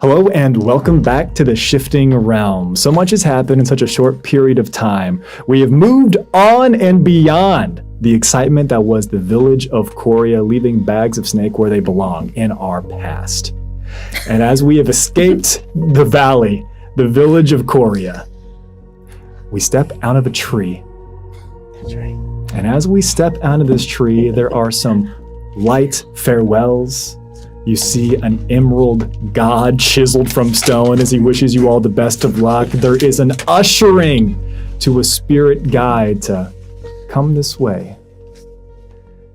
Hello and welcome back to the Shifting Realm. So much has happened in such a short period of time. We have moved on and beyond the excitement that was the village of Coria, leaving bags of snake where they belong in our past. And as we have escaped the valley, the village of Coria, we step out of a tree. That's right. And as we step out of this tree, there are some light farewells. You see an emerald god chiseled from stone as he wishes you all the best of luck. There is an ushering to a spirit guide to come this way.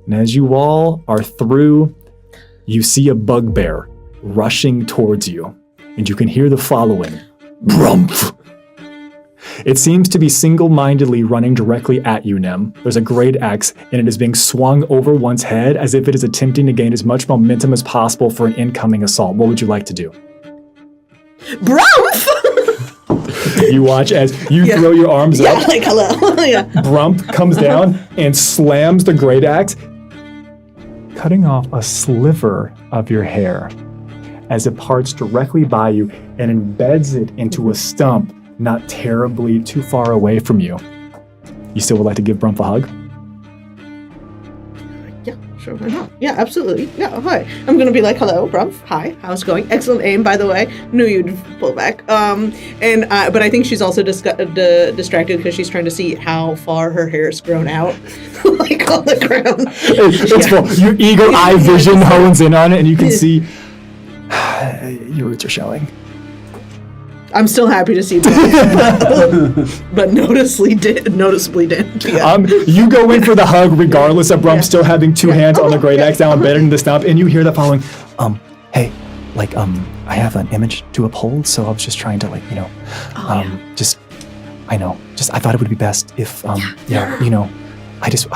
And as you all are through, you see a bugbear rushing towards you. And you can hear the following. Brumph! It seems to be single-mindedly running directly at you, Nem. There's a great axe, and it is being swung over one's head as if it is attempting to gain as much momentum as possible for an incoming assault. What would you like to do? Brumph! You watch as you throw your arms up. Yeah, like hello. Yeah. Brump comes down and slams the great axe, cutting off a sliver of your hair as it parts directly by you and embeds it into a stump not terribly too far away from you. You still would like to give Brump a hug? Yeah, sure, why not? Yeah, absolutely. Yeah, hi. I'm gonna be like, hello, Brump. Hi, how's it going? Excellent aim, by the way. Knew you'd pull back. But I think she's also distracted because she's trying to see how far her hair's grown out, like on the ground. It's full. Your eagle eye vision hones in on it, and you can see your roots are showing. I'm still happy to see that, but notisably didn't. Yeah. You go in for the hug regardless of Brump still having two hands on the great axe now embedded in the stump, and you hear the following, hey, I have an image to uphold, so I was just trying to I thought it would be best if, I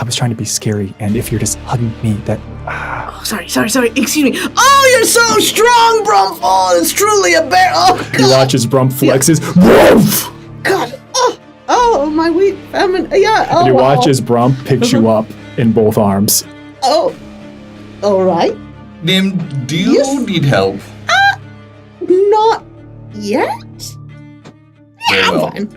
was trying to be scary, and if you're just hugging me, that... Oh, sorry, excuse me. Oh, you're so strong, Brump! Oh, it's truly a bear! Oh, God! You watch as Brump flexes. Brump! God! Oh, my weak feminine... Yeah, oh, You watch as Brump picks you up in both arms. Oh, all right. Nim, do you need help? Not yet? Very I'm well. fine.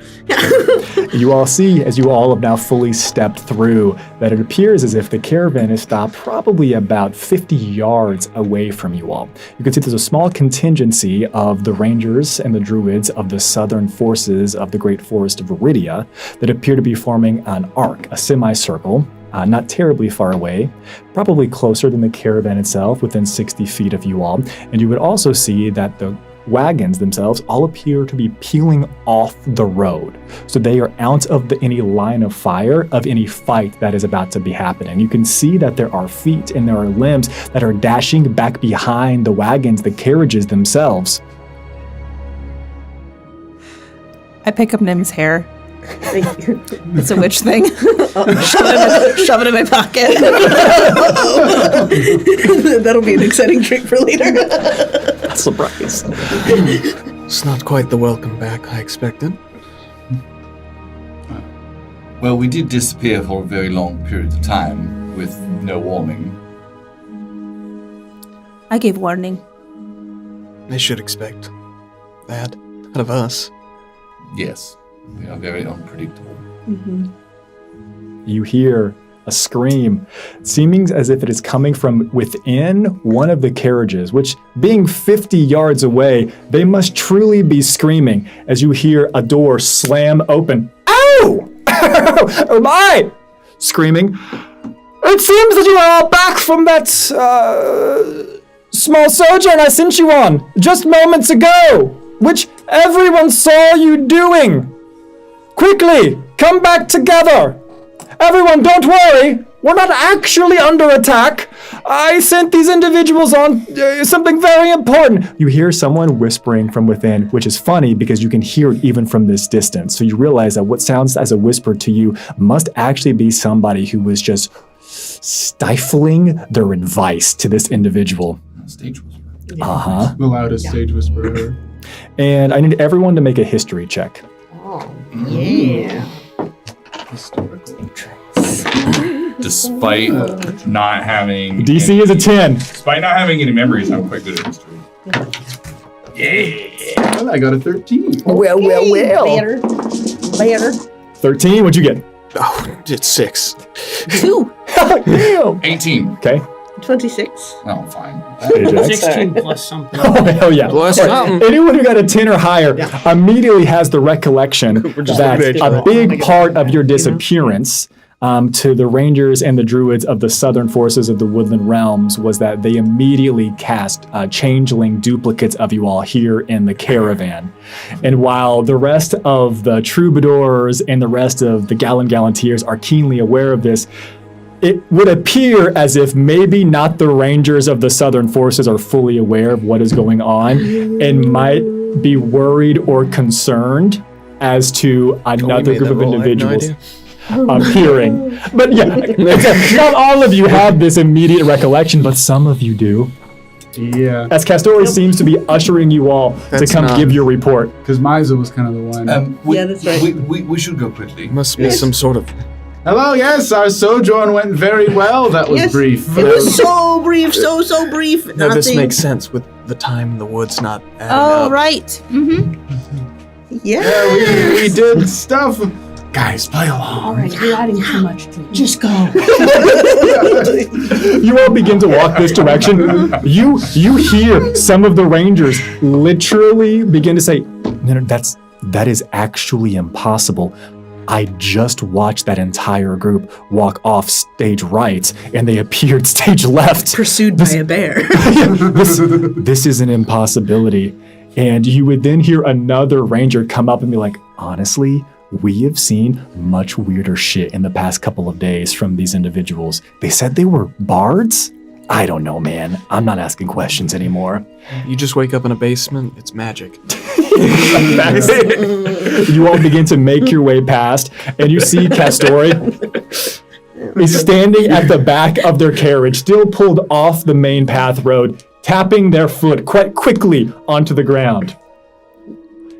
You all see, as you all have now fully stepped through, that it appears as if the caravan is stopped probably about 50 yards away from you all. You can see there's a small contingency of the rangers and the druids of the southern forces of the Great Forest of Viridia that appear to be forming an arc, a semicircle, not terribly far away, probably closer than the caravan itself, within 60 feet of you all. And you would also see that the wagons themselves all appear to be peeling off the road. So they are out of any line of fire of any fight that is about to be happening. You can see that there are feet and there are limbs that are dashing back behind the wagons, the carriages themselves. I pick up Nim's hair. Thank you. It's a witch thing. Shove it in my pocket. That'll be an exciting trick for later. Surprise. It's not quite the welcome back I expected. Well, we did disappear for a very long period of time with no warning. I gave warning. They should expect that out of us. Yes, we are very unpredictable. Mm-hmm. You hear a scream, seeming as if it is coming from within one of the carriages, which, being 50 yards away, they must truly be screaming as you hear a door slam open. Ow! Oh my! Screaming. It seems that you are back from that small sojourn I sent you on just moments ago, which everyone saw you doing. Quickly, come back together. Everyone, don't worry. We're not actually under attack. I sent these individuals on something very important. You hear someone whispering from within, which is funny because you can hear it even from this distance. So you realize that what sounds as a whisper to you must actually be somebody who was just stifling their advice to this individual. Stage whisper. Uh-huh. The loudest stage whisperer. And I need everyone to make a history check. Oh, yeah. Historical. Despite not having DC is a 10. Despite not having any memories, I'm quite good at history. Well, I got a 13. Well. Better. 13, what'd you get? Oh, it's 6. 2. Damn. 18. Okay. 26. Oh, fine. Ajax. 16 plus something. Oh, hell yeah. Plus Right. something. Anyone who got a 10 or higher immediately has the recollection that a big part of your disappearance to the Rangers and the Druids of the southern forces of the Woodland Realms was that they immediately cast changeling duplicates of you all here in the caravan. And while the rest of the troubadours and the rest of the Gallanteers are keenly aware of this, it would appear as if maybe not the Rangers of the Southern Forces are fully aware of what is going on and might be worried or concerned as to another group of individuals appearing. But yeah, not all of you have this immediate recollection, but some of you do. Yeah. As Castori seems to be ushering you all to come give your report. Because Miza was kind of the one. Yeah, that's right. We should go quickly. Must be some sort of... Hello, yes, our sojourn went very well. That was Yes, brief. It was so brief, so brief. No, this Nothing- makes sense with the time in the woods not adding Oh, up. right. Mm-hmm. Yeah. Yeah, we did stuff. Guys, play along. All right, you're adding too much to it. Just go. You all begin to walk this direction. You hear some of the Rangers literally begin to say, "No, that is actually impossible. I just watched that entire group walk off stage right, and they appeared stage left. Pursued by a bear. This is an impossibility." And you would then hear another Ranger come up and be like, "Honestly, we have seen much weirder shit in the past couple of days from these individuals. They said they were bards? I don't know, man. I'm not asking questions anymore." You just wake up in a basement, it's magic. You all begin to make your way past, and you see Castori is standing at the back of their carriage, still pulled off the main path road, tapping their foot quite quickly onto the ground.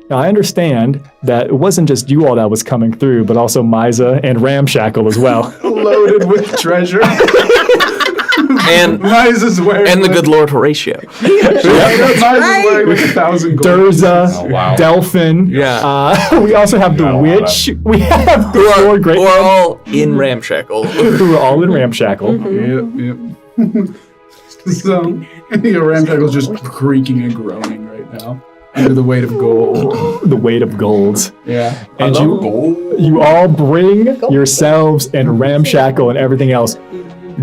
Now, I understand that it wasn't just you all that was coming through, but also Miza and Ramshackle as well. Loaded with treasure. And Miza's wearing the good Lord Horatio. Miza's wearing like 1,000 gold. Durza, Oh, wow. Delphin. Yeah. We also have the Got a lot Witch. We have the Lord Great We're all in Ramshackle. who are all in Ramshackle. Yep. So, Ramshackle's just creaking and groaning right now under the weight of gold. The weight of gold. Yeah. And you all bring yourselves and Ramshackle and everything else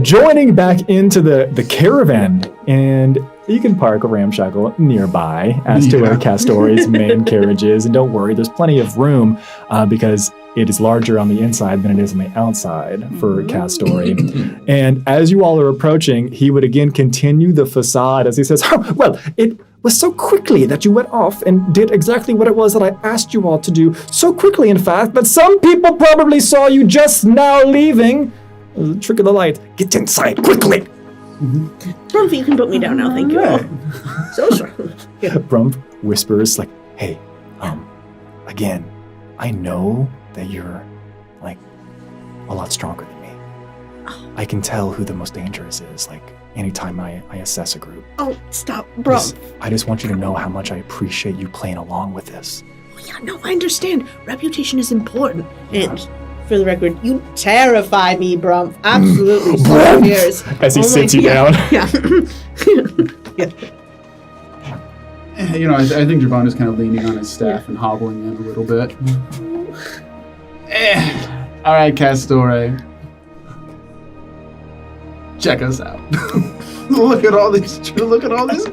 joining back into the caravan. And you can park a Ramshackle nearby as to where Castori's main carriage is. And don't worry, there's plenty of room because it is larger on the inside than it is on the outside for Castori. And as you all are approaching, he would again continue the facade as he says, "Oh, well, it was so quickly that you went off and did exactly what it was that I asked you all to do. So quickly, in fact, that some people probably saw you just now leaving. The trick of the light. Get inside quickly." Brumpy, you can put me down now, thank you. So sorry. Brump whispers like, "Hey, again, I know that you're like a lot stronger than me. I can tell who the most dangerous is, like anytime I assess a group. Oh, stop, Brump. I just want you to know how much I appreciate you playing along with this." Oh, yeah, no, I understand. Reputation is important. And for the record, you terrify me, Brump. Absolutely. So years. As he sits you down. Yeah. I think Jabanu's kind of leaning on his staff and hobbling in a little bit. All right, Castore. Check us out. Look at all these.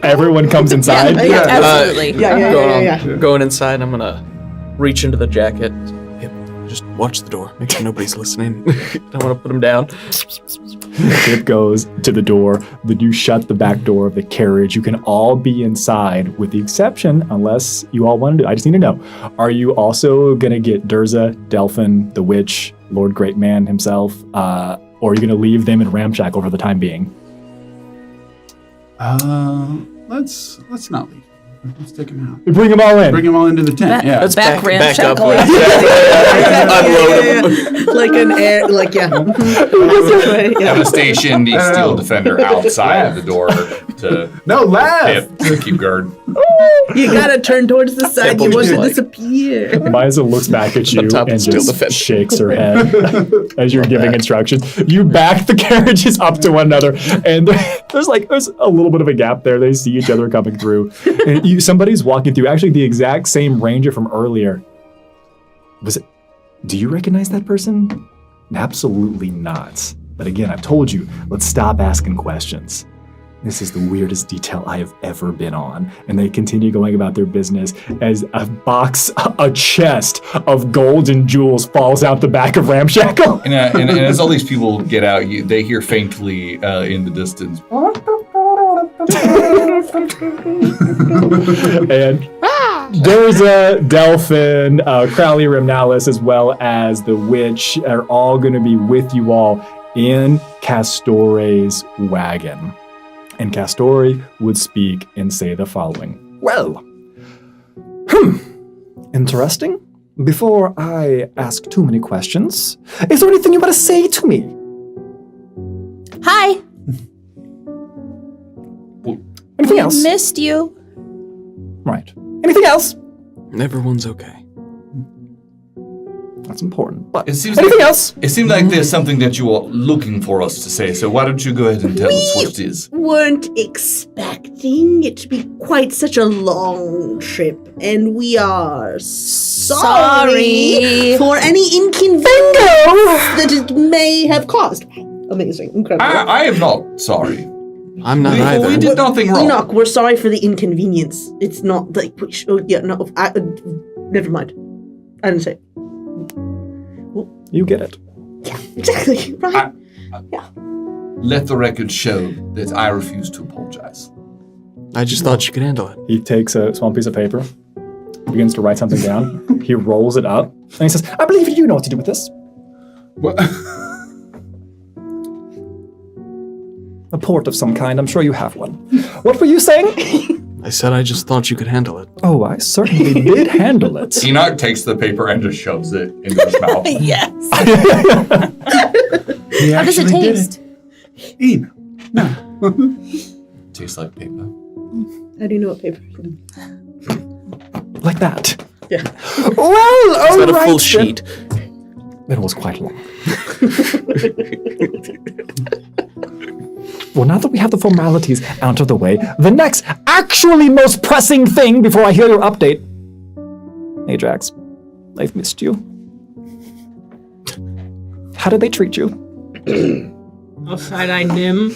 Everyone comes inside. Yeah, absolutely. Going inside, I'm gonna reach into the jacket. Yep, just watch the door. Make sure nobody's listening. Don't want to put him down. Pip goes to the door. Then you shut the back door of the carriage. You can all be inside, with the exception, unless you all want to do. I just need to know: are you also gonna get Durza, Delphin, the Witch, Lord Great Man himself, or are you gonna leave them in Ramshackle for the time being? Let's not leave. Let's take him out. Bring them all in. Bring them all into the tent. Yeah. Let's Back back up. Ramshackle. Unload him. Like an air, like, yeah. Devastation, the steel defender outside of the door, to No, laugh! to keep guard. You gotta turn towards the side. You want to like- disappear. Maiza looks back at you top and is still just defending. shakes her head as you're giving instructions. You back the carriages up to one another, and there's a little bit of a gap there. They see each other coming through. And somebody's walking through, actually the exact same ranger from earlier. Was it? Do you recognize that person? Absolutely not. But again, I've told you, let's stop asking questions. This is the weirdest detail I have ever been on. And they continue going about their business as a chest of gold and jewels falls out the back of Ramshackle. And as all these people get out, they hear faintly in the distance. And there's a Delphin, Crowley Rimnalis, as well as the witch are all going to be with you all in Castore's wagon. And Castore would speak and say the following. Well, interesting. Before I ask too many questions, is there anything you want to say to me? Hi. Anything else? Missed you. Right. Anything else? Everyone's okay. That's important. But It seems anything like, else? It seems like there's something that you are looking for us to say. So why don't you go ahead and tell us what it is? Weren't expecting it to be quite such a long trip, and we are sorry for any inconvenience that it may have caused. Amazing, incredible. I am not sorry. I'm not either. We did nothing wrong. Enoch, we're sorry for the inconvenience. It's not like never mind. I didn't say it. You get it. Yeah, exactly. Right. Let the record show that I refuse to apologize. I just thought you could handle it. He takes a small piece of paper, begins to write something down. He rolls it up, and he says, I believe you know what to do with this. What? A port of some kind. I'm sure you have one. What were you saying? I said I just thought you could handle it. Oh, I certainly did handle it. Enoch takes the paper and just shoves it into his mouth. Yes. He How does it actually did taste? Enoch. No. Tastes like paper. How do you know what paper? Like that. Yeah. Well, It's all not a right. full then. sheet. It was quite long. Well, now that we have the formalities out of the way, the next actually most pressing thing before I hear your update. Ajax, I've missed you. How did they treat you? I'll side-eye Nim.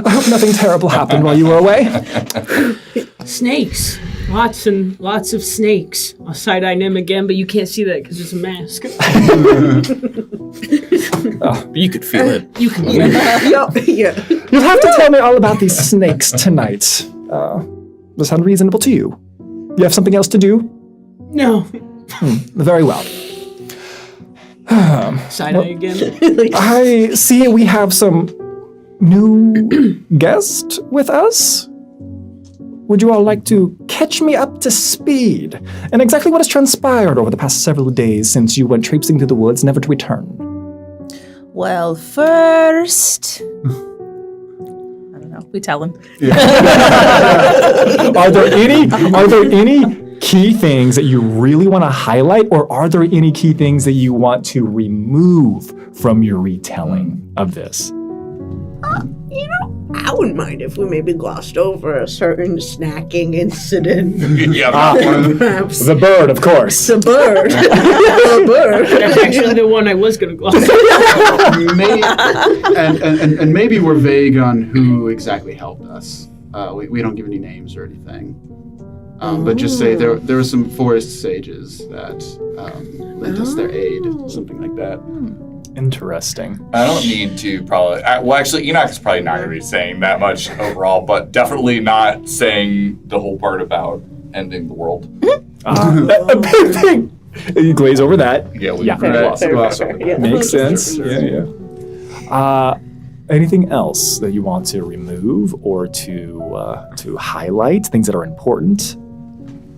I hope nothing terrible happened while you were away. Snakes. Lots and lots of snakes. I'll side-eye Nim again, but you can't see that because it's a mask. You could feel it. You can Yeah. You'll have to tell me all about these snakes tonight. Does sound reasonable to you? You have something else to do? No. Very well. Side-eye again. I see we have some new guest with us. Would you all like to catch me up to speed? And exactly what has transpired over the past several days since you went traipsing through the woods, never to return? Well, first, I don't know. We tell him. Are there any key things that you really want to highlight, or are there any key things that you want to remove from your retelling of this? I wouldn't mind if we maybe glossed over a certain snacking incident. Perhaps The bird, of course. the bird. The bird. That's actually the one I was going to gloss over. And maybe we're vague on who exactly helped us. We don't give any names or anything. But just say there were some forest sages that lent us their aid, something like that. Interesting. I don't need to probably. Well, actually, Enoch's probably not going to be saying that much overall, but definitely not saying the whole part about ending the world. A big thing. You glaze over that. Yeah, we Yeah. gloss over that. Yeah. Makes sense. Sure. Yeah. Anything else that you want to remove or to highlight? Things that are important?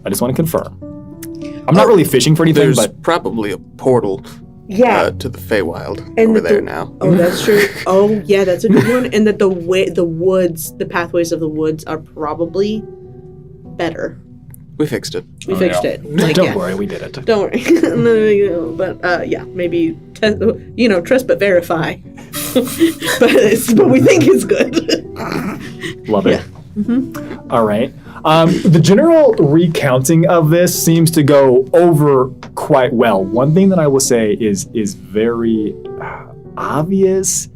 I just want to confirm. I'm not really fishing for anything, There's but probably a portal Yeah. to the Feywild And over the- there now. Oh, that's true. Oh, yeah, that's a good one. And that the pathways of the woods are probably better. We fixed it. We Oh, fixed yeah. it. Like, Don't yeah. worry, we did it. Don't worry. No, but yeah, maybe trust but verify. but we think it's good. Love it. All right. The general recounting of this seems to go over quite well. One thing that I will say is very obvious.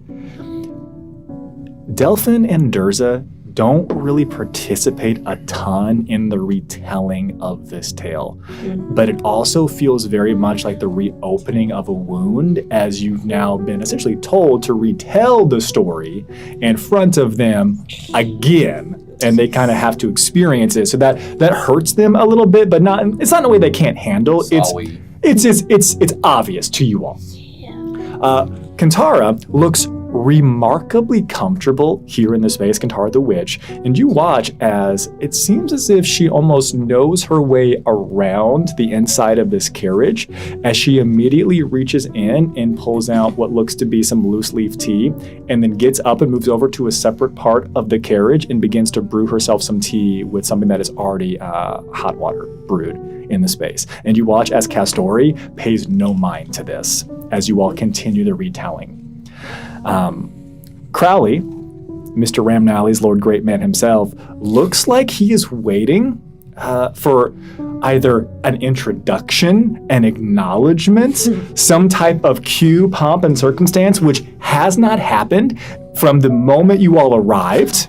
Delphin and Durza don't really participate a ton in the retelling of this tale, but it also feels very much like the reopening of a wound, as you've now been essentially told to retell the story in front of them again, and they kind of have to experience it. So that hurts them a little bit, but it's not in a way they can't handle. It's obvious to you all. Kantara looks remarkably comfortable here in the space, Kantara the Witch, and you watch as it seems as if she almost knows her way around the inside of this carriage, as she immediately reaches in and pulls out what looks to be some loose leaf tea, and then gets up and moves over to a separate part of the carriage and begins to brew herself some tea with something that is already hot water brewed in the space. And you watch as Castori pays no mind to this as you all continue the retelling. Crowley, Mr. Ramnally's Lord Great Man himself, looks like he is waiting for either an introduction, an acknowledgement, some type of cue, pomp, and circumstance, which has not happened from the moment you all arrived.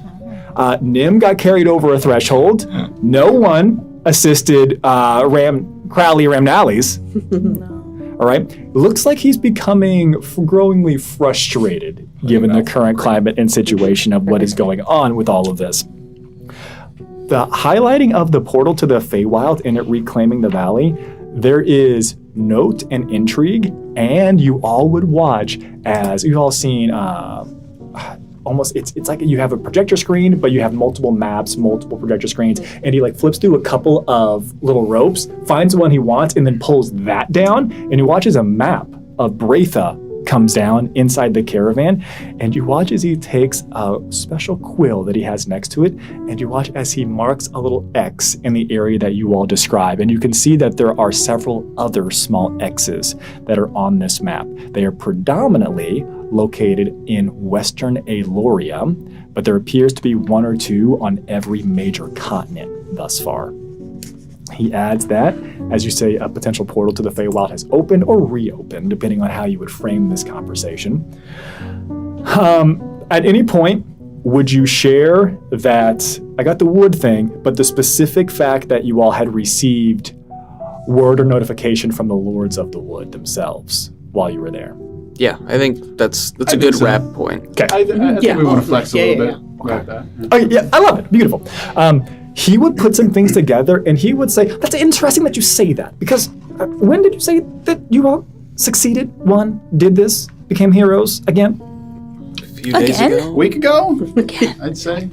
Nim got carried over a threshold. No one assisted Crowley Ramnally's. All right. Looks like he's becoming growingly frustrated given the current climate and situation of what is going on with all of this. The highlighting of the portal to the Feywild and it reclaiming the valley, there is note and intrigue, and you all would watch as you've all seen almost it's like you have a projector screen, but you have multiple maps, multiple projector screens, and he like flips through a couple of little ropes, finds one he wants, and then pulls that down, and he watches a map of Braitha comes down inside the caravan, and you watch as he takes a special quill that he has next to it, and you watch as he marks a little X in the area that you all describe, and you can see that there are several other small X's that are on this map. They are predominantly located in Western Aloria, but there appears to be one or two on every major continent thus far. He adds that, as you say, a potential portal to the Feywild has opened or reopened, depending on how you would frame this conversation. At any point, would you share that, I got the wood thing, but the specific fact that you all had received word or notification from the Lords of the Wood themselves while you were there? Yeah, I think that's a good wrap point. I think we want to flex a little bit about that. Okay, yeah, I love it. Beautiful. He would put some things together, and he would say, that's interesting that you say that, because when did you say that you all succeeded, won, did this, became heroes again? A few days ago. A week ago, I'd say.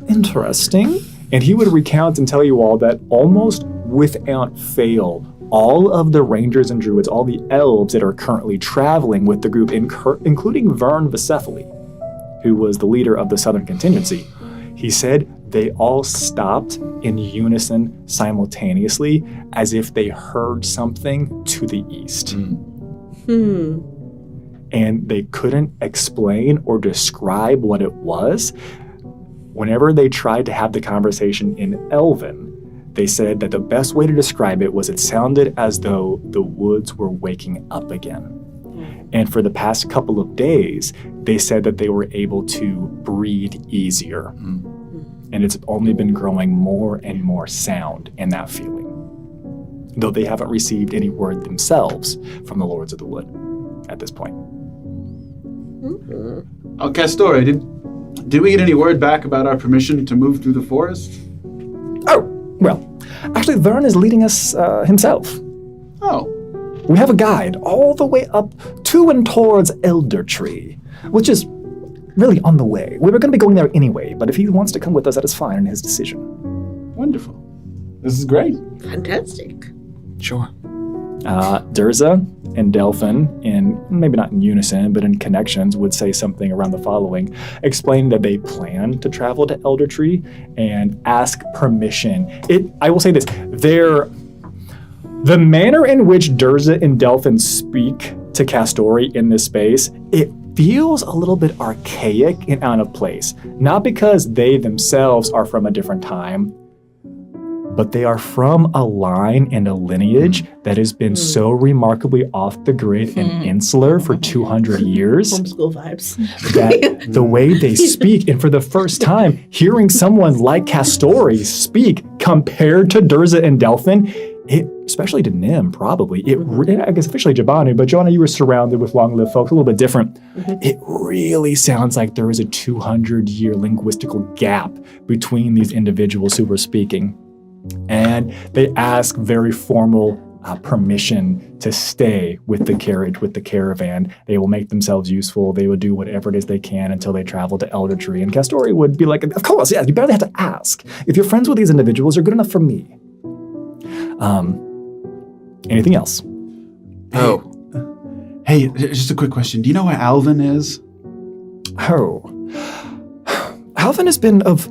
Interesting. And he would recount and tell you all that almost without fail, all of the rangers and druids, all the elves that are currently traveling with the group, including Vern Vicephali, who was the leader of the Southern Contingency, he said they all stopped in unison simultaneously as if they heard something to the east. And they couldn't explain or describe what it was. Whenever they tried to have the conversation in Elven, they said that the best way to describe it was it sounded as though the woods were waking up again. And for the past couple of days, they said that they were able to breathe easier. And it's only been growing more and more sound in that feeling, though they haven't received any word themselves from the Lords of the Wood at this point. Oh, Castori, did we get any word back about our permission to move through the forest? Oh, well, actually Vern is leading us himself. Oh. We have a guide all the way up to and towards Elder Tree, which is really on the way. We were going to be going there anyway, but if he wants to come with us, that is fine in his decision. Wonderful. This is great. Fantastic. Sure. Durza and Delphin, in maybe not in unison, but in connections, would say something around the following, explaining that they plan to travel to Elder Tree and ask permission. I will say this, the manner in which Durza and Delphin speak to Castori in this space, it feels a little bit archaic and out of place. Not because they themselves are from a different time, but they are from a line and a lineage that has been so remarkably off the grid and insular for 200 years. Homeschool vibes. That the way they speak, and for the first time, hearing someone like Castori speak compared to Durza and Delphin, especially to Nim, probably. I guess officially Jabanu, but Joanna, you were surrounded with long-lived folks, a little bit different. It really sounds like there is a 200-year linguistical gap between these individuals who were speaking. And they ask very formal permission to stay with the carriage, with the caravan. They will make themselves useful. They will do whatever it is they can until they travel to Elder Tree. And Castori would be like, of course, yeah, you barely have to ask. If you're friends with these individuals, you're good enough for me. Anything else? Hey, just a quick question. Do you know where Alvin is? Oh. Alvin has been of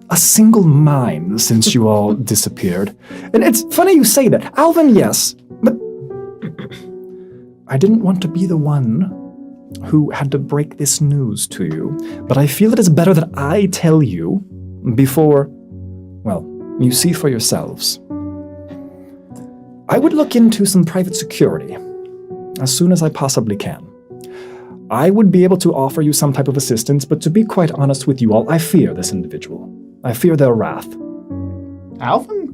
a single mind since you all disappeared. And it's funny you say that. Alvin, yes, but I didn't want to be the one who had to break this news to you. But I feel it is better that I tell you before, well, you see for yourselves. I would look into some private security as soon as I possibly can. I would be able to offer you some type of assistance, but to be quite honest with you all, I fear this individual. I fear their wrath. Alvin?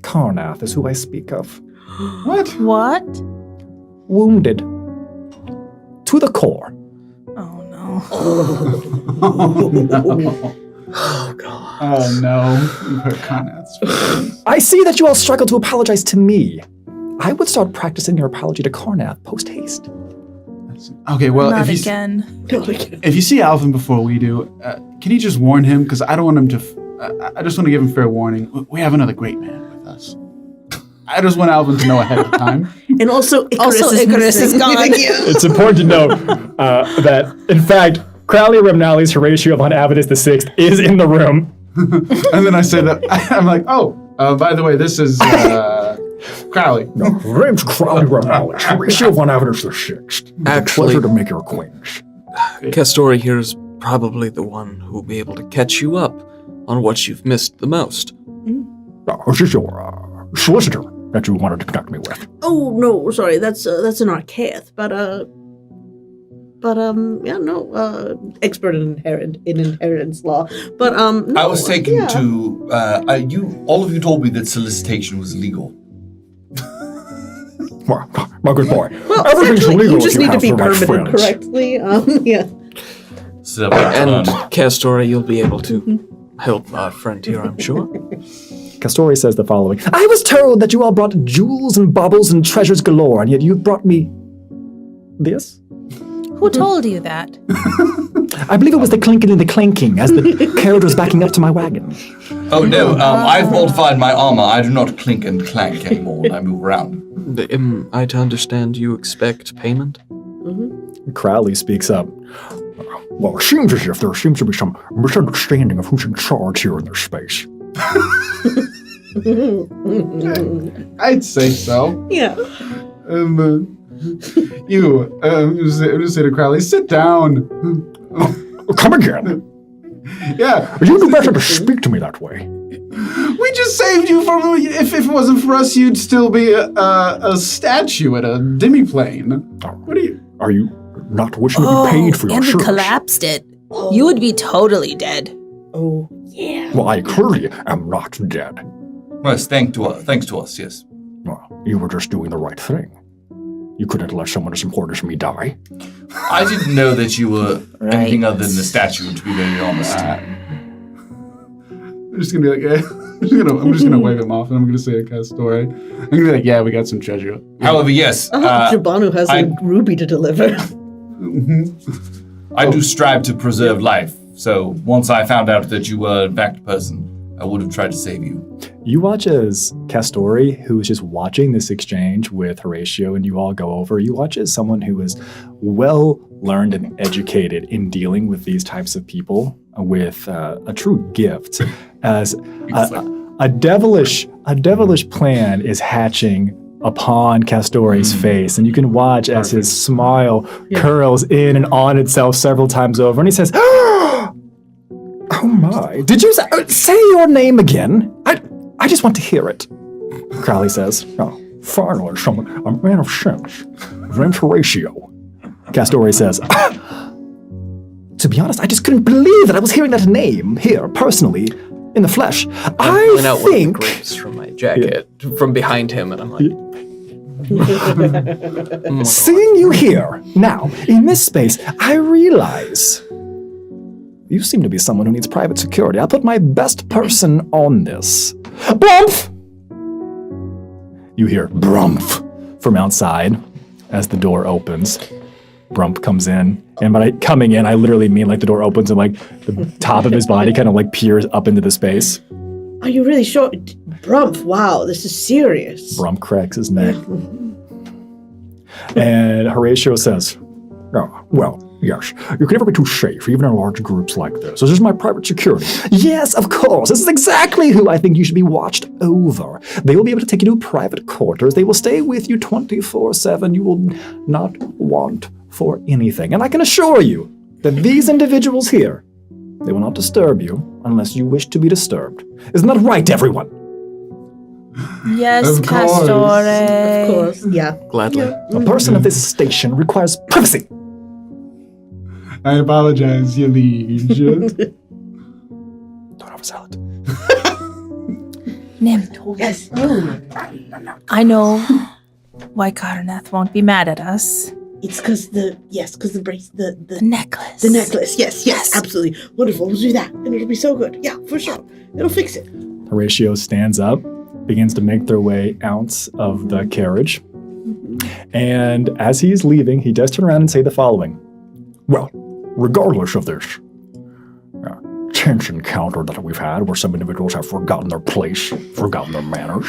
Karnath is who I speak of. What? What? Wounded. To the core. Oh, no. Oh, God. Oh, no. You've heard Conrad's feelings. I see that you all struggle to apologize to me. I would start practicing your apology to Karnath post-haste. Okay, well, Not if again. if you see Alvin before we do, can you just warn him? Because I don't want him to... I just want to give him fair warning. We have another great man with us. I just want Alvin to know ahead of time. And also Icarus is gone. It's important to note that, in fact, Crowley Remnali's Horatio von Avitus VI is in the room. And then I say that, I'm like, by the way, this is Crowley. No, name's Crowley Remnali, Horatio von Avitus VI. Actually, Pleasure to make your acquaintance. Castori here is probably the one who will be able to catch you up on what you've missed the most. This is your solicitor that you wanted to connect me with. Oh no, sorry, that's an archaic, expert in inheritance law. But no, I was taken yeah. to all of you told me that solicitation was legal. Well, my good boy. Well, Everything's actually, legal you if just you need to have be the right permitted friends. correctly. Yeah. So, And Castori, you'll be able to help our friend here, I'm sure. Castori says the following. I was told that you all brought jewels and baubles and treasures galore, and yet you brought me this? Who told you that? I believe it was the clinking and the clanking as the carriage was backing up to my wagon. Oh no, I've modified my armor. I do not clink and clank anymore when I move around. Am I to understand you expect payment? Crowley speaks up. Well, it seems as if there seems to be some misunderstanding of who's in charge here in this space. I'd say so. Yeah. I'm just say to Crowley, sit down. Come again. Yeah. You do better to speak to me that way. We just saved you from. If it wasn't for us, you'd still be a statue at a demiplane. What are you? Are you not wishing to be paid for your and we service? collapsed it. You would be totally dead. Oh yeah. Well, I clearly am not dead. Yes, thanks to us, yes. Well, you were just doing the right thing. You couldn't let someone as important as me die. I didn't know that you were anything other than a statue, to be very honest. I'm just gonna be like, yeah. I'm just gonna wave him off, and I'm gonna say a cast story. I'm gonna be like, yeah, we got some treasure. However, yes, Jabanu has a ruby to deliver. I do strive to preserve life. So once I found out that you were in fact a person, I would have tried to save you. You watch as Castori, who is just watching this exchange with Horatio, and you all go over. You watch as someone who is well learned and educated in dealing with these types of people with a true gift, as a devilish plan is hatching upon Castori's face, and you can watch as his smile curls in and on itself several times over, and he says, "Oh my! Did you say your name again? I just want to hear it." Crowley says, Oh, finally, someone, a man of sense. His name's Horatio. Castori says, "To be honest, I just couldn't believe that I was hearing that name here, personally, in the flesh. I'm pulling out one of the think..." grapes from my jacket from behind him, and I'm like, Seeing you here, now, in this space, I realize you seem to be someone who needs private security. I'll put my best person on this. Brumph! You hear brumph from outside as the door opens. Brumph comes in, and by coming in, I literally mean like the door opens and like the top of his body kind of like peers up into the space. Are you really sure? Brumph, wow, this is serious. Brumph cracks his neck. And Horatio says, Oh, well, yes. You can never be too safe, even in large groups like this. This is my private security. "Yes, of course. This is exactly who I think you should be watched over. They will be able to take you to private quarters. They will stay with you 24/7. You will not want for anything. And I can assure you that these individuals here, they will not disturb you unless you wish to be disturbed. Isn't that right, everyone?" Yes, Of course. Castore. Of course, yeah. gladly. A person of this station requires privacy. I apologize, your liege. Don't oversell it. Nim, Yes. I know why Karnath won't be mad at us. It's because the brace, The necklace. the necklace. Yes, absolutely. Wonderful. We'll do that, and it'll be so good. Yeah, for sure. It'll fix it. Horatio stands up, begins to make their way out of the carriage. And as he's leaving, he does turn around and say the following. Well, regardless of this tense encounter that we've had where some individuals have forgotten their place, forgotten their manners,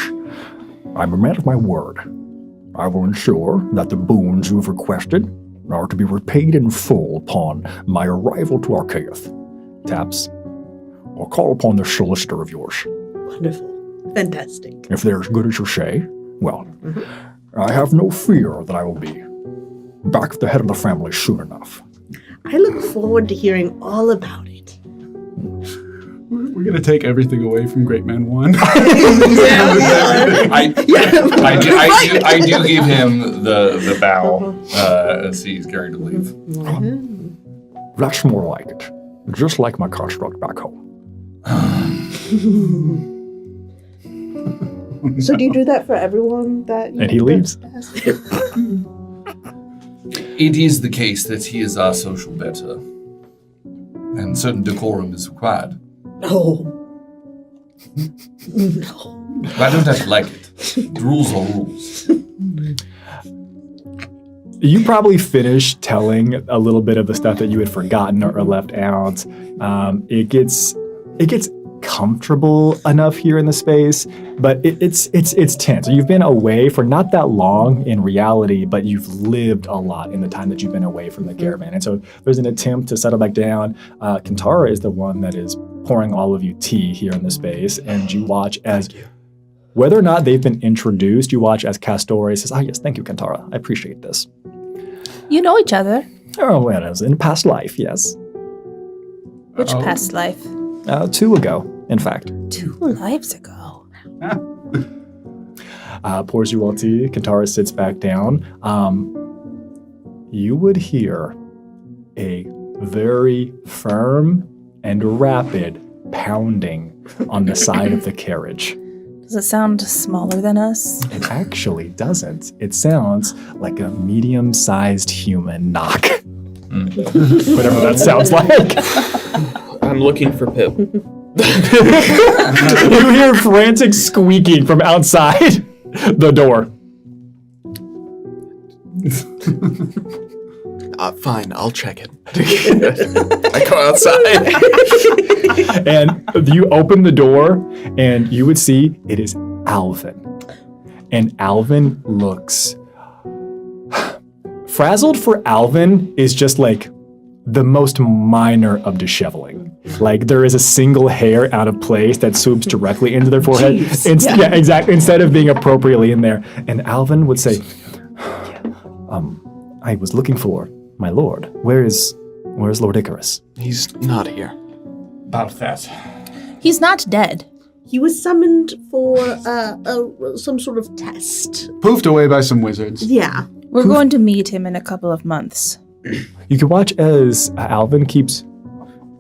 I'm a man of my word. I will ensure that the boons you have requested are to be repaid in full upon my arrival to Arcaeth. Taps. I'll call upon this solicitor of yours. Wonderful. Fantastic. If they're as good as you say, well, I have no fear that I will be back at the head of the family soon enough. I look forward to hearing all about it. We're gonna take everything away from Great Man 1. I do give him the bow as he's getting to leave. That's more like it. Just like my construct back home. So do you do that for everyone that you And he leaves. It is the case that he is our social better, and certain decorum is required. No. But I don't have to like it. The rules are rules. You probably finished telling a little bit of the stuff that you had forgotten or left out. It gets comfortable enough here in the space, but it's tense. You've been away for not that long in reality, but you've lived a lot in the time that you've been away from the caravan. And so there's an attempt to settle back down. Kantara is the one that is pouring all of you tea here in the space, and you watch as whether or not they've been introduced, you watch as Castori says, yes, thank you, Kantara. I appreciate this. You know each other. Oh, well, it was in past life, yes. Which past life? 2 ago, in fact. 2 lives ago. Pours you all tea. Kantara sits back down. You would hear a very firm and rapid pounding on the side of the carriage. Does it sound smaller than us? It actually doesn't. It sounds like a medium-sized human knock. Whatever that sounds like. I'm looking for Pip. You hear frantic squeaking from outside the door. Fine, I'll check it. I go outside. And you open the door, and you would see it is Alvin. And Alvin looks... Frazzled for Alvin is just like the most minor of disheveling. Like there is a single hair out of place that swoops directly into their forehead. Yeah, exactly. Instead of being appropriately in there. And Alvin would say, I was looking for my lord. Where's Lord Icarus? He's not here. About that. He's not dead. He was summoned for some sort of test. Poofed away by some wizards. Yeah. We're going to meet him in a couple of months. You can watch as Alvin keeps...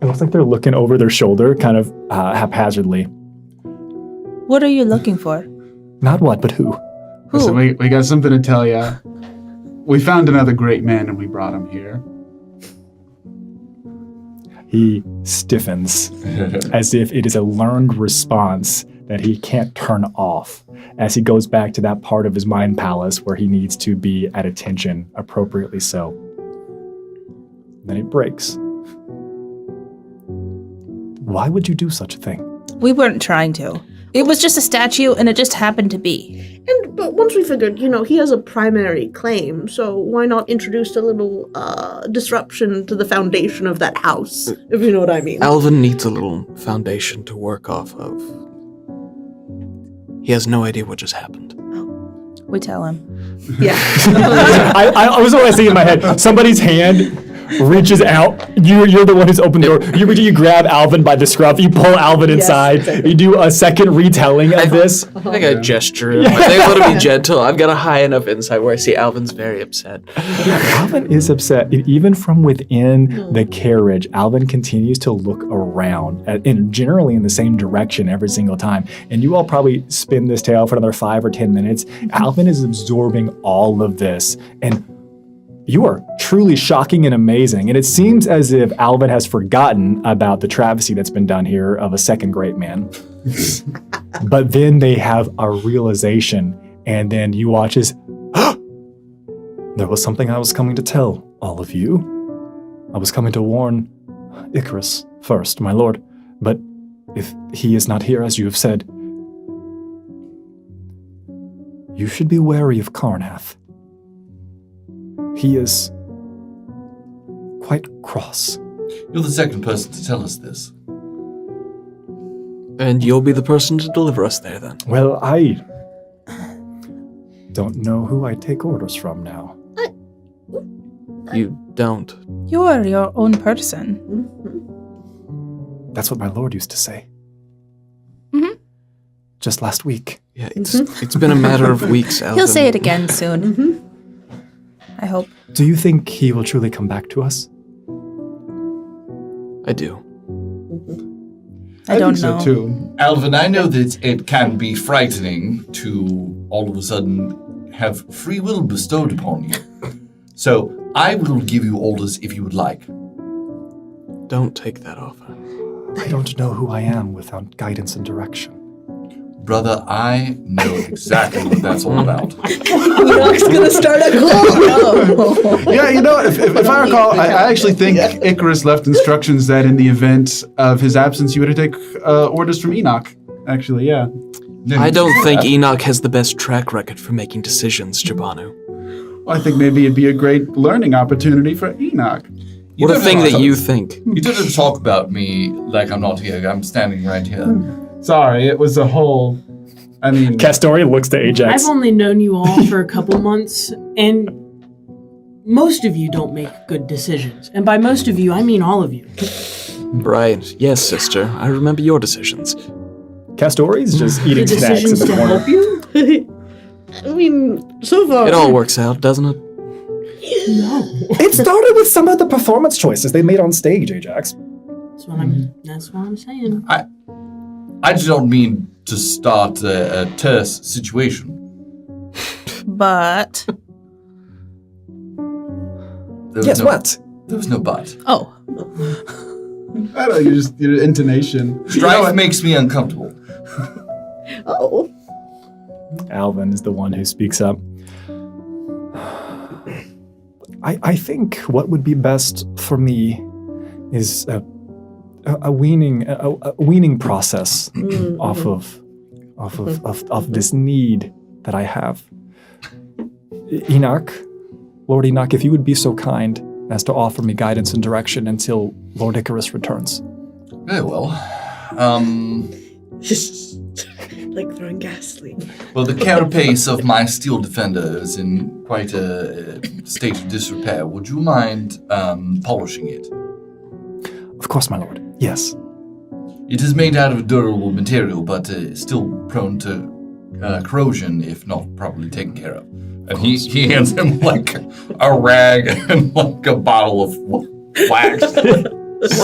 It looks like they're looking over their shoulder, kind of haphazardly. What are you looking for? Not what, but who? Listen, we got something to tell ya. We found another great man and we brought him here. He stiffens as if it is a learned response that he can't turn off as he goes back to that part of his mind palace where he needs to be at attention, appropriately so. Then it breaks. Why would you do such a thing? We weren't trying to. It was just a statue, and it just happened to be. But once we figured, he has a primary claim, so why not introduce a little disruption to the foundation of that house, if you know what I mean? Alvin needs a little foundation to work off of. He has no idea what just happened. We tell him. Yeah. I was always thinking in my head, somebody's hand reaches out. You're the one who's opened the door. You grab Alvin by the scruff. You pull Alvin inside. exactly. You do a second retelling of this. I think I gesture. I want to be gentle. I've got a high enough insight where I see Alvin's very upset. Alvin is upset. Even from within the carriage, Alvin continues to look around, and generally in the same direction every single time. And you all probably spin this tale for another 5 or 10 minutes. Alvin is absorbing all of this, and you are truly shocking and amazing. And it seems as if Alvin has forgotten about the travesty that's been done here of a second great man. But then they have a realization, and then you watch as, there was something I was coming to tell all of you. I was coming to warn Icarus first, my lord. But if he is not here, as you have said, you should be wary of Karnath. He is quite cross. You're the second person to tell us this. And you'll be the person to deliver us there, then. Well, I don't know who I take orders from now. You don't. You are your own person. That's what my lord used to say. Mm-hmm. Just last week. Yeah, it's been a matter of weeks, Alvin. He'll say it again soon. I hope. Do you think he will truly come back to us? I do. I don't think know. so too. Alvin, I know that it can be frightening to all of a sudden have free will bestowed upon you. So I will give you orders if you would like. Don't take that offer. I don't know who I am without guidance and direction. Brother, I know exactly what that's all about. Enoch's gonna start a cult. Yeah, if I recall, I actually think Icarus left instructions that in the event of his absence, you were to take orders from Enoch. Actually, yeah. I don't think Enoch has the best track record for making decisions, Jabanu. Well, I think maybe it'd be a great learning opportunity for Enoch. What a thing that you think. You didn't talk about me like I'm not here. I'm standing right here. Sorry, it was a whole... Castori looks to Ajax. I've only known you all for a couple months, and most of you don't make good decisions. And by most of you, I mean all of you. Right. Yes, sister. I remember your decisions. Castori's just eating The snacks in decisions the to corner. help you? I mean, so far. It all works out, doesn't it? No. It started with some of the performance choices they made on stage, Ajax. That's what I'm saying. I just don't mean to start a terse situation. But. Yes, what? There was no but. Oh. I don't know, your intonation. Strife makes me uncomfortable. Oh. Alvin is the one who speaks up. I think what would be best for me is a weaning process off of this need that I have. Enoch, Lord Enoch, if you would be so kind as to offer me guidance and direction until Lord Icarus returns. Very well. Just like throwing gasoline. Well, the carapace of my steel defender is in quite a state of disrepair. Would you mind polishing it? Of course, my lord. Yes. It is made out of a durable material, but still prone to corrosion if not properly taken care of. And he hands him like a rag and like a bottle of wax.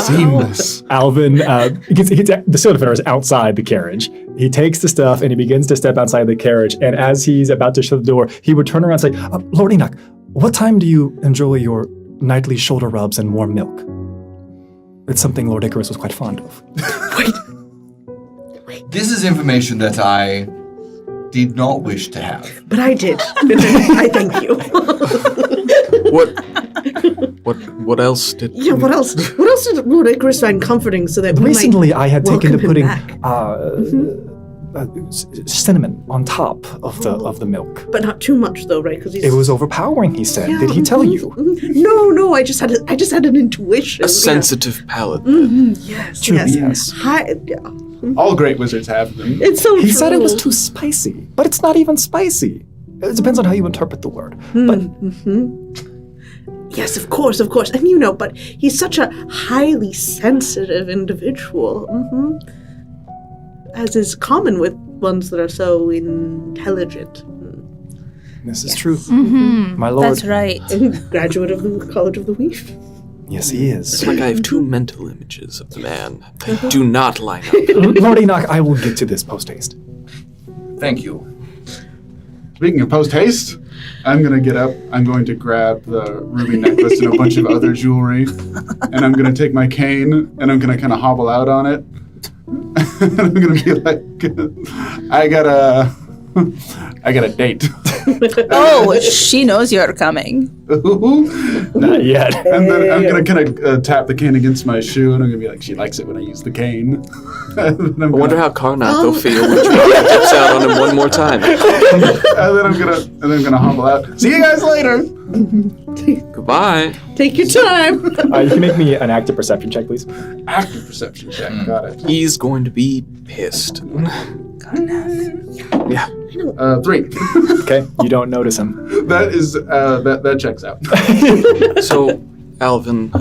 Seamless. Alvin, the steel defender is outside the carriage. He takes the stuff and he begins to step outside the carriage. And as he's about to shut the door, he would turn around and say, Lord Enoch, what time do you enjoy your nightly shoulder rubs and warm milk? It's something Lord Icarus was quite fond of. Wait. This is information that I did not wish to have. But I did. I thank you. What else did? Yeah, what else? What else did Lord Icarus find comforting so that we Recently, might I had taken to welcome him putting back? cinnamon on top of the milk. But not too much, though, right? Because It was overpowering, he said. Did he tell you? No. I just had an intuition. A sensitive palate. Yes. True, yes. yes. All great wizards have them. It's so He true. said it was too spicy, but it's not even spicy. It depends on how you interpret the word. But Yes, of course. And but he's such a highly sensitive individual. As is common with ones that are so intelligent. this is true. My lord. That's right. Graduate of the College of the Weave. Yes, he is. It's like I have two mental images of the man that do not line up. Lord Enoch, I will get to this post-haste. Thank you. Speaking of post-haste, I'm going to get up, I'm going to grab the ruby necklace and a bunch of other jewelry, and I'm going to take my cane, and I'm going to kind of hobble out on it. And I'm going to be like, I got a date. Oh, she knows you're coming. Not yet. And then I'm going to kind of tap the cane against my shoe, and I'm going to be like, she likes it when I use the cane. I wonder how Karnath will feel when she dips out on him one more time. And then I'm gonna hobble out. See you guys later. Goodbye. Take your time. You can make me an active perception check, please. Active perception check. Got it. He's going to be pissed. Yeah. 3. Okay, you don't notice him. That is that checks out. So, Alvin.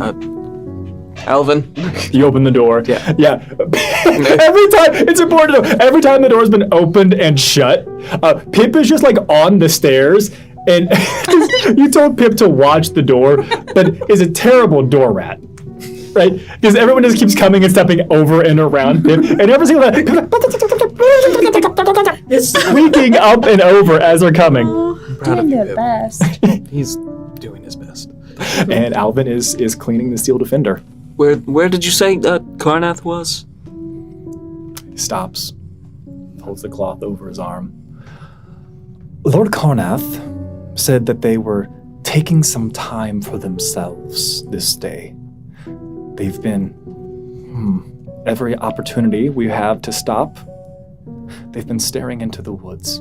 You open the door. Yeah. Every time, it's important to know, every time the door's been opened and shut, Pip is just like on the stairs, and you told Pip to watch the door, but is a terrible door rat. Right? Because everyone just keeps coming and stepping over and around Pip, and every single time, it's squeaking up and over as they're coming. Proud of Doing you, their Pip. best. He's doing his best. And Alvin is cleaning the steel defender. Where did you say Karnath was? He stops, holds the cloth over his arm. Lord Karnath said that they were taking some time for themselves this day. They've been, every opportunity we have to stop, they've been staring into the woods.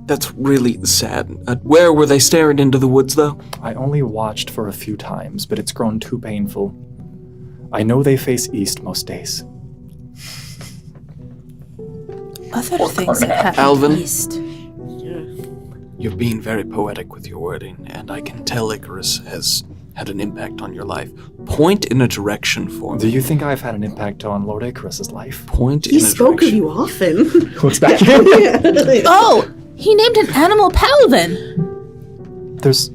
That's really sad. Where were they staring into the woods, though? I only watched for a few times, but it's grown too painful. I know they face east most days. Other things have happened Alvin? east. You're being very poetic with your wording, and I can tell Icarus has had an impact on your life. Point in a direction for Do me. you think I've had an impact on Lord Icarus's life? Point He in a spoke of direction. you often. Looks back. Oh, he named an animal Palvin. There's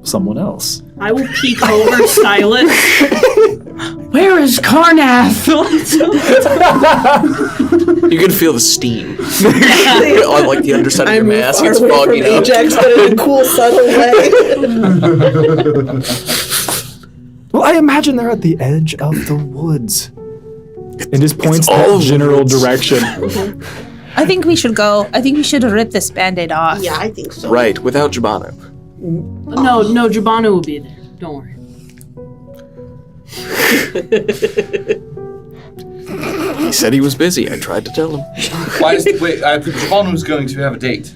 someone else. I will peek over Silas. Where is Karnath? You can feel the steam on like the underside of your mask. It's away from fogging up. Ajax, but in a cool, subtle way. Well, I imagine they're at the edge of the woods. And just points all that of the general woods. direction. I think we should go. I think we should rip this Band-Aid off. Yeah, I think so. Right, without Jabanu. No, Jabanu will be there. Don't worry. He said he was busy. I tried to tell him. Wait, I think Jabanu's going to have a date.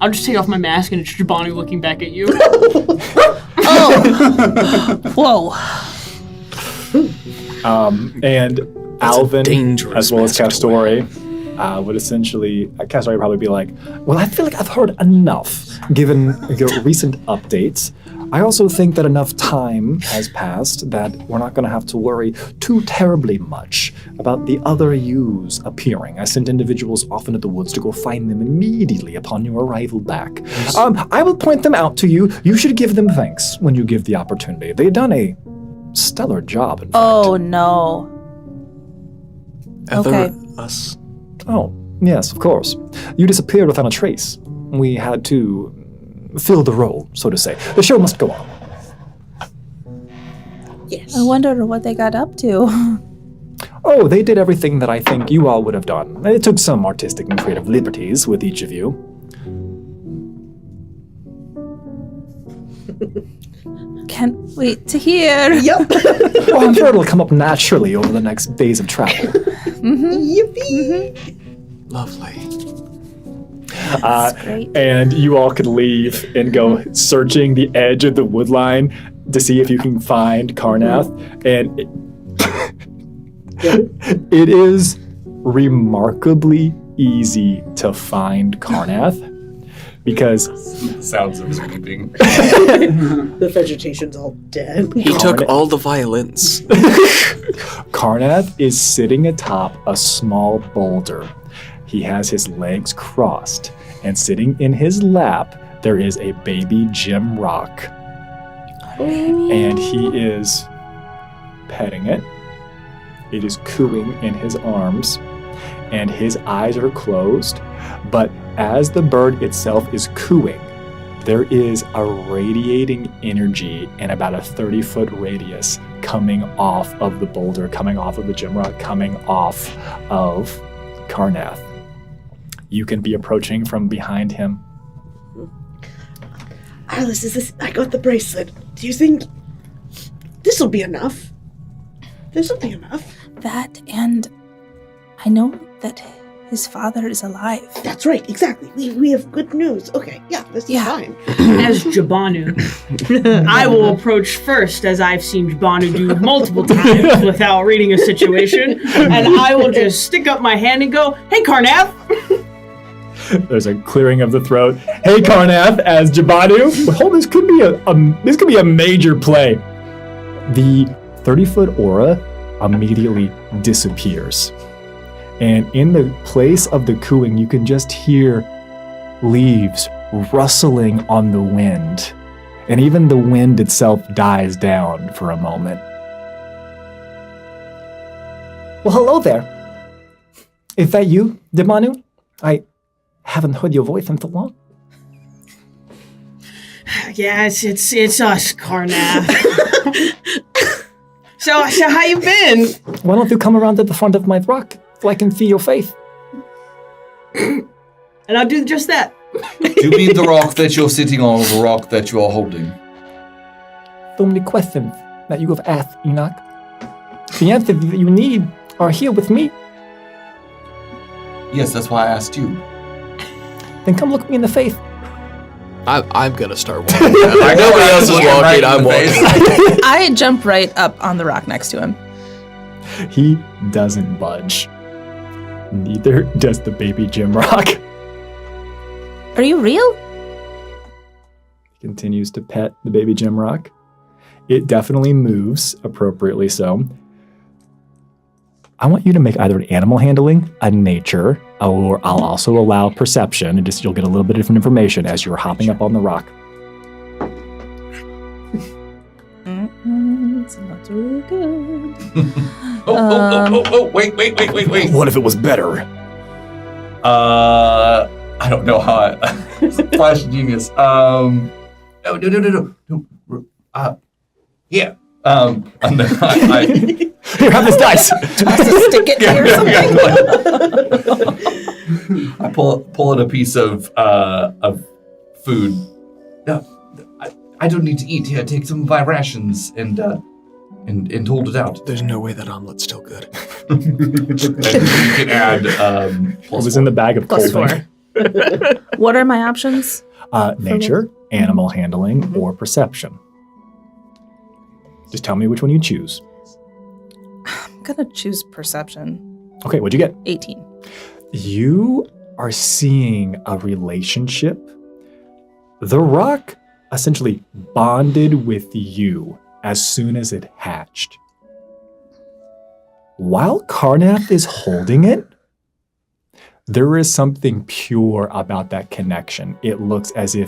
I'll just take off my mask and it's Jabanu looking back at you. Whoa. And Alvin, dangerous as well as mask to wear. Castori, would essentially, Castori would probably be like, well, I feel like I've heard enough, given your recent updates. I also think that enough time has passed that we're not going to have to worry too terribly much about the other yous appearing. I sent individuals off into the woods to go find them immediately upon your arrival back. I will point them out to you. You should give them thanks when you give the opportunity. They've done a stellar job, in fact. Oh no. Okay. Us. Oh, yes, of course. You disappeared without a trace. We had to fill the role, so to say. The show must go on. Yes. I wonder what they got up to. Oh, they did everything that I think you all would have done. It took some artistic and creative liberties with each of you. Can't wait to hear. Yep. Well, I'm sure it'll come up naturally over the next days of travel. Yippee. Lovely. Great. And you all could leave and go searching the edge of the wood line to see if you can find Karnath. And it is remarkably easy to find Karnath because Sounds of weeping. The vegetation's all dead. He took all the violins. Karnath is sitting atop a small boulder. He has his legs crossed, and sitting in his lap, there is a baby gem rock. And he is petting it. It is cooing in his arms, and his eyes are closed. But as the bird itself is cooing, there is a radiating energy in about a 30-foot radius coming off of the boulder, coming off of the gem rock, coming off of Karnath. You can be approaching from behind him. Alice, I got the bracelet. Do you think this will be enough? This will be enough. That, and I know that his father is alive. That's right, exactly. We have good news. Okay, yeah, this is fine. As Jabanu, I will approach first, as I've seen Jabanu do multiple times without reading a situation, and I will just stick up my hand and go, "Hey, Karnath!" There's a clearing of the throat. Hey, Karnath, as Jabanu. Oh, this could be a major play. The 30-foot aura immediately disappears. And in the place of the cooing, you can just hear leaves rustling on the wind. And even the wind itself dies down for a moment. Well, hello there. Is that you, Jabanu? I haven't heard your voice in so long. Yeah, it's us, Karnath. So how you been? Why don't you come around to the front of my rock so I can see your face? And I'll do just that. Do you mean the rock that you're sitting on or the rock that you are holding? So many questions that you have asked, Enoch. The answers that you need are here with me. Yes, that's why I asked you. Then come look me in the face. I'm gonna start walking. Like nobody else is walking. I'm walking. I jump right up on the rock next to him. He doesn't budge. Neither does the baby Jim Rock. Are you real? He continues to pet the baby Jim Rock. It definitely moves, appropriately so. I want you to make either an animal handling, a nature, or I'll also allow perception, and just you'll get a little bit of different information as you're hopping up on the rock. It's not really good. Wait. What if it was better? I don't know how Flash Genius. No. Yeah. And then Here, have this dice. Stick it here or something. I pull out a piece of food. No, I don't need to eat. Here, take some of my rations and hold it out. There's no way that omelet's still good. And you can add It was in the bag of Plus cold 4. What are my options? Nature, animal handling, or perception. Just tell me which one you choose. I'm gonna choose perception. Okay, what'd you get? 18. You are seeing a relationship. The rock essentially bonded with you as soon as it hatched. While Karnath is holding it, there is something pure about that connection. It looks like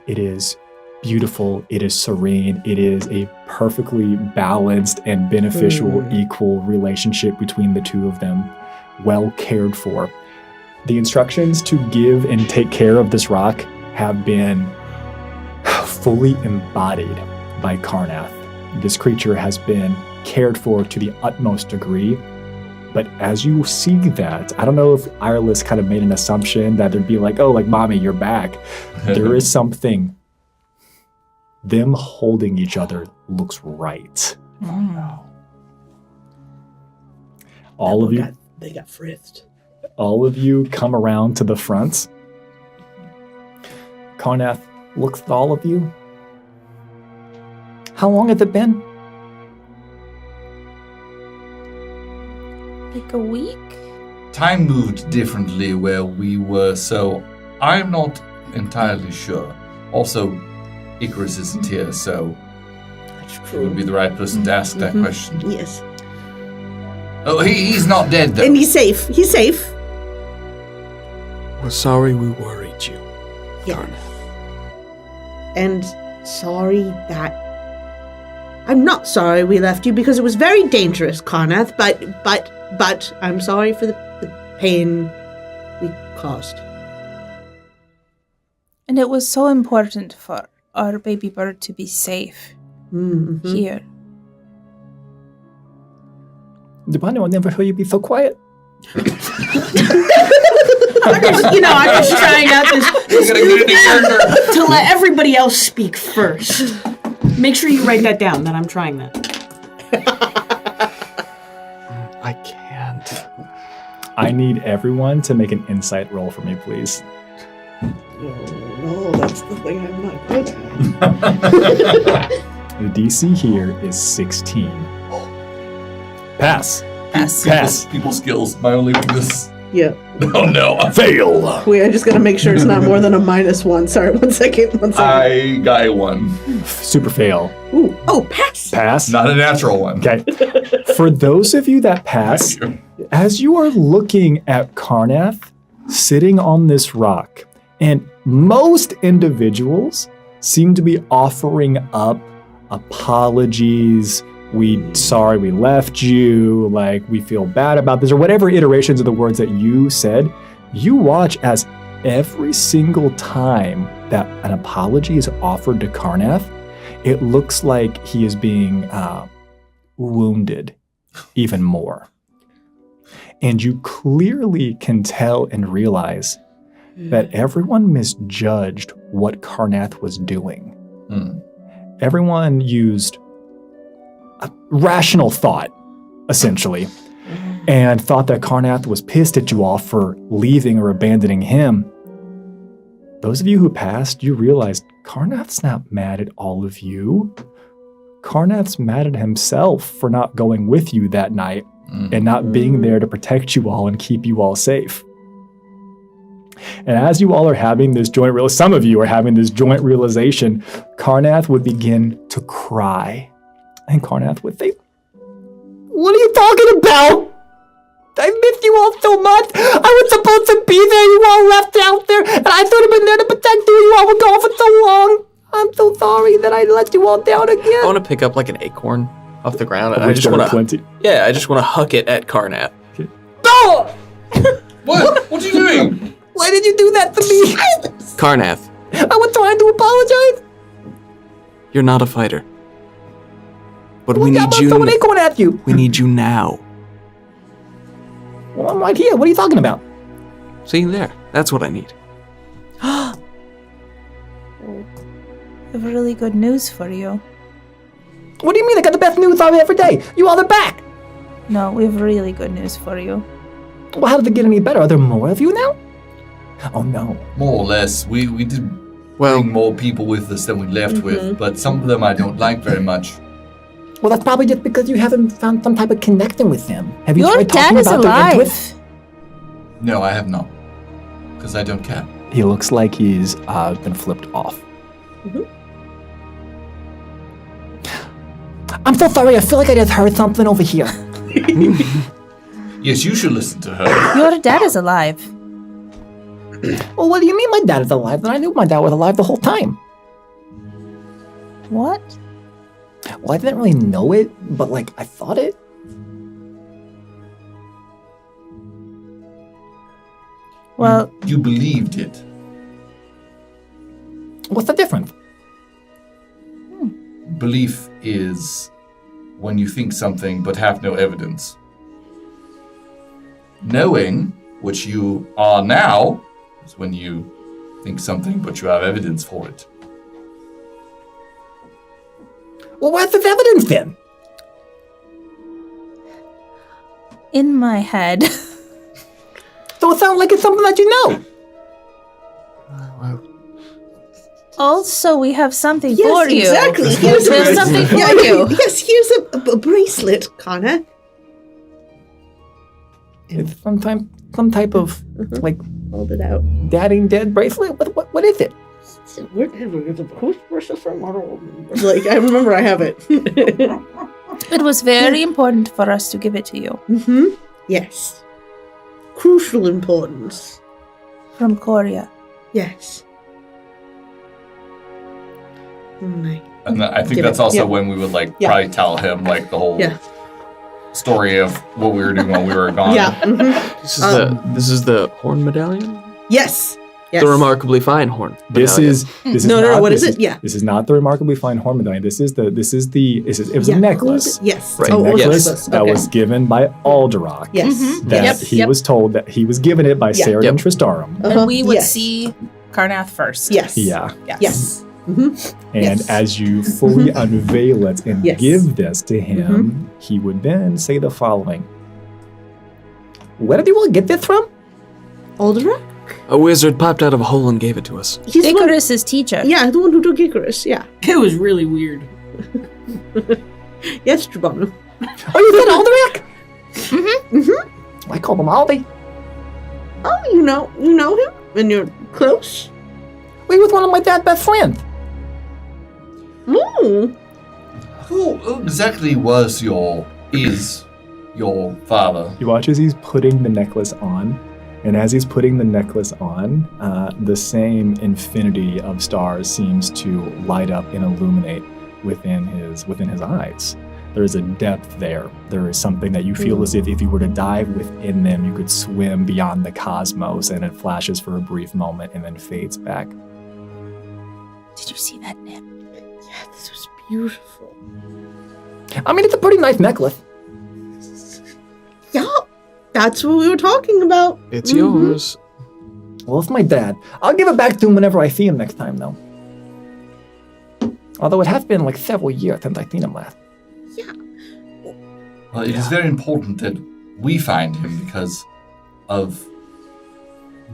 it is beautiful, it is serene, it is a perfectly balanced and beneficial, equal relationship between the two of them, well cared for. The instructions to give and take care of this rock have been fully embodied by Karnath. This creature has been cared for to the utmost degree. But as you see that, I don't know if Irelis kind of made an assumption that there'd be like, oh, like, mommy, you're back. There is something. Them holding each other looks right. All of you. They got fritzed. All of you come around to the front. Karnath looks at all of you. How long has it been? Like a week? Time moved differently where we were, so I'm not entirely sure. Also, Icarus isn't here, so That's he true. would be the right person to ask that question. Yes. Oh, he's not dead, though. And he's safe. He's safe. We're sorry we worried you. Yeah. And sorry that... I'm not sorry we left you because it was very dangerous, Karnath, but I'm sorry for the pain we caused. And it was so important for our baby bird to be safe here. Jabanu, I never heard you be so quiet. I'm just trying out this to let everybody else speak first. Make sure you write that down, that I'm trying that. I can't. I need everyone to make an insight roll for me, please. No, that's the thing I'm not good at. The DC here is 16. Pass. Pass. People skills. My only weakness. Yeah. Oh no. Fail. Wait, I just gotta make sure it's not more than a -1. Sorry, one second. I got a 1. Super fail. Ooh. Oh, pass. Pass. Not a natural one. Okay. For those of you that pass, as you are looking at Karnath sitting on this rock, and most individuals seem to be offering up apologies. Sorry we left you, like we feel bad about this, or whatever iterations of the words that you said. You watch as every single time that an apology is offered to Karnath, it looks like he is being wounded even more. And you clearly can tell and realize that everyone misjudged what Karnath was doing. Everyone used a rational thought, essentially, and thought that Karnath was pissed at you all for leaving or abandoning him. Those of you who passed, you realized Karnath's not mad at all of you. Karnath's mad at himself for not going with you that night and not being there to protect you all and keep you all safe. And as you all are having this some of you are having this joint realization, Karnath would begin to cry. And Karnath would say, "What are you talking about? I missed you all so much. I was supposed to be there. You all left out there, and I should have been there to protect you. You all were gone for so long. I'm so sorry that I let you all down again." I want to pick up like an acorn off the ground, and Of I which just there are want to. plenty. Yeah, I just want to huck it at Karnath. What? What are you doing? Why did you do that to me? Karnath, I was trying to apologize. you're not a fighter. But we need you. Someone ain't going at you. We need you now. Well, I'm right here. What are you talking about? See there. That's what I need. I have really good news for you. What do you mean? I got the best news on every day. You all are back. No, we have really good news for you. Well, how did it get any better? Are there more of you now? Oh, no. More or less. We did bring more people with us than we left with, but some of them I don't like very much. Well, that's probably just because you haven't found some type of connection with them. Have you Your tried dad talking is about their alive. interests? No, I have not. Because I don't care. He looks like he's been flipped off. I'm so sorry. I feel like I just heard something over here. Yes, you should listen to her. Your dad is alive. Well, what do you mean my dad is alive? Then I knew my dad was alive the whole time. What? Well, I didn't really know it, but, like, I thought it. Well, You believed it. What's the difference? Belief is when you think something but have no evidence. Knowing, which you are now, is when you think something but you have evidence for it. Well, where's this evidence then? in my head. So it sounds like it's something that you know. Also, we have something Yes, for you. exactly. We have something for you. Yes, here's a bracelet, Connor. It's some type of like Hold it out. dadding dead bracelet. What is it? Where did we get the post bracelet from? I don't remember. Like, I remember I have it. It was very important for us to give it to you. Mm-hmm. Yes. Crucial importance. From Korea. Yes. Right. And I think Give that's it. also Yeah. when we would like Yeah. probably tell him like the whole Yeah. story of what we were doing while we were gone. Yeah. Mm-hmm. This is the horn medallion? Yes. Yes. The remarkably fine horn. This medallion. is No, not, what this is it? Yeah. This is not the remarkably fine horn medallion. It was a necklace. Yes. Right. A Oh, necklace yes. that was given by Alderock. Yes. That Yep. he was told that he was given it by Yeah. Sarah Yep. and Tristarum. And we would Yes. see Karnath first. Yes. Yeah. Yes. Mm-hmm. And Yes. as you fully unveil it and Yes. give this to him, he would then say the following. Where did you all get this from? Aldera? A wizard popped out of a hole and gave it to us. He's the one, Icarus's teacher. yeah, the one who took Icarus. Yeah. It was really weird. Yes, Jabanu. Oh, you said Alderac? Mm-hmm. I call him Aldi. Oh, you know him, and you're close. He was one of my dad's best friends. Mm. Who exactly is your father? You watch as he's putting the necklace on, and as he's putting the necklace on, the same infinity of stars seems to light up and illuminate within his eyes. There is a depth there. There is something that you feel as if you were to dive within them, you could swim beyond the cosmos, and it flashes for a brief moment and then fades back. Did you see that, Nip? Yeah, this was beautiful. I mean, it's a pretty nice necklace. Yeah, that's what we were talking about. It's yours. Well, it's my dad. I'll give it back to him whenever I see him next time, though. Although it has been like several years since I've seen him last. Well, it is very important that we find him because of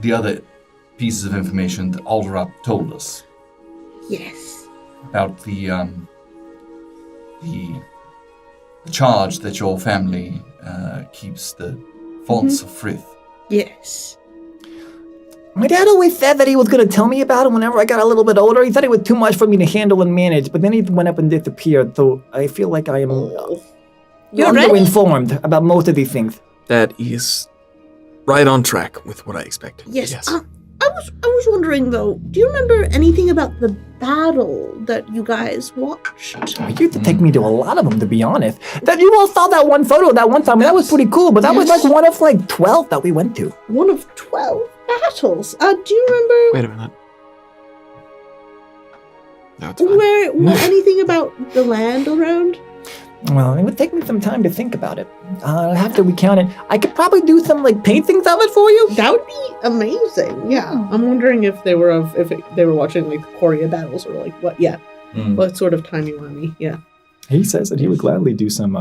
the other pieces of information that Alderop told us Yes. about the charge that your family keeps the fonts of Frith. Yes. My dad always said that he was going to tell me about it whenever I got a little bit older. He said it was too much for me to handle and manage, but then he went up and disappeared, so I feel like I am You're ready? underinformed about most of these things. That is right on track with what I expected. Yes. I was wondering though. Do you remember anything about the battle that you guys watched? You used to take me to a lot of them, to be honest. That you all saw that one photo that one time, and that was pretty cool, but that was like one of like 12 that we went to. One of 12 battles. Do you remember Wait a minute. No, it's fine. where anything about the land around? Well, it would take me some time to think about it. I'll have to recount it. I could probably do some like paintings of it for you. That would be amazing. Yeah, I'm wondering if they were watching like Korea battles or like what? Yeah, what sort of timey-wimey? Yeah. He says that he would gladly do some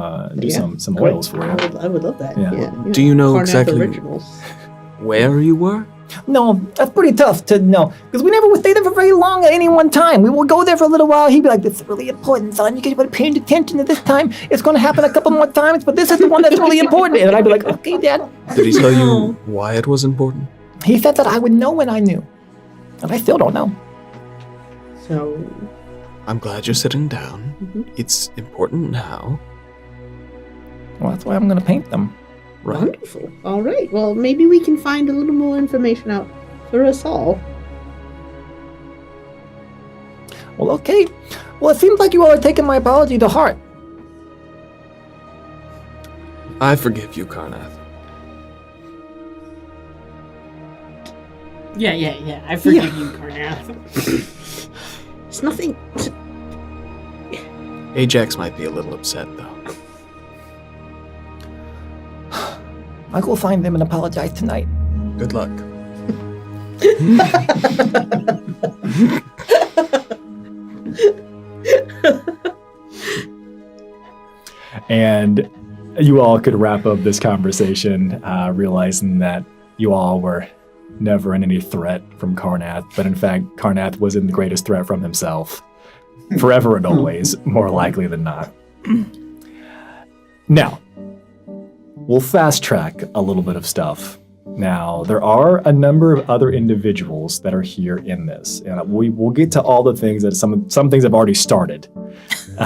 some oils for you. I would love that. Yeah. Yeah. Do you know Karnath exactly originals. where you were? No, that's pretty tough to know because we never would stay there for very long at any one time. We would go there for a little while. He'd be like, "This is really important, son. You guys better pay attention to this time. It's going to happen a couple more times, but this is the one that's really important." And I'd be like, "Okay, Dad." Did he tell you why it was important? He said that I would know when I knew, and I still don't know. So I'm glad you're sitting down. It's important now. Well, that's why I'm going to paint them. Right. wonderful. All right. Well, maybe we can find a little more information out for us all. Well, okay. Well, it seems like you all are taking my apology to heart. I forgive you, Karnath. Yeah. I forgive you, Karnath. It's nothing. Ajax might be a little upset, though. I'll go find them and apologize tonight. Good luck. And you all could wrap up this conversation realizing that you all were never in any threat from Karnath, but in fact, Karnath was in the greatest threat from himself. Forever and always, more likely than not. Now, we'll fast track a little bit of stuff. Now, there are a number of other individuals that are here in this, and we'll get to all the things that some things have already started. But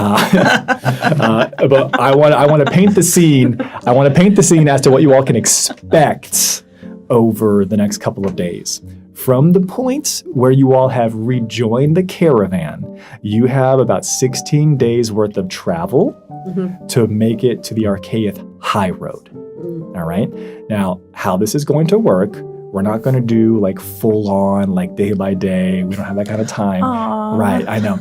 I want to paint the scene. I want to paint the scene as to what you all can expect over the next couple of days. From the point where you all have rejoined the caravan, you have about 16 days worth of travel to make it to the Archaeith High Road. All right. Now, how this is going to work, we're not going to do like full on, like day by day. We don't have that kind of time. Aww. Right. I know.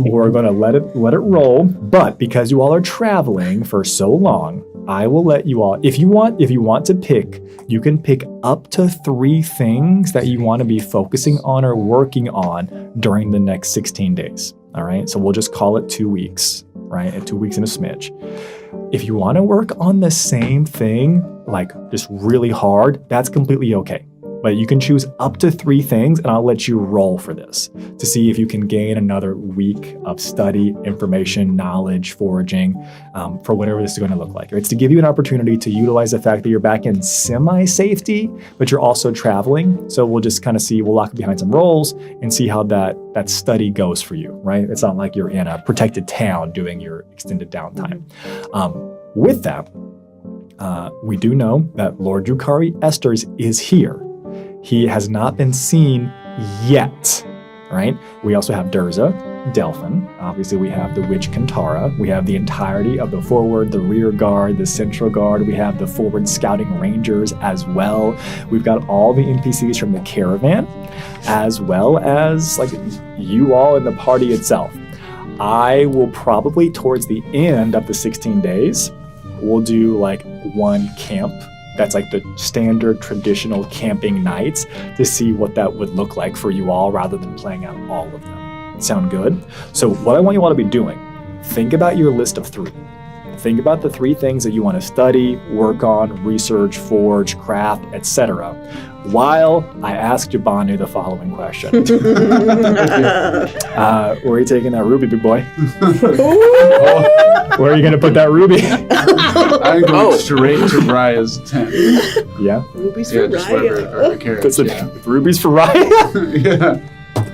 We're going to let it roll. But because you all are traveling for so long, I will let you all, if you want to pick, you can pick up to 3 things that you want to be focusing on or working on during the next 16 days. All right. So we'll just call it 2 weeks, right? And 2 weeks and a smidge. If you want to work on the same thing, like just really hard, that's completely okay. But you can choose up to 3 things, and I'll let you roll for this to see if you can gain another week of study, information, knowledge, foraging, for whatever this is going to look like. It's to give you an opportunity to utilize the fact that you're back in semi-safety, but you're also traveling. So we'll just kind of see, we'll lock behind some rolls and see how that study goes for you, right? It's not like you're in a protected town doing your extended downtime. With that, we do know that Lord Yukari Esters is here. He has not been seen yet, right? We also have Durza, Delphin. Obviously, we have the witch Kantara. We have the entirety of the forward, the rear guard, the central guard. We have the forward scouting rangers as well. We've got all the NPCs from the caravan, as well as like you all in the party itself. I will probably, towards the end of the 16 days, we'll do like one camp. That's like the standard traditional camping nights to see what that would look like for you all rather than playing out all of them. Sound good? So what I want you all to be doing, think about your list of 3. Think about the 3 things that you want to study, work on, research, forge, craft, etc. While I ask Jabanu the following question. Where are you taking that ruby, big boy? Where are you going to put that ruby? I'm going straight to Raya's tent. Yeah? Rubies for Just wherever Raya. her carriage. That's Yeah. Rubies for Raya? Yeah.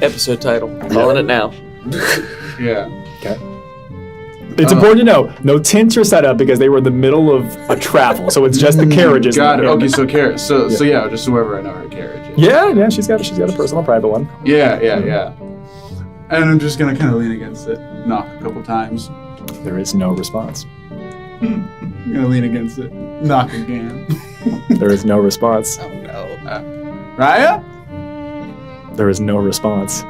Episode title. Calling it now. Yeah. Okay. It's important to know, no tents are set up because they were in the middle of a travel, so it's just the carriages. Got it. Okay, so carriage. So yeah, just whoever I know her carriage is. Yeah, she's got a personal private one. Yeah. And I'm just gonna kind of lean against it, knock a couple times. There is no response. I'm gonna lean against it, knock again. There is no response. Oh no. Raya? There is no response.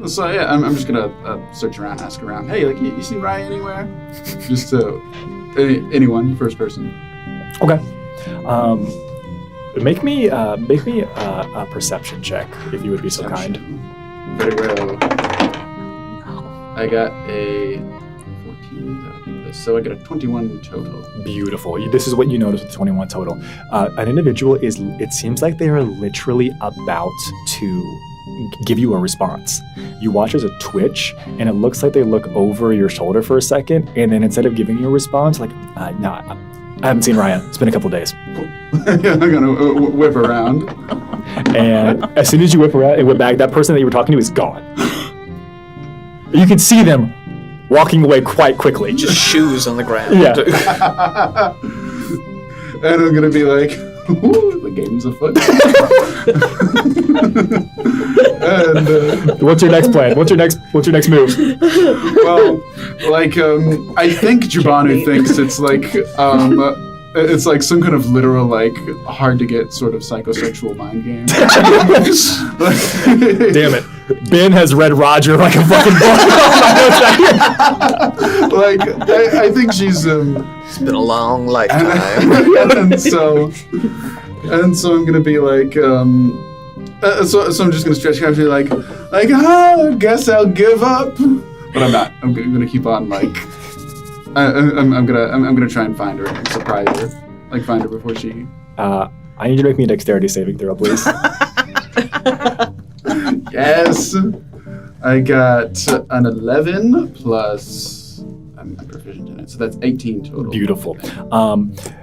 So yeah, I'm just gonna search around, ask around. Hey, like you seen Raya anywhere? Just anyone, first person. Okay. Make me a perception check, if you would be so kind. Very well. I got a 14. So I got a 21 total. Beautiful. This is what you notice with 21 total. An individual it seems like they are literally about to give you a response. You watch as a twitch, and it looks like they look over your shoulder for a second, and then instead of giving you a response, like, no, I haven't seen Raya. It's been a couple days. I'm gonna whip around. And as soon as you whip around and whip back, that person that you were talking to is gone. You can see them walking away quite quickly. Just shoes on the ground. Yeah. And I'm gonna be like, ooh, the game's afoot. And what's your next plan? What's your next move? well, like I think Jabanu thinks it's like some kind of literal, like, hard to get sort of psychosexual mind game. Damn it. Ben has read Roger like a fucking book. Like, I think she's It's been a long lifetime. and so I'm gonna be like so I'm just gonna stretch out and be like I guess I'll give up, but I'm not. I'm gonna keep on, like, I'm gonna try and find her and surprise her, like find her before she. I need you to make me a dexterity saving throw, please. Yes, I got an 11 plus. I'm proficient in it, so that's 18 total. Beautiful.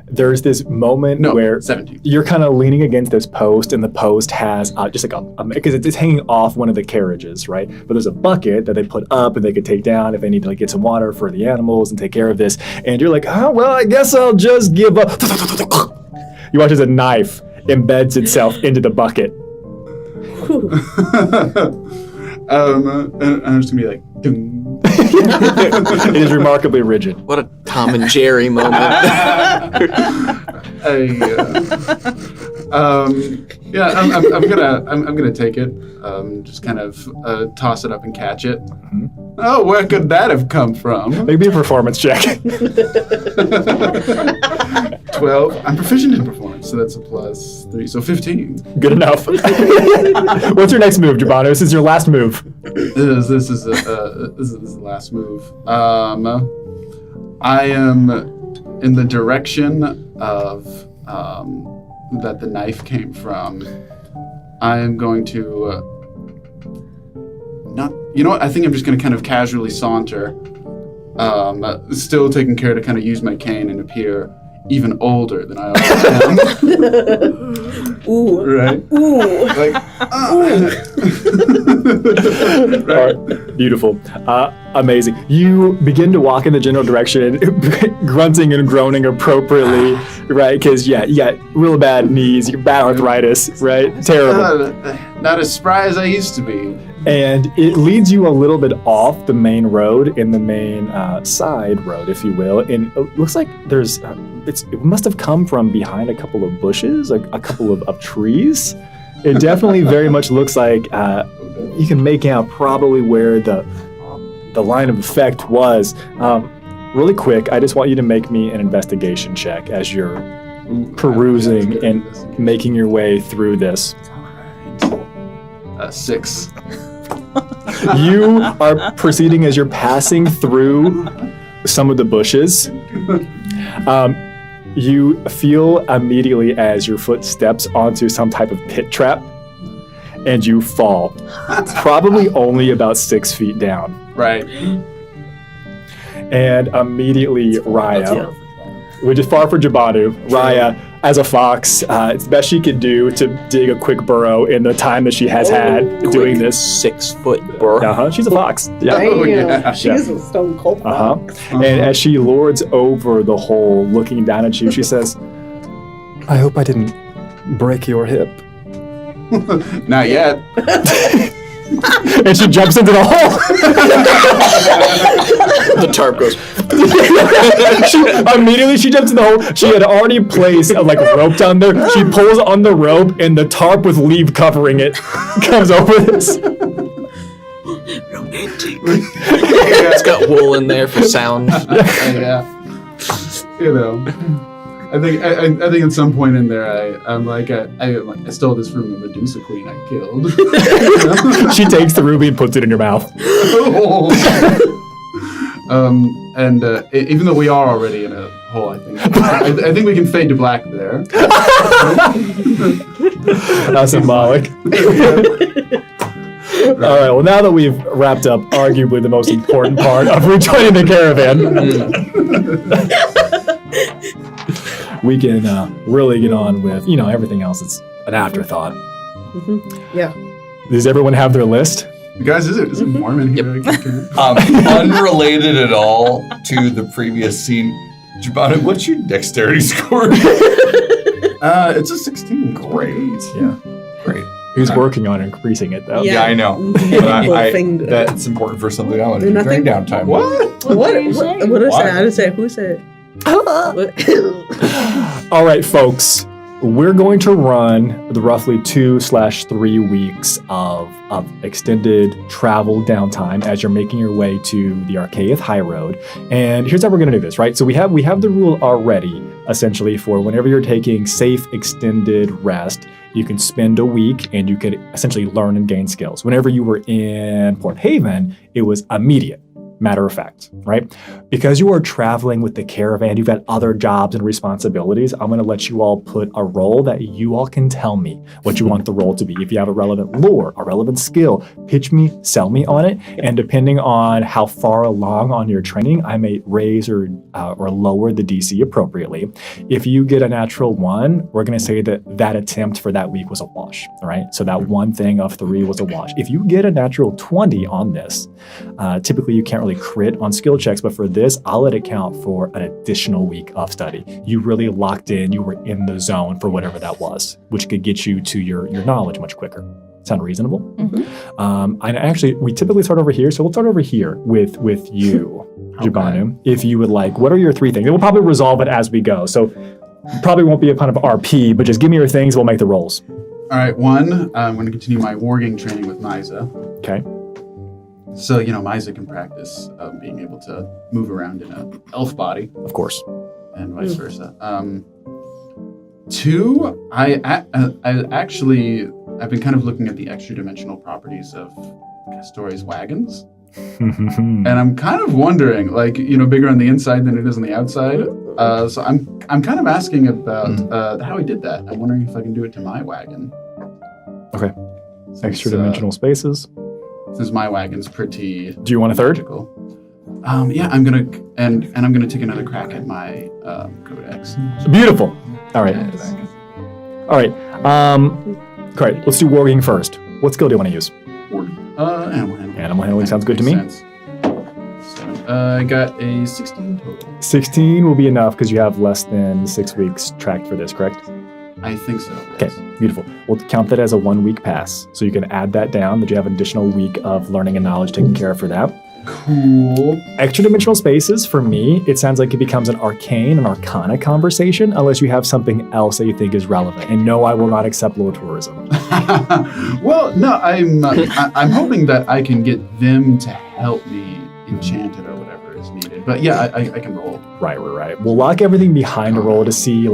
There's this moment where 17. You're kind of leaning against this post, and the post has just like because it's hanging off one of the carriages, right? But there's a bucket that they put up and they could take down if they need to, like, get some water for the animals and take care of this. And you're like, oh, well, I guess I'll just give up. You watch as a knife embeds itself into the bucket. And I'm just gonna be like, dung. It is remarkably rigid. What a Tom and Jerry moment. I'm gonna take it. Just kind of toss it up and catch it. Mm-hmm. Oh, where could that have come from? Maybe a performance check. 12. I'm proficient in performance, so that's a plus 3, so 15. Good enough. What's your next move, Jabanu? This is your last move. This is the last move. I am in the direction of that the knife came from. I am going to not. You know what? I think I'm just going to kind of casually saunter, still taking care to kind of use my cane and appear even older than I already am. Ooh. Right? Ooh. Like, Right. All right. Beautiful. Amazing. You begin to walk in the general direction, grunting and groaning appropriately, right? Because, you got real bad knees, you're bad arthritis, right? Terrible. Not as spry as I used to be. And it leads you a little bit off the main road, in the main side road, if you will. And it looks like there's, it must have come from behind a couple of bushes, like a couple of trees. It definitely very much looks like you can make out probably where the line of effect was. Really quick, I just want you to make me an investigation check as you're perusing and making your way through this. 6. You are proceeding as you're passing through some of the bushes. You feel immediately as your foot steps onto some type of pit trap, and you fall, probably only about 6 feet down. Right. And immediately Raya, which is far for Jabanu, Raya, as a fox, it's the best she could do to dig a quick burrow in the time that she has had doing this. 6-foot burrow. She's a fox. Yeah. Oh, yeah. She's a stone cold fox. And as she lords over the hole, looking down at you, she says, I hope I didn't break your hip. Not yet. And she jumps into the hole. The tarp goes. Immediately she jumps in the hole. She had already placed a rope down there. She pulls on the rope, and the tarp with leaf covering it comes over this. Romantic. It's got wool in there for sound. Yeah. You know. I think at some point in there, I stole this from a Medusa queen I killed. She takes the ruby and puts it in your mouth. Even though we are already in a hole, I think we can fade to black there. That's symbolic. All right. Well, now that we've wrapped up arguably the most important part of rejoining the caravan, we can really get on with everything else. It's an afterthought. Yeah. Does everyone have their list? Guys, is it warm in here? Unrelated at all to the previous scene, Jabanu, what's your dexterity score? It's a 16. Great. Yeah. Great. He's working on increasing it, though. Yeah, I know. But that's important for something I want to do during downtime. What? What did I say? I didn't say. Who said it? All right, folks. We're going to run the roughly 2/3 weeks of extended travel downtime as you're making your way to the Archaeith High Road. And here's how we're going to do this, right? So we have the rule already, essentially, for whenever you're taking safe extended rest, you can spend a week and you can essentially learn and gain skills. Whenever you were in Port Haven, it was immediate. Matter of fact, right? Because you are traveling with the caravan, you've got other jobs and responsibilities. I'm going to let you all put a role that you all can tell me what you want the role to be. If you have a relevant lore, a relevant skill, pitch me, sell me on it. And depending on how far along on your training, I may raise or lower the DC appropriately. If you get a natural 1, we're going to say that attempt for that week was a wash, all right? So that one thing of 3 was a wash. If you get a natural 20 on this, typically you can't really crit on skill checks, but for this, I'll let it count for an additional week of study. You really locked in, you were in the zone for whatever that was, which could get you to your knowledge much quicker. Sound reasonable? Mm-hmm. And actually, we typically start over here, so we'll start over here with you, Jabanu. If you would like, what are your 3 things? And we'll probably resolve it as we go, so probably won't be a kind of RP, but just give me your things, we'll make the rolls. All right, 1, I'm going to continue my warging training with Miza. Okay. So, Miza can practice being able to move around in an elf body. Of course. And vice versa. 2, I've been kind of looking at the extra dimensional properties of Castori's wagons. And I'm kind of wondering, bigger on the inside than it is on the outside. So I'm kind of asking about how he did that. I'm wondering if I can do it to my wagon. Okay. Extra dimensional spaces. Since my wagon's pretty. Do you want a 3rd? Yeah, I'm gonna take another crack at my codex. Beautiful. All right. Great. Let's do warging first. What skill do you want to use? Animal handling. Animal handling sounds good to me. 7. I got a 16 total. 16 will be enough because you have less than 6 weeks tracked for this, correct? I think so. Okay, beautiful. We'll count that as a 1-week pass. So you can add that down, that you have an additional week of learning and knowledge taken care of for that. Cool. Extra dimensional spaces, for me, it sounds like it becomes an arcane and arcana conversation unless you have something else that you think is relevant. And no, I will not accept lore tourism. Well, no, I'm hoping that I can get them to help me enchant it or whatever is needed. But yeah, I can roll. Right. We'll lock everything behind a roll to see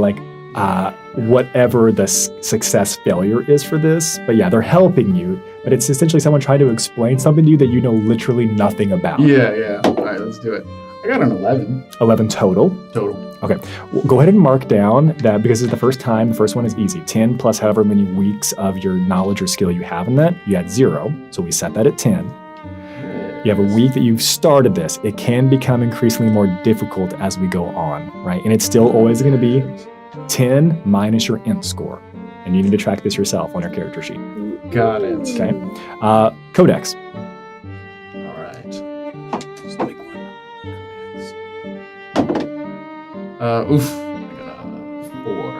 whatever the success failure is for this. But yeah, they're helping you. But it's essentially someone trying to explain something to you that you know literally nothing about. Yeah. All right, let's do it. I got an 11. 11 total? Total. Okay. Well, go ahead and mark down that because it's the first time, the first one is easy. 10 plus however many weeks of your knowledge or skill you have in that. You had 0, so we set that at 10. You have a week that you've started this. It can become increasingly more difficult as we go on, right? And it's still always going to be 10 minus your int score. And you need to track this yourself on your character sheet. Got it. Okay. Codex. All right. Just the big one. Codex. I got a 4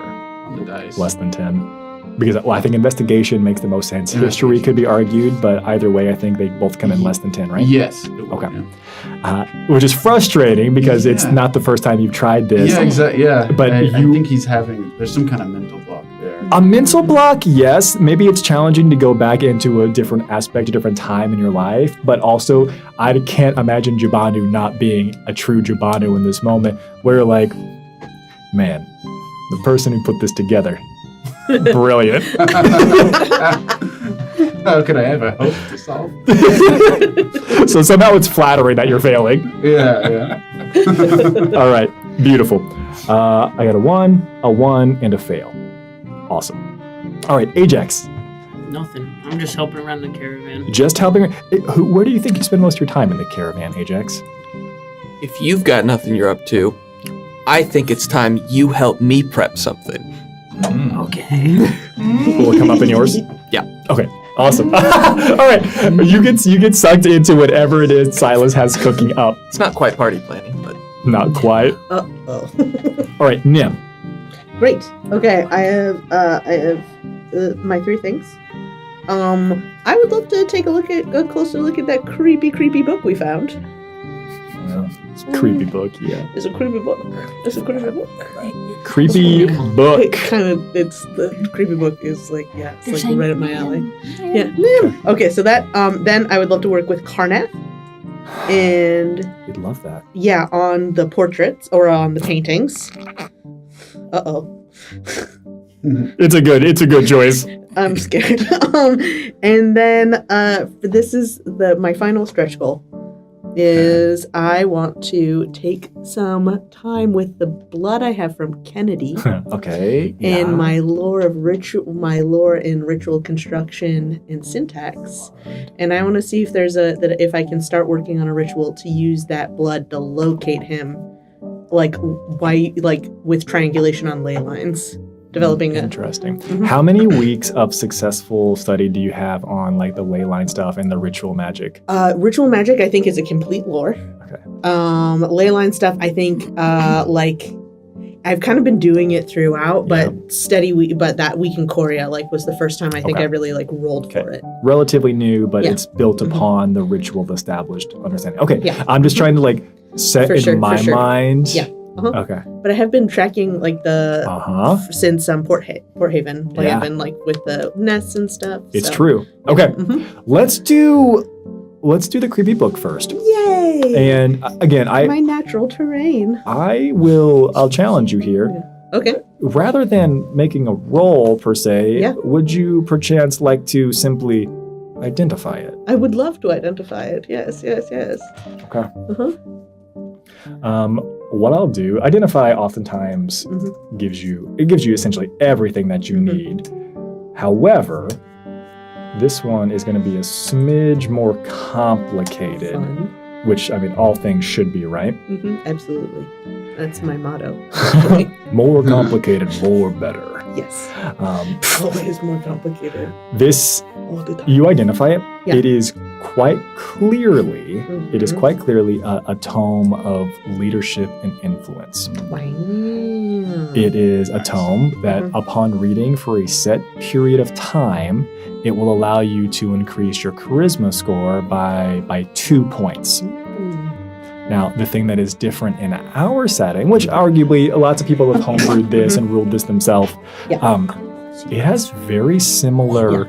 on the dice. Less than 10. Because I think investigation makes the most sense. History could be argued, but either way, I think they both come in less than 10, right? Yes. Okay. Which is frustrating because it's not the first time you've tried this. Yeah, exactly. Yeah. But I think there's some kind of mental block there. A mental block, yes. Maybe it's challenging to go back into a different aspect, a different time in your life, but also I can't imagine Jabanu not being a true Jabanu in this moment where like, man, the person who put this together, brilliant. How could I ever hope to solve? So somehow it's flattering that you're failing. Yeah. All right, beautiful. I got a 1, and a fail. Awesome. All right, Ajax. Nothing. I'm just helping around the caravan. Just helping. Where do you think you spend most of your time in the caravan, Ajax? If you've got nothing you're up to, I think it's time you help me prep something. Okay. Will it come up in yours? Yeah. Okay. Awesome. All right. You get sucked into whatever it is Silas has cooking up. It's not quite party planning, but Not quite. Uh-oh. All right, Nim. Great. Okay, I have my 3 things. I would love to take a closer look at that creepy book we found. It's a creepy book, yeah. It's a creepy book. Creepy book. The creepy book is like, yeah, it's like right up my alley. Yeah. Okay, so that, then I would love to work with Karnath. And You'd love that. yeah, on the portraits or on the paintings. Uh-oh. It's a good choice. I'm scared. And then this is my final stretch goal is I want to take some time with the blood I have from Kennedy Okay. and my lore in ritual construction and syntax. And I want to see if if I can start working on a ritual to use that blood to locate him, like with triangulation on ley lines. Developing Interesting. How many weeks of successful study do you have on like the ley line stuff and the ritual magic? Ritual magic, I think, is a complete lore. Okay. Ley line stuff, I think, I've kind of been doing it throughout, but but that week in Korea, was the first time I think I really rolled for it. Relatively new, but it's built upon the ritual established understanding. Okay. Yeah. I'm just trying to set in my mind. Yeah. Uh-huh. Okay. But I have been tracking since Port Haven. I've been with the nests and stuff. It's so. true. Okay. Let's do the creepy book first. Yay! And again, my natural terrain. I'll challenge you here. Yeah. Okay. Rather than making a roll per se, would you perchance like to simply identify it? I would love to identify it. Yes. Okay. Uh-huh. What I'll do, identify oftentimes gives you essentially everything that you need. However, this one is going to be a smidge more complicated, which all things should be, right? Absolutely. That's my motto. More complicated, more better. Yes. Always more complicated. This, all the time. you identify it. Yeah. It is quite clearly, a tome of leadership and influence. Wow. It is a tome that, upon reading for a set period of time, it will allow you to increase your charisma score by 2 points. Now, the thing that is different in our setting, which arguably lots of people have homebrewed this and ruled this themselves, it has very similar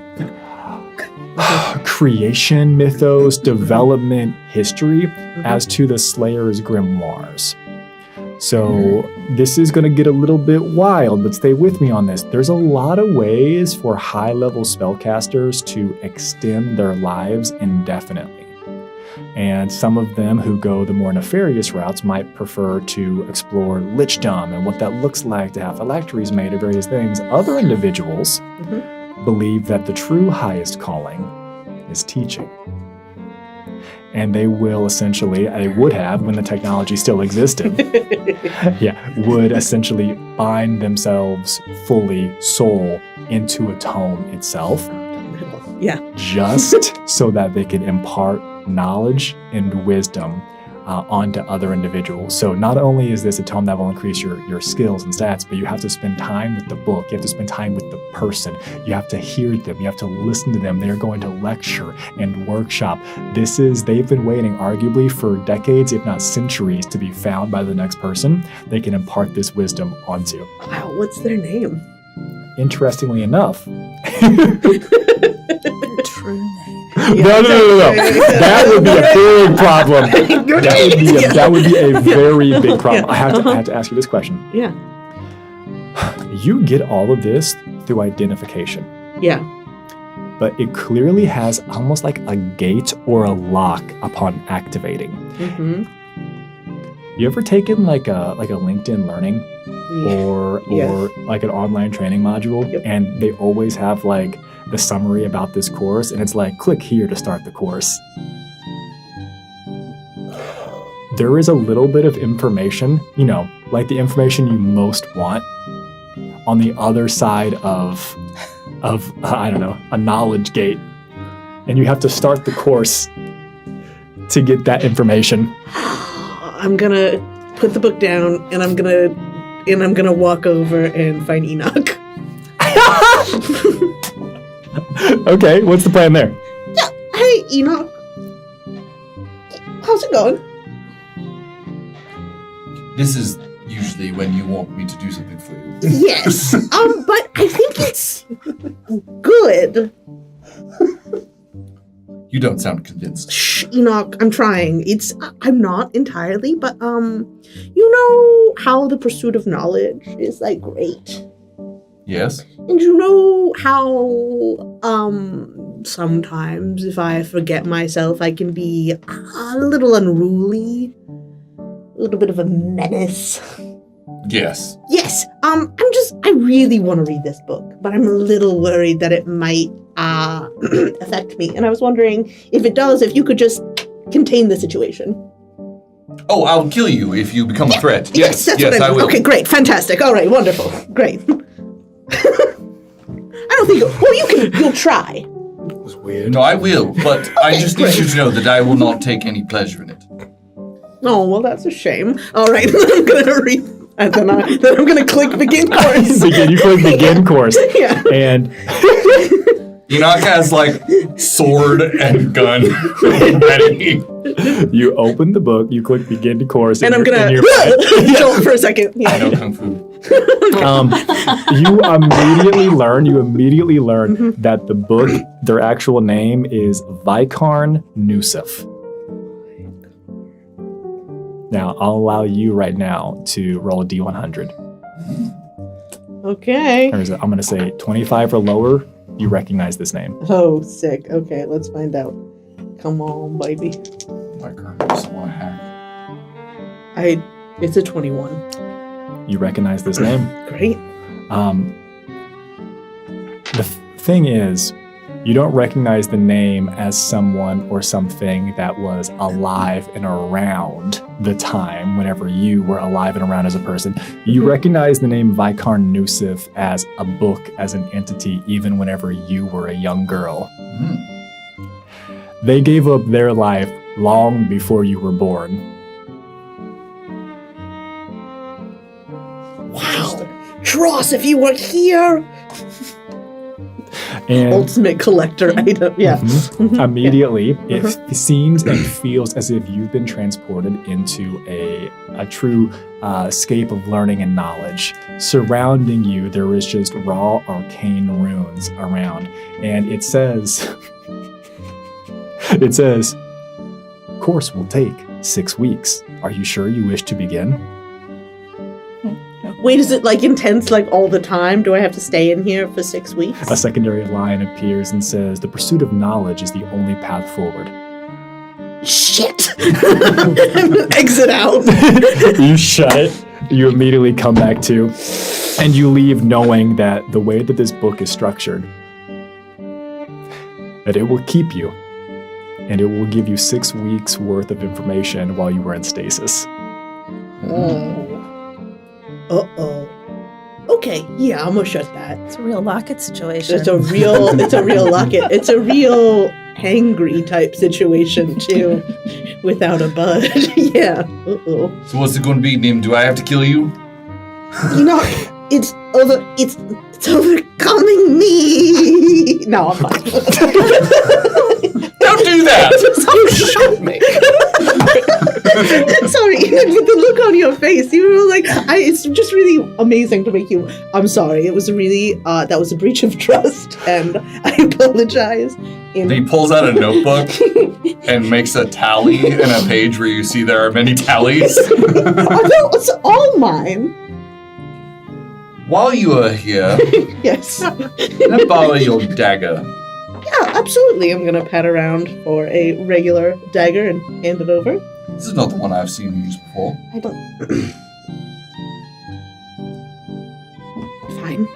creation mythos, development history as to the Slayer's grimoires. So this is going to get a little bit wild, but stay with me on this. There's a lot of ways for high-level spellcasters to extend their lives indefinitely. And some of them who go the more nefarious routes might prefer to explore lichdom and what that looks like to have phylacteries made of various things. Other individuals believe that the true highest calling is teaching. And they will essentially, they would have when the technology still existed, would essentially bind themselves fully, soul, into a tome itself. Just so that they can impart knowledge and wisdom onto other individuals. So not only is this a tome that will increase your skills and stats, but you have to spend time with the book. You have to spend time with the person. You have to hear them. You have to listen to them. They're going to lecture and workshop. They've been waiting arguably for decades, if not centuries, to be found by the next person they can impart this wisdom onto. Wow, what's their name? interestingly enough. True name. No. That would be a big problem. That would be a very big problem. I have to ask you this question. Yeah. You get all of this through identification, Yeah. but it clearly has almost like a gate or a lock upon activating. Mm-hmm. You ever taken like a LinkedIn Learning or like an online training module, and they always have like the summary about this course, and it's like, click here to start the course. There is a little bit of information, like the information you most want on the other side of I don't know, a knowledge gate. And you have to start the course to get that information. I'm gonna put the book down, and I'm gonna walk over and find Enoch. Okay, what's the plan there? Yeah. Hey, Enoch. How's it going? This is usually when you want me to do something for you. Yes. But I think it's good. You don't sound convinced. Shh, Enoch, I'm trying. I'm not entirely, but you know how the pursuit of knowledge is like great. Yes? And you know how sometimes if I forget myself, I can be a little unruly, a little bit of a menace. Yes. Yes. I really want to read this book, but I'm a little worried that it might affect me. And I was wondering if it does, if you could just contain the situation. Oh, I'll kill you if you become a threat. Yes, that's what I will. Okay, great, fantastic. All right, wonderful, great. I don't think you'll try. It was weird. No, I will, but I just need you to know that I will not take any pleasure in it. Oh, well, that's a shame. All right, I'm gonna read, and then I'm gonna click begin course. You click begin course. Yeah. And Enoch has like sword and gun ready. You open the book, you click begin to course, And I'm gonna jump for a second. Yeah. I know Kung Fu. You immediately learn that the book, their actual name is Vikarn Nusif. Now, I'll allow you right now to roll a D100. Okay. Or is it, I'm going to say 25 or lower, you recognize this name. Oh, sick. Okay, let's find out. Come on, baby. My God, I just want to hack. It's a 21. You recognize this name. Great. The thing is, you don't recognize the name as someone or something that was alive and around the time whenever you were alive and around as a person. You recognize the name Vikarn Nusif as a book, as an entity, even whenever you were a young girl. They gave up their life long before you were born. Wow. Dross, if you were here. And Ultimate collector item. Yeah. Immediately, it seems and feels as if you've been transported into a true scape of learning and knowledge. Surrounding you, there is just raw arcane runes around. And it says, course will take 6 weeks. Are you sure you wish to begin? Wait, is it like intense like all the time? Do I have to stay in here for 6 weeks? A secondary line appears and says, the pursuit of knowledge is the only path forward. Shit! Exit out. You shut it. You immediately come back to, and you leave knowing that the way that this book is structured, that it will keep you, and it will give you 6 weeks worth of information while you were in stasis. Uh-oh. Okay, yeah, I'm gonna shut that. It's a real locket situation. It's a real locket. It's a real hangry type situation too, without a bud. Yeah. Uh-oh. So what's it going to be, Nim? Do I have to kill you? You know, it's overcoming me. No, I'm fine. Don't don't do that! You should make. Sorry, with the look on your face, you were like, it's just really amazing to make you. I'm sorry, it was really, that was a breach of trust, and I apologize. And he pulls out a notebook and makes a tally in a page where you see there are many tallies. No, it's all mine. While you are here, Yes. can I borrow your dagger? Yeah, absolutely. I'm gonna pat around for a regular dagger and hand it over. This is not the one I've seen you use before. I don't. Fine.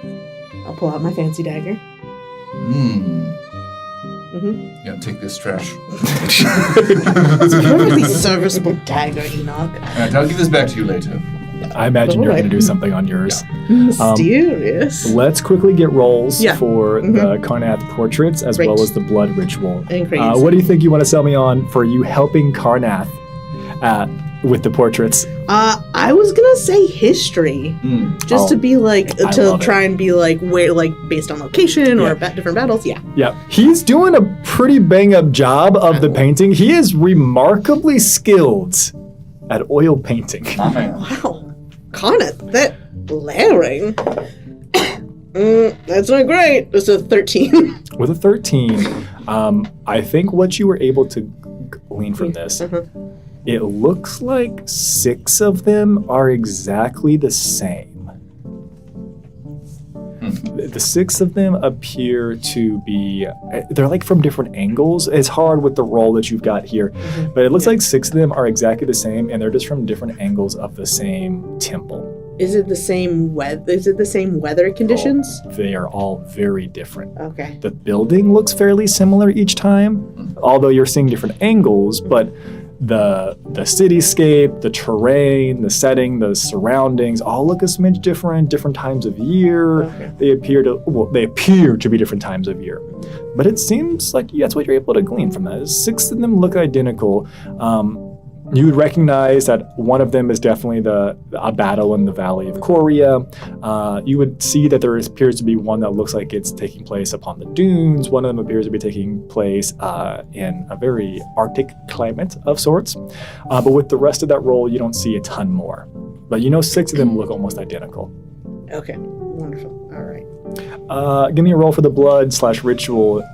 I'll pull out my fancy dagger. Yeah, take this trash. It's a perfectly serviceable dagger, Enoch. Alright, I'll give this back to you later. I imagine you're Alright. going to do something on yours. Mysterious. Let's quickly get rolls Yeah. for the Karnath portraits as Great. well as the blood ritual. And crazy. What do you think you want to sell me on for you helping Karnath with the portraits? I was gonna say history, just to be like, I to love try and be like, where, like based on location or Yeah. different battles. Yeah. Yeah, he's doing a pretty bang-up job of the painting. He is remarkably skilled at oil painting. Wow. Karnath, that layering. That's not great. It's a 13. With a 13, I think what you were able to glean from this, it looks like 6 of them are exactly the same. The 6 of them appear to be, they're like from different angles. It's hard with the roll that you've got here, but it looks like 6 of them are exactly the same, and they're just from different angles of the same temple. Is it the same weather? Is it the same weather conditions? They are all very different. Okay. The building looks fairly similar each time, although you're seeing different angles, but the cityscape, the terrain, the setting, the surroundings all look a smidge different times of year. Okay. They appear to be different times of year. But it seems like that's what you're able to glean from that. 6 of them look identical. You would recognize that one of them is definitely a battle in the Valley of Coria. You would see that there appears to be one that looks like it's taking place upon the dunes. One of them appears to be taking place in a very Arctic climate of sorts. But with the rest of that roll, you don't see a ton more. But 6 of them look almost identical. Okay. Wonderful. All right. Give me a roll for the blood/ritual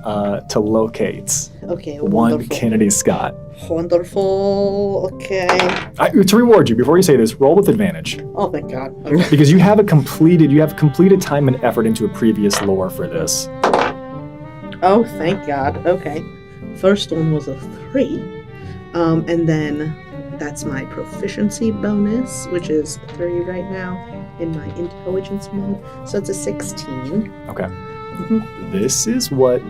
to locate Okay. one Wonderful. Kennedy Scott. Wonderful. Okay. To reward you, before you say this, roll with advantage. Oh, thank God. Okay. Because you have completed time and effort into a previous lore for this. Oh, thank God. Okay. First one was a 3. And then that's my proficiency bonus, which is 3 right now in my intelligence mode. So it's a 16. Okay. This is what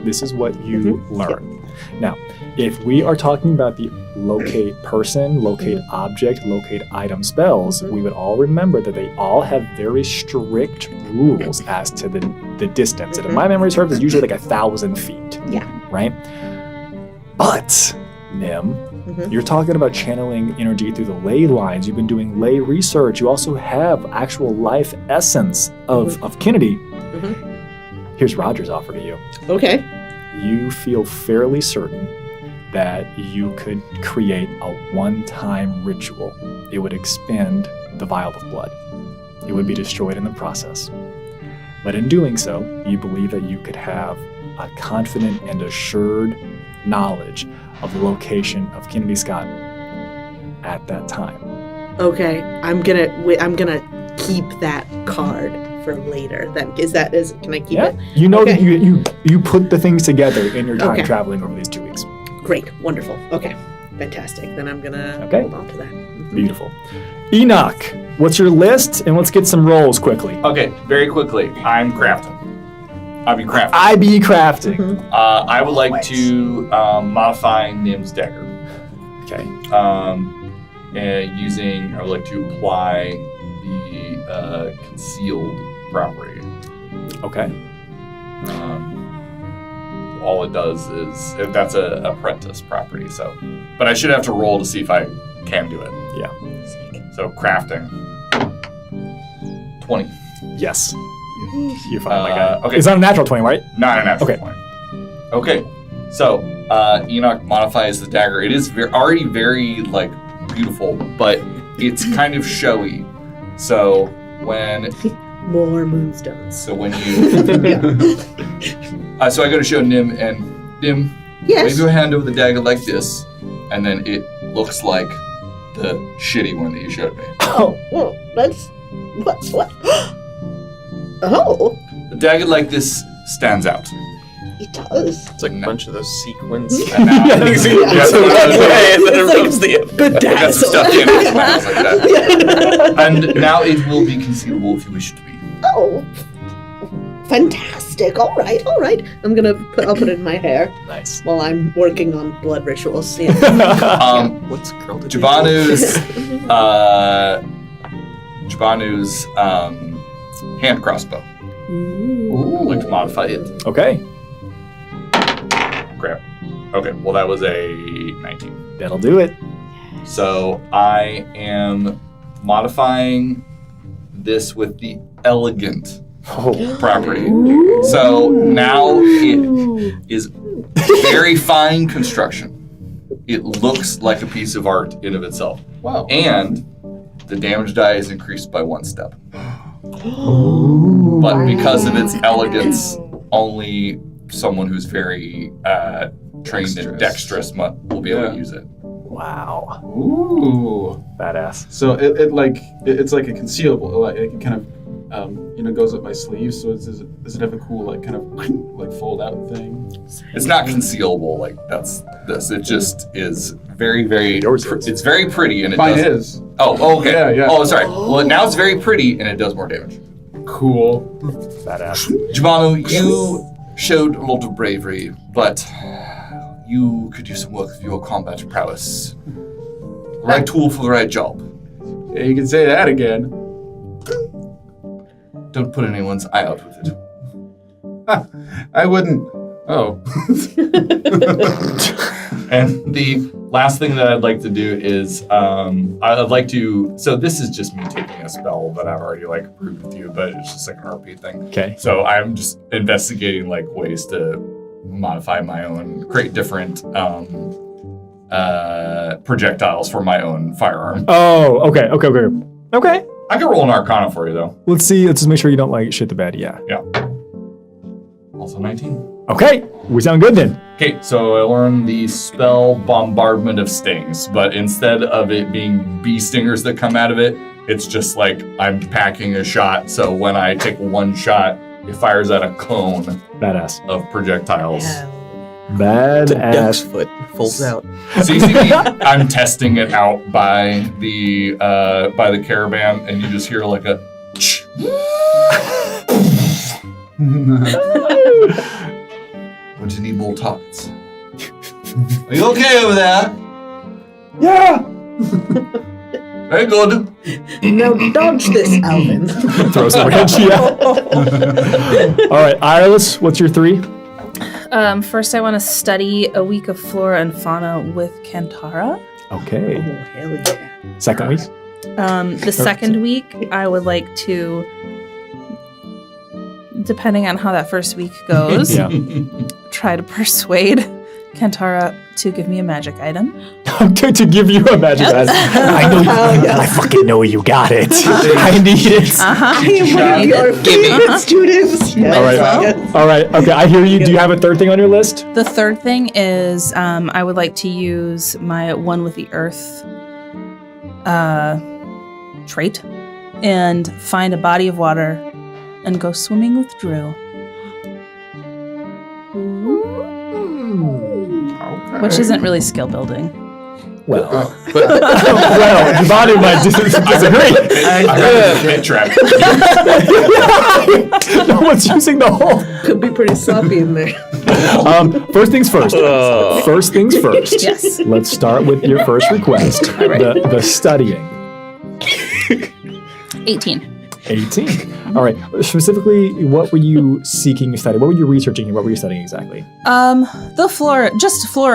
you learn. Now, if we are talking about the locate person, locate object, locate item spells, we would all remember that they all have very strict rules as to the distance. And if my memory serves, it's usually like 1,000 feet. Yeah. Right? But, Nim, you're talking about channeling energy through the ley lines. You've been doing ley research. You also have actual life essence of Kennedy. Here's Roger's offer to you. Okay. You feel fairly certain that you could create a one-time ritual. It would expend the vial of blood. It would be destroyed in the process. But in doing so, you believe that you could have a confident and assured knowledge of the location of Kennedy Scott at that time. Okay. I'm gonna keep that card for later. Then can I keep it? You know Okay. that you put the things together in your time Okay. traveling over these 2 weeks. Great. Wonderful. Okay. Fantastic. Then I'm gonna hold on to that. Beautiful. Enoch, what's your list? And let's get some rolls quickly. Okay, very quickly. I'm crafting. I'll be crafting. IB crafting. I would like to modify Nim's dagger. Okay. I would like to apply the concealed property. Okay. All it does is that's a apprentice property. So, but I should have to roll to see if I can do it. Yeah. So crafting. 20. Yes. You're fine, my guy. Okay. It's not a natural 20, right? Not a natural Okay. 20. Okay. So, Enoch modifies the dagger. It is already very, like, beautiful, but it's kind of showy. So, when... More moonstones. So, when you... so, I go to show Nim, and Nim, Yes. wave your hand over the dagger like this, and then it looks like the shitty one that you showed me. Oh, well, that's... What? Oh, The dagger like this stands out. it does. It's like a bunch of those sequins. And now, And then it rubs the end. Good got some stuff in it, smells like that. And now it will be concealable if you wish it to be. Oh, fantastic. All right. I'll put it in my hair Nice. while I'm working on blood rituals. Yeah. What's girl to Jabanu's hand crossbow. I'd like to modify it. Okay. Crap. Okay, well that was a 19. That'll do it. So I am modifying this with the elegant property. So now it is very fine construction. It looks like a piece of art in of itself. Wow. And the damage die is increased by 1 step. But because of its elegance, only someone who's very trained and dexterous will be able to use it. Wow. Ooh. Badass. So it's like a concealable. Like it kind of goes up my sleeve. So does it have a cool like kind of like fold out thing? It's not concealable like that's this. It just is very, very. Yours is. It's very pretty and it Mine does. is. Oh, okay. Yeah. Oh, sorry. Well, now it's very pretty and it does more damage. Cool. Badass. Jabanu, you showed a lot of bravery, but you could do some work with your combat prowess. Right tool for the right job. Yeah, you can say that again. Don't put anyone's eye out with it. I wouldn't. Oh. And the last thing that I'd like to do is I'd like to. So this is just me taking a spell that I've already like approved with you, but it's just like an RP thing. Okay. So I'm just investigating like ways to modify my own, create different projectiles for my own firearm. Oh, okay. Okay. I can roll an Arcana for you though. Let's see. Let's just make sure you don't like shit the bed. Yeah. Also 19. Okay. We sound good then. Okay, so I learned the spell Bombardment of Stings, but instead of it being bee stingers that come out of it, it's just like I'm packing a shot. So when I take one shot, it fires out a cone Badass. of projectiles. Duck's Badass. foot folds out. So you see me, I'm testing it out by the caravan, and you just hear like a. Would you need more targets? Are you okay over there? Yeah. Very good. Now dodge this, Alvin. Throw some wrench. Yeah. All right, Iris, what's your 3? First, I want to study a week of flora and fauna with Kantara. Okay. Hell yeah. Second week. The second week, I would like to, depending on how that first week goes, Yeah. try to persuade Kantara to give me a magic item. To give you a magic item. I know. I fucking know you got it. I need it. I am one of your favorite students. Yes. All right. Yes. All right. Okay. I hear you. Do you have a third thing on your list? The third thing is I would like to use my One with the Earth trait and find a body of water and go swimming with Drew. Which isn't really skill building. Well, Jabanu might disagree. I got a pit trap. No one's using the hole. Could be pretty sloppy in there. First things first. First things first. Yes. Let's start with your first request. The studying. 18. 18. All right. Specifically, what were you seeking to study? What were you researching and what were you studying exactly? The flora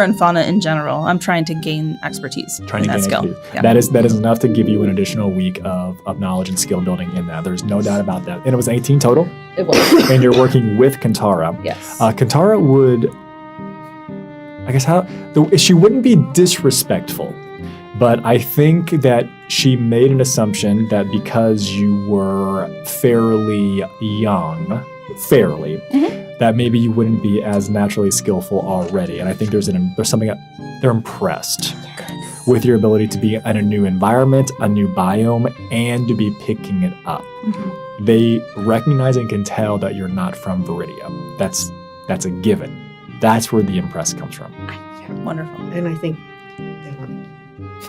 and fauna in general. I'm trying to gain expertise in that skill. expertise. Yeah. That is enough to give you an additional week of knowledge and skill building in that. There's no doubt about that. And it was 18 total? It was. And you're working with Kantara. Yes. Kantara would I guess she wouldn't be disrespectful, but I think that she made an assumption that because you were fairly young, that maybe you wouldn't be as naturally skillful already. And I think there's something that they're impressed with your ability to be in a new environment, a new biome, and to be picking it up. Mm-hmm. They recognize and can tell that you're not from Viridia. That's a given. That's where the impress comes from. Wonderful. And I think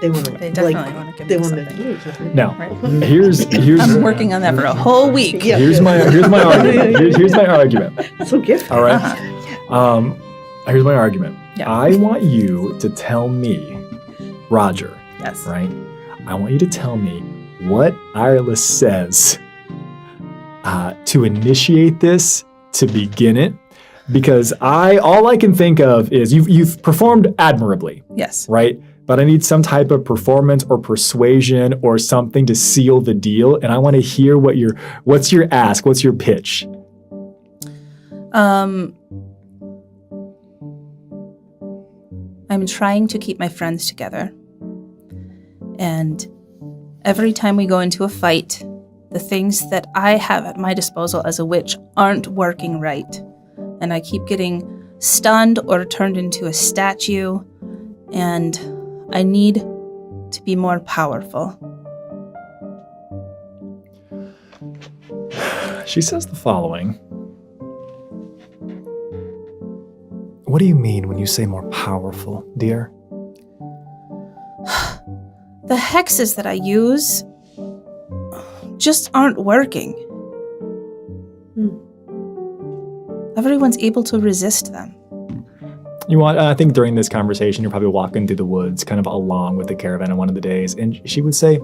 they definitely want to give me something. Now, Right. here's I'm working on that for a whole week. Yeah. here's my argument. Here's my argument. So gifted. All right. Uh-huh. Here's my argument. Yeah. I want you to tell me, Roger. Yes. Right. I want you to tell me what Irelis says to initiate this, to begin it, because all I can think of is you've performed admirably. Yes. Right. But I need some type of performance or persuasion or something to seal the deal, and I want to hear what's your ask, what's your pitch? I'm trying to keep my friends together. And every time we go into a fight, the things that I have at my disposal as a witch aren't working right. And I keep getting stunned or turned into a statue, and I need to be more powerful. She says the following. What do you mean when you say more powerful, dear? The hexes that I use just aren't working. Everyone's able to resist them. I think during this conversation, you're probably walking through the woods, kind of along with the caravan on one of the days, and she would say,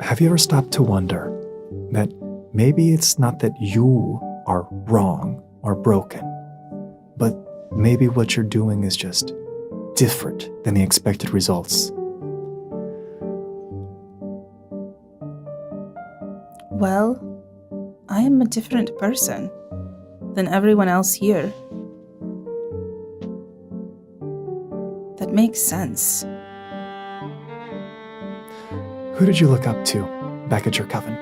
have you ever stopped to wonder that maybe it's not that you are wrong or broken, but maybe what you're doing is just different than the expected results? Well, I am a different person than everyone else here. That makes sense. Who did you look up to back at your coven?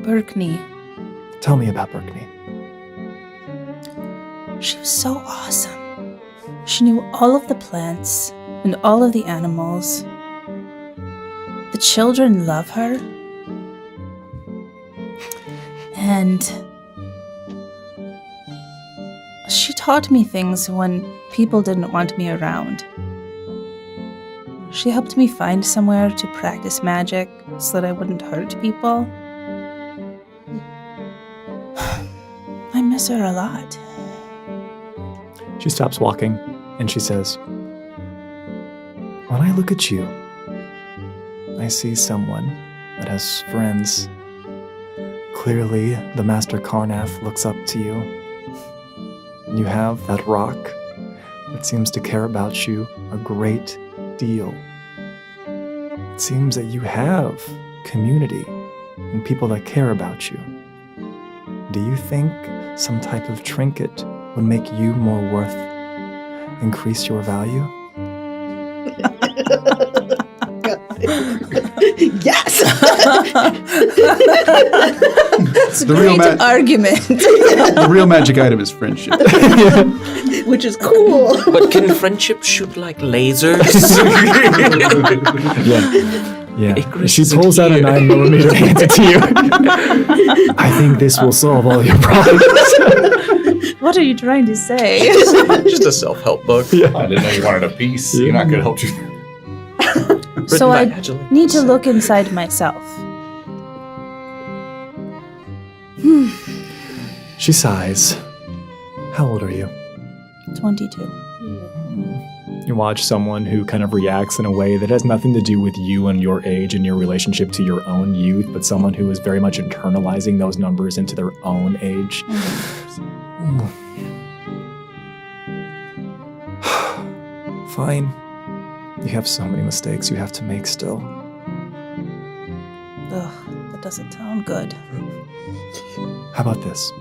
Berkney. Tell me about Berkney. She was so awesome. She knew all of the plants and all of the animals. The children love her. And she taught me things when people didn't want me around. She helped me find somewhere to practice magic so that I wouldn't hurt people. I miss her a lot. She stops walking and she says, when I look at you, I see someone that has friends. Clearly, the Master Carnath looks up to you. You have that rock that seems to care about you a great deal. It seems that you have community and people that care about you. Do you think some type of trinket would make you more worth, increase your value? Yes. That's a great argument. The real magic item is friendship. Which is cool. But can friendship shoot like lasers? Yeah. Icarus She isn't pulls out a here. 9mm and hands it to you. I think this will solve all your problems. What are you trying to say? Just a self-help book. I didn't know you wanted a piece. You're not going to help you. So by I Angela. need to look inside myself. She sighs. How old are you? 22. You watch someone who kind of reacts in a way that has nothing to do with you and your age and your relationship to your own youth, but someone who is very much internalizing those numbers into their own age. Fine. You have so many mistakes you have to make still. Ugh, that doesn't sound good. How about this?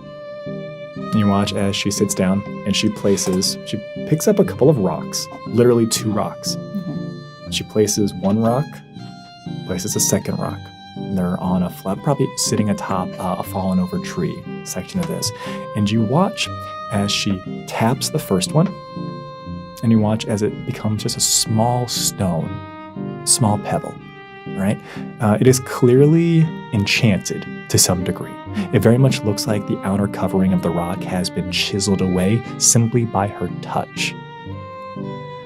And you watch as she sits down and she picks up a couple of rocks, literally 2 rocks. She places one rock, places a second rock. And they're on a flat, probably sitting atop a fallen over tree section of this. And you watch as she taps the first one, and you watch as it becomes just a small stone, small pebble, right? It is clearly enchanted to some degree. It very much looks like the outer covering of the rock has been chiseled away simply by her touch.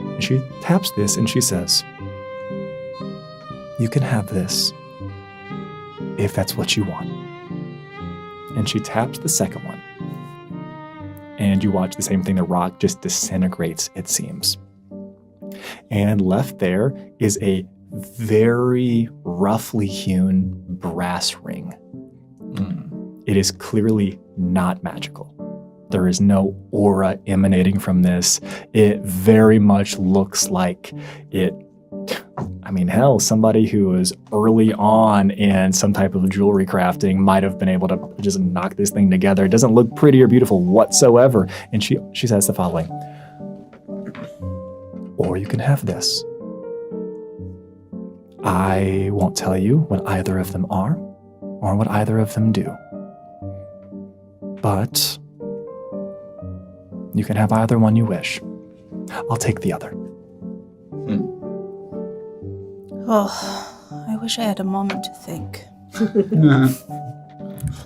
And she taps this and she says, "You can have this, if that's what you want." And she taps the second one. And you watch the same thing. The rock just disintegrates, it seems. And left there is a very roughly hewn brass ring. It is clearly not magical. There is no aura emanating from this. It very much looks like it, somebody who was early on in some type of jewelry crafting might have been able to just knock this thing together. It doesn't look pretty or beautiful whatsoever. And she says the following: "Or you can have this. I won't tell you what either of them are or what either of them do. But you can have either one you wish. I'll take the other." Oh, I wish I had a moment to think.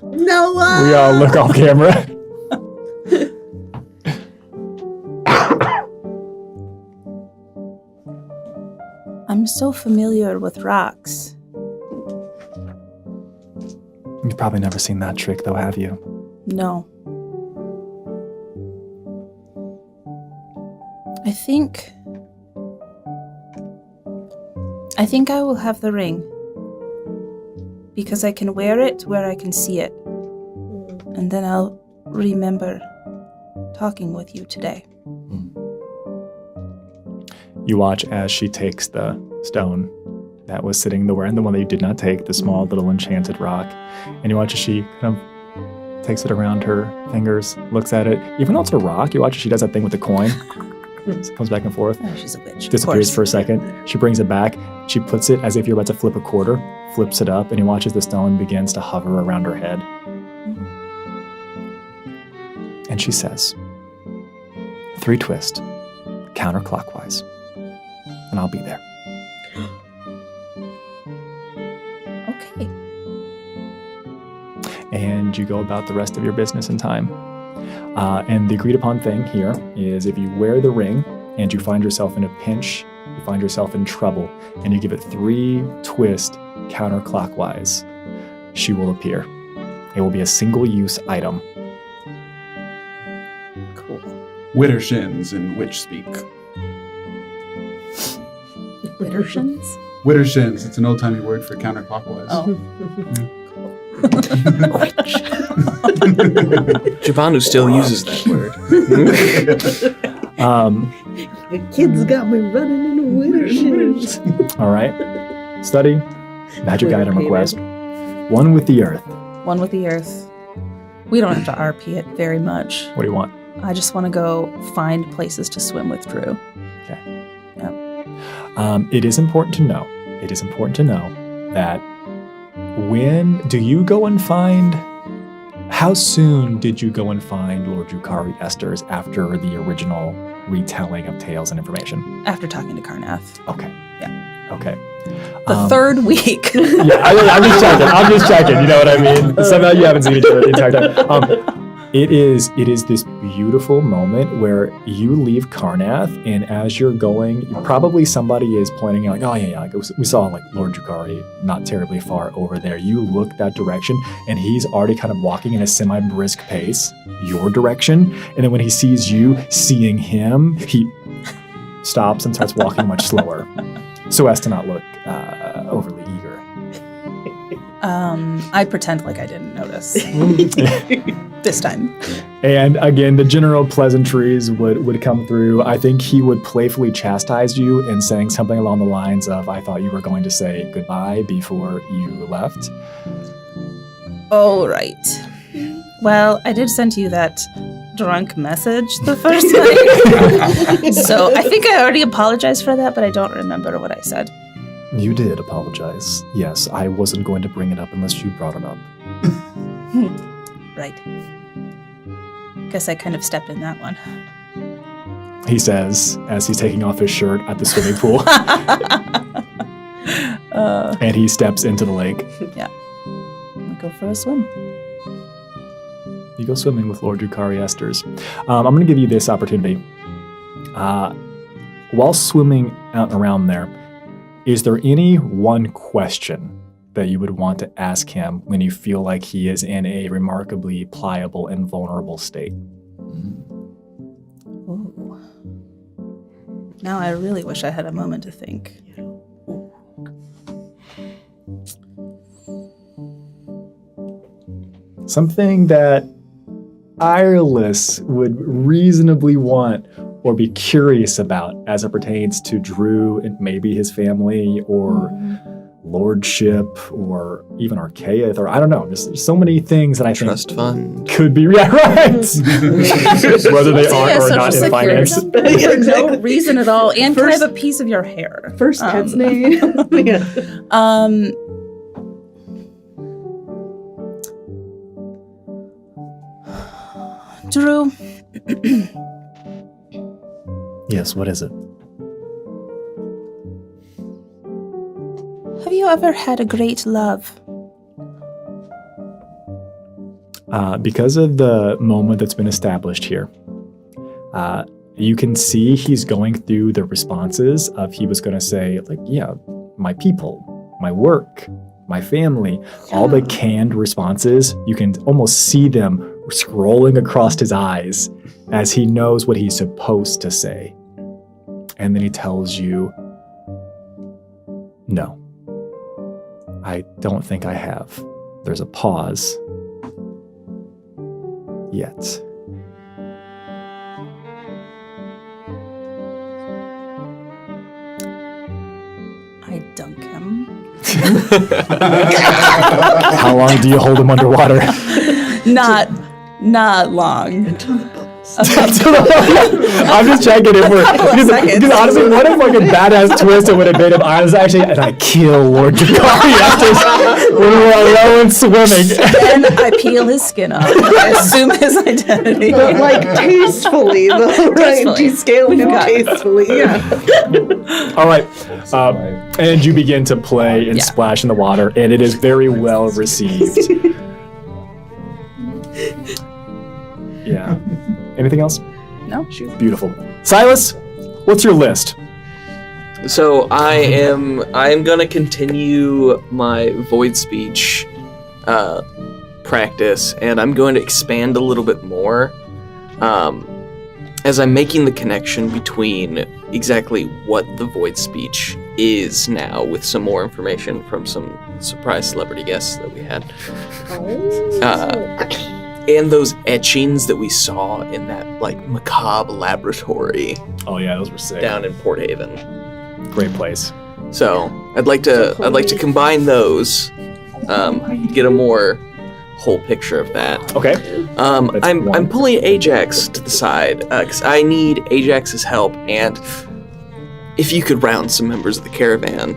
Noah! We all look off camera. I'm so familiar with rocks. You've probably never seen that trick, though, have you? No. I think I will have the ring. Because I can wear it where I can see it. And then I'll remember talking with you today. You watch as she takes the stone that was sitting there, and the one that you did not take, the small little enchanted rock, and you watch as she kind of takes it around her fingers, looks at it. Even though it's a rock, you watch as she does that thing with the coin. It comes back and forth. Oh, she's a witch. Disappears for a second. She brings it back. She puts it as if you're about to flip a quarter, flips it up, and he watches the stone begins to hover around her head. And she says, 3 twists, counterclockwise, and I'll be there. Okay. And you go about the rest of your business in time. And the agreed upon thing here is if you wear the ring and you find yourself in a pinch, you find yourself in trouble, and you give it 3 twists counterclockwise, she will appear. It will be a single-use item. Cool. Widdershins in witch speak. Widdershins? Widdershins. It's an old-timey word for counterclockwise. Oh. Jabanu still uses that word. The kids got me running in the winter shoes. All right. Study, magic Winter item painted. request. One with the earth. One with the earth. We don't have to RP it very much. What do you want? I just want to go find places to swim with Drew. Okay. Yeah. It is important to know. It is important to know that how soon did you go and find Lord Yukari Esther's after the original retelling of tales and information? After talking to Karnath. Okay. Yeah. Okay. The 3rd week. Yeah, I'm just checking. You know what I mean? Somehow you haven't seen each other the entire time. It is this beautiful moment where you leave Karnath, and as you're going, probably somebody is pointing out, like, oh yeah, we saw like Lord Yukari not terribly far over there. You look that direction, and he's already kind of walking in a semi-brisk pace your direction. And then when he sees you seeing him, he stops and starts walking much slower, so as to not look overly eager. I pretend like I didn't notice. This time. And again, the general pleasantries would come through. I think he would playfully chastise you in saying something along the lines of, I thought you were going to say goodbye before you left. Oh, right. Well, I did send you that drunk message the first night. So I think I already apologized for that, but I don't remember what I said. You did apologize. Yes, I wasn't going to bring it up unless you brought it up. Right. Guess I kind of stepped in that one. He says, as he's taking off his shirt at the swimming pool. And he steps into the lake. Yeah. I'll go for a swim. You go swimming with Lord Drukari Esters. I'm going to give you this opportunity. While swimming out and around there, is there any one question that you would want to ask him when you feel like he is in a remarkably pliable and vulnerable state? Ooh. Now I really wish I had a moment to think. Something that Ireless would reasonably want or be curious about as it pertains to Drew and maybe his family or lordship or even Archaeith or I don't know. There's so many things that I Trust think fund. could be right. Whether they are or not in finance. For no reason at all. And can I have a piece of your hair? First cat's name. Yeah. Drew. Yes, what is it? Have you ever had a great love? Because of the moment that's been established here, you can see he's going through the responses of he was going to say, like, yeah, my people, my work, my family, all the canned responses. You can almost see them scrolling across his eyes as he knows what he's supposed to say. And then he tells you, no, I don't think I have. There's a pause. Yet. I dunk him. How long do you hold him underwater? Not long. I'm just checking if we're because honestly, what if like a badass twist it would have made him honest actually, and I kill Lord Drukari after when we're alone swimming. Then I peel his skin off. I assume his identity. But like tastefully, though, right? Tastefully. Descale him tastefully, yeah. All right, and you begin to play and splash in the water, and it is very well received. Yeah. Anything else? No. Beautiful. Silas, what's your list? So I am gonna continue my void speech practice, and I'm going to expand a little bit more as I'm making the connection between exactly what the void speech is now with some more information from some surprise celebrity guests that we had. And those etchings that we saw in that like macabre laboratory. Oh yeah, those were sick. Down in Port Haven. Great place. So I'd like to combine those, get a more whole picture of that. Okay. I'm pulling Ajax to the side because I need Ajax's help, and if you could round some members of the caravan,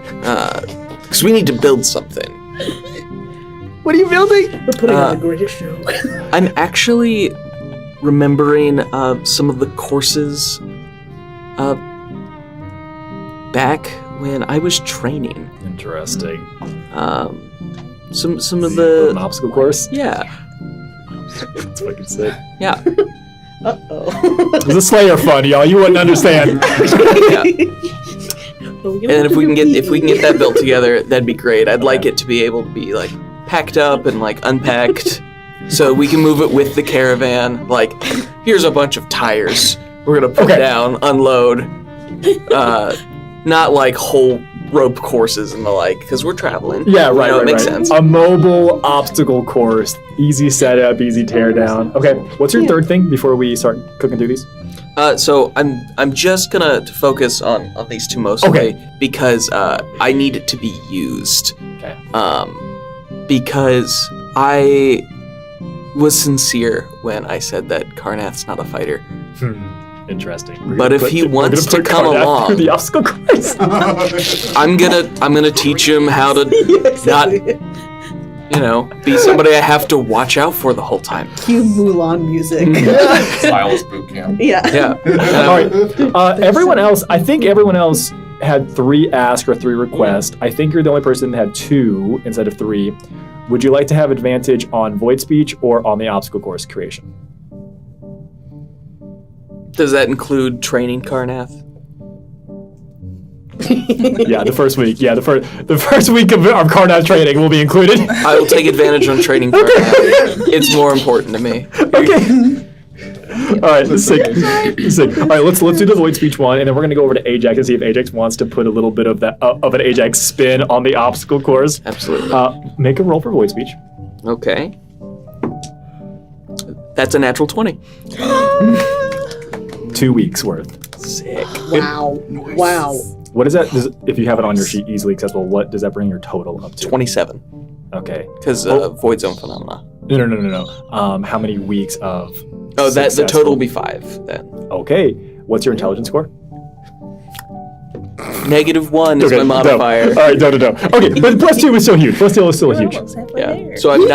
because we need to build something. What are you building? We're putting on the greatest show. I'm actually remembering some of the courses back when I was training. Interesting. Some of the an obstacle course. Yeah. That's fucking sick. Yeah. Uh-oh. It was a Slayer fun, y'all. You wouldn't understand. Yeah. And if we can get that built together, that'd be great. I'd like it to be able to be like packed up and like unpacked so we can move it with the caravan. Like, here's a bunch of tires. We're gonna put down, unload. Not like whole rope courses and the like, because we're traveling. Yeah, right. It makes sense. A mobile obstacle course, easy setup, easy tear down. Okay, what's your third thing before we start cooking through these? So I'm just gonna focus on these two mostly because I need it to be used. Okay. Because I was sincere when I said that Karnath's not a fighter. Interesting. But if he wants to come along, through the obstacle course. I'm gonna teach him how to not, be somebody I have to watch out for the whole time. Cue Mulan music. Silas boot camp. Yeah. All right. Everyone else, I think everyone else had 3 ask or 3 requests. I think you're the only person that had 2 instead of 3. Would you like to have advantage on void speech or on the obstacle course creation? Does that include training Karnath? Yeah, the first week. Yeah, the first week of Karnath training will be included. I will take advantage on training Karnath. It's more important to me. Okay. All right, sick. All right, let's do the void speech one, and then we're gonna go over to Ajax and see if Ajax wants to put a little bit of that of an Ajax spin on the obstacle course. Absolutely. Make a roll for void speech. Okay. That's a natural 20. 2 weeks worth. Sick. Wow. Wow. What is that? If you have it on your sheet, easily accessible, what does that bring your total up to? 27. Okay. Because void zone phenomena. No. How many weeks of? Oh, the successful? total will be 5 then. Okay. What's your intelligence score? -1 is my modifier. No. All right, no. Okay, but +2 is still huge. +2 is still huge. Yeah. So I'm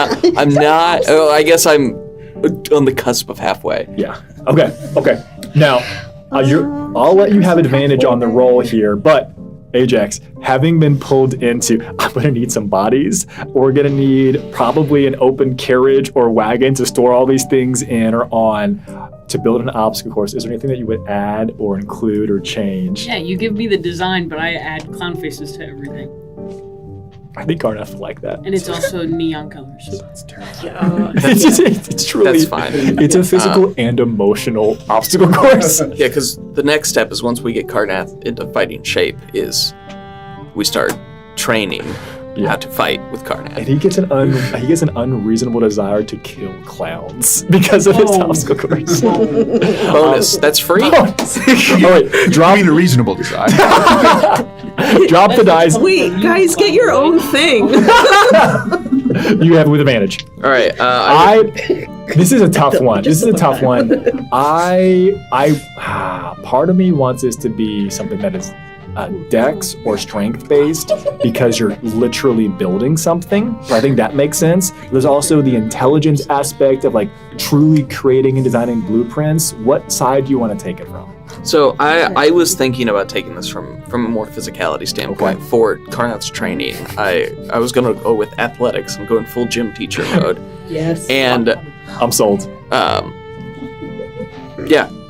not. Oh, I guess I'm on the cusp of halfway. Yeah. Okay. Now, I'll let you have advantage on the roll here, but Ajax, having been pulled into, I'm going to need some bodies. We're going to need probably an open carriage or wagon to store all these things in or on to build an obstacle course. Is there anything that you would add or include or change? Yeah, you give me the design, but I add clown faces to everything. I think Karnath would like that. And it's also neon colors. It's truly, That's fine. It's a physical and emotional obstacle course. Yeah, because the next step is once we get Karnath into fighting shape, is we start training how to fight with Karnath. And he gets an unreasonable desire to kill clowns because of his obstacle course. Bonus. That's free. All right, drop. a reasonable desire. Drop the dice. Wait, guys, get your own thing. You have it with advantage. All right. This is a tough one. Part of me wants this to be something that is dex or strength based because you're literally building something. So I think that makes sense. There's also the intelligence aspect of like truly creating and designing blueprints. What side do you want to take it from? So I was thinking about taking this from a more physicality standpoint. Okay. For Karnath's training, I was going to go with athletics. I'm going full gym teacher mode. Yes. And I'm sold.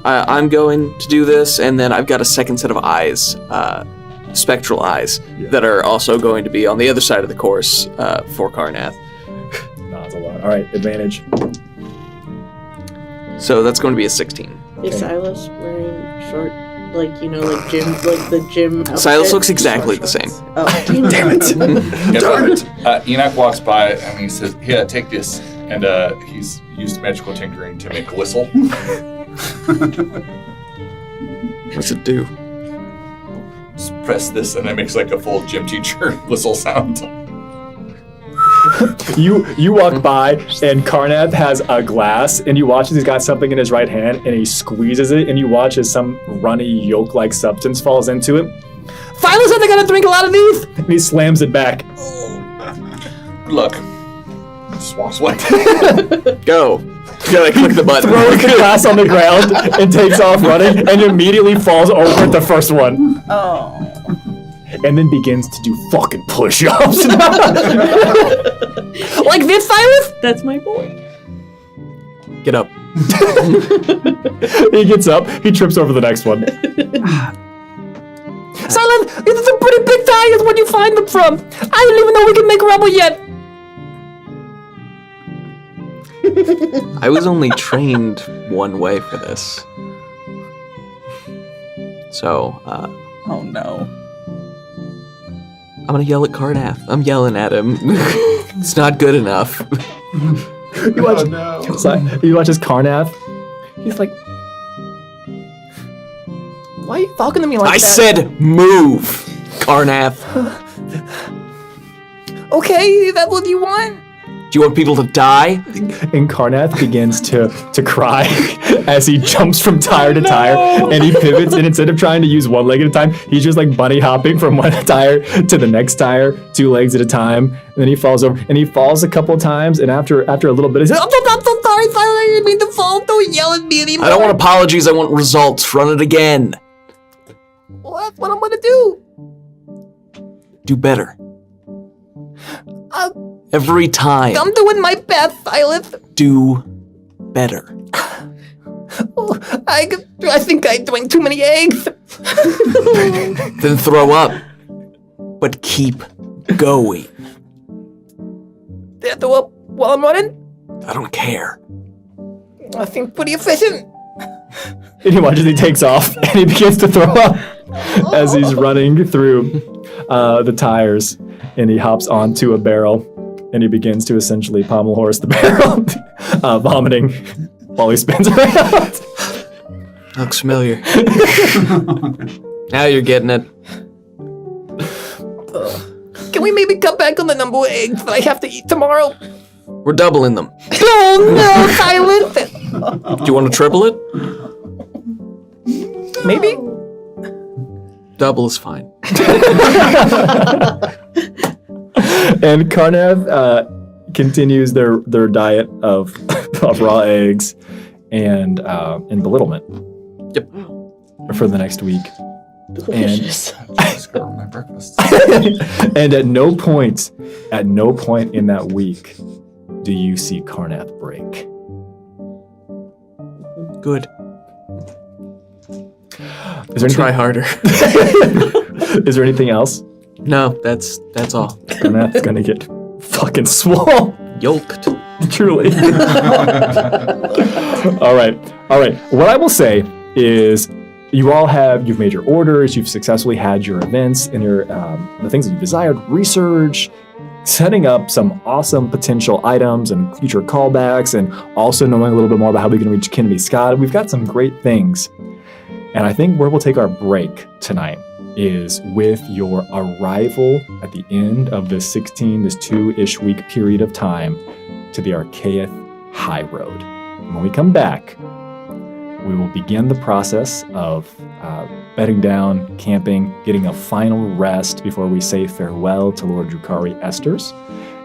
I'm going to do this, and then I've got a second set of eyes, spectral eyes, that are also going to be on the other side of the course for Karnath. No, it's a lot. All right, advantage. So that's going to be a 16. Is Silas wearing short, like the gym outfit? Silas looks exactly the same. Oh, Damn it! Darn it! Enoch walks by and he says, "Here, take this." And he's used magical tinkering to make a whistle. What's it do? Just press this, and it makes like a full gym teacher whistle sound. You walk by, and Karnath has a glass, and you watch as he's got something in his right hand, and he squeezes it, and you watch as some runny yolk-like substance falls into it. Silas said they gotta drink a lot of these! And he slams it back. Good luck. Just walks away. Go. You gotta click the button. Throws the glass on the ground and takes off running, and immediately falls over at the first one. Oh. And then begins to do fucking push-ups. Like this, Silas? that's my boy. Get up. He gets up, he trips over the next one. Silas, this is a pretty big tires. Where'd you find them from? I didn't even know we could make rubber yet. I was only trained one way for this. So, Oh no. I'm gonna yell at Karnath. I'm yelling at him. It's not good enough. You watch, you watch as Karnath. He's like, why are you talking to me like I that? said move, Karnath. Okay, is that what you want? Do you want people to die? And Karnath begins to cry as he jumps from tire to tire, and he pivots, and instead of trying to use one leg at a time, he's just like bunny hopping from one tire to the next tire, 2 legs at a time, and then he falls over, and he falls a couple of times, and after a little bit, he says, I'm so sorry, I didn't mean to fall. Don't yell at me anymore. I don't want apologies, I want results. Run it again. Well, that's what I'm gonna do. Do better. Every time. I'm doing my best, Silas. Do better. Oh, I think I drank too many eggs. Then throw up. But keep going. Did I throw up while I'm running? I don't care. I seem pretty efficient. and he watches, he takes off, and he begins to throw up as he's running through the tires, and he hops onto a barrel, and he begins to essentially pommel horse the barrel, vomiting while he spins around. Looks familiar. Now you're getting it. Can we maybe cut back on the number of eggs that I have to eat tomorrow? We're doubling them. Oh no, Silas! Do you want to triple it? Maybe? Double is fine. And Karnav continues their diet of raw eggs and belittlement. Yep. For the next week. Delicious. Score my breakfast. And at no point in that week do you see Karnath break. Good. Is there Try harder. Is there anything else? No, that's all. Karnath's gonna get fucking swole. Yoked. Truly. All right. What I will say is, you've made your orders, you've successfully had your events and your the things that you desired, research, setting up some awesome potential items and future callbacks, and also knowing a little bit more about how we can reach Kennedy Scott. We've got some great things. And I think where we'll take our break tonight is with your arrival at the end of this 2-ish week period of time to the Archaeith High Road. And when we come back, we will begin the process of bedding down, camping, getting a final rest before we say farewell to Lord Drukari Esters,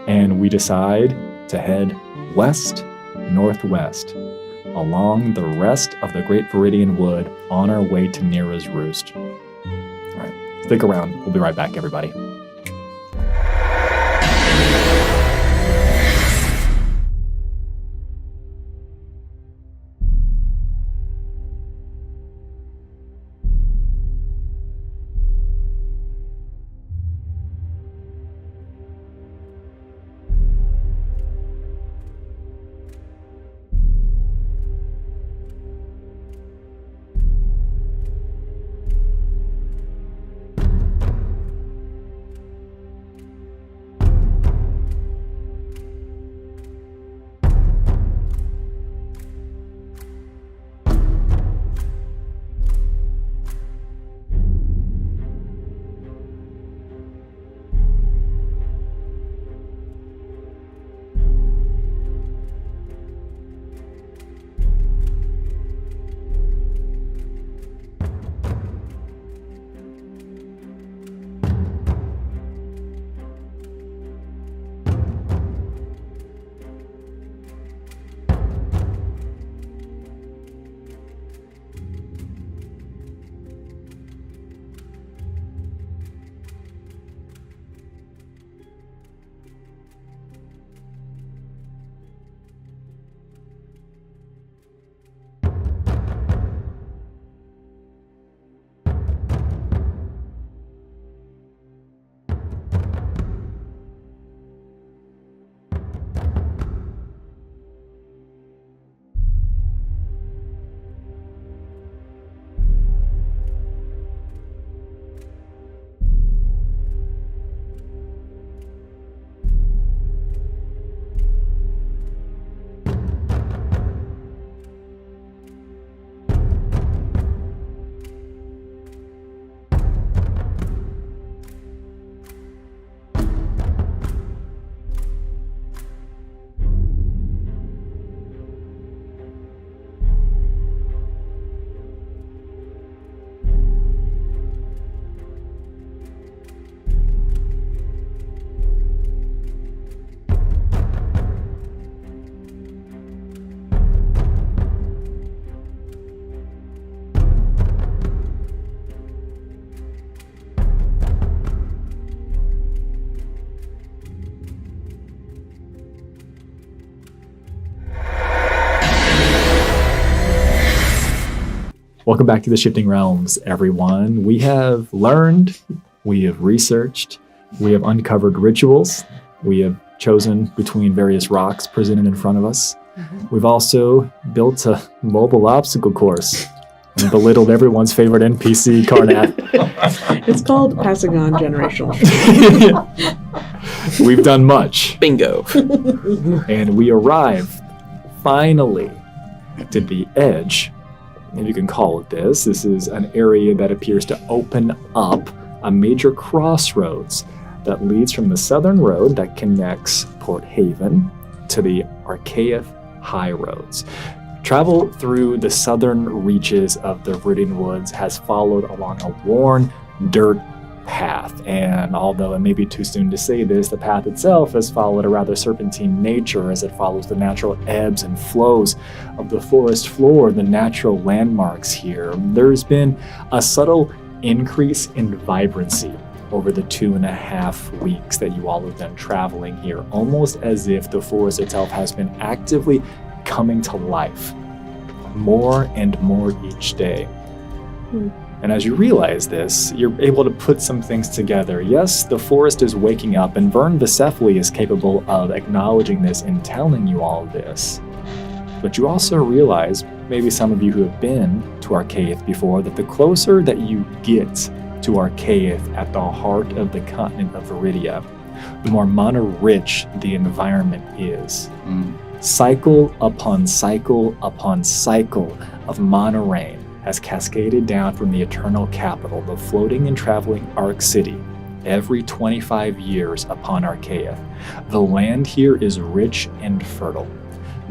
and we decide to head west-northwest along the rest of the Great Viridian Wood on our way to Nira's Roost. All right, stick around. We'll be right back, everybody. Welcome back to the Shifting Realms, everyone. We have learned, we have researched, we have uncovered rituals, we have chosen between various rocks presented in front of us. We've also built a mobile obstacle course and belittled everyone's favorite NPC, Karnath. It's called passing on generational. We've done much. Bingo. And we arrive, finally, to the edge, if you can call it this. This is an area that appears to open up a major crossroads that leads from the southern road that connects Port Haven to the Archaeith High Roads. Travel through the southern reaches of the Viridian Woods has followed along a worn dirt path, and although it may be too soon to say this, the path itself has followed a rather serpentine nature as it follows the natural ebbs and flows of the forest floor, the natural landmarks here. There's been a subtle increase in vibrancy over the 2.5 weeks that you all have been traveling here, almost as if the forest itself has been actively coming to life more and more each day. And as you realize this, you're able to put some things together. Yes, the forest is waking up, and Vern Bicephali is capable of acknowledging this and telling you all this. But you also realize, maybe some of you who have been to Archaeith before, that the closer that you get to Archaeith at the heart of the continent of Viridia, the more mana-rich the environment is. Cycle upon cycle upon cycle of mana rain has cascaded down from the eternal capital, the floating and traveling Ark City, every 25 years upon Archaeith. The land here is rich and fertile.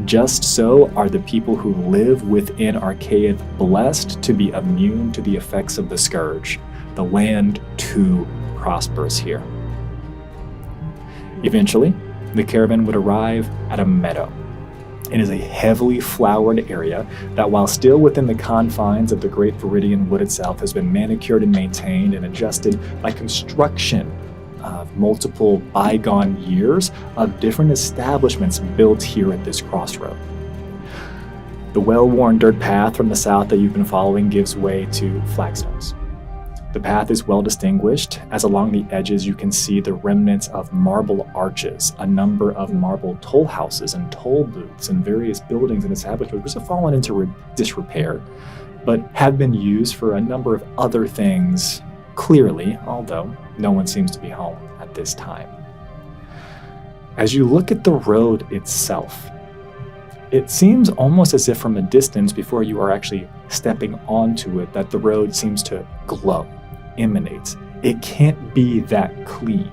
Just so are the people who live within Archaeith blessed to be immune to the effects of the Scourge. The land, too, prospers here. Eventually, the caravan would arrive at a meadow. It is a heavily flowered area that, while still within the confines of the Great Viridian Wood itself, has been manicured and maintained and adjusted by construction of multiple bygone years of different establishments built here at this crossroad. The well-worn dirt path from the south that you've been following gives way to flagstones. The path is well distinguished, as along the edges you can see the remnants of marble arches, a number of marble toll houses and toll booths, and various buildings and establishments which have fallen into disrepair, but have been used for a number of other things, clearly, although no one seems to be home at this time. As you look at the road itself, it seems almost as if from a distance, before you are actually stepping onto it, that the road seems to glow, emanates. It can't be that clean.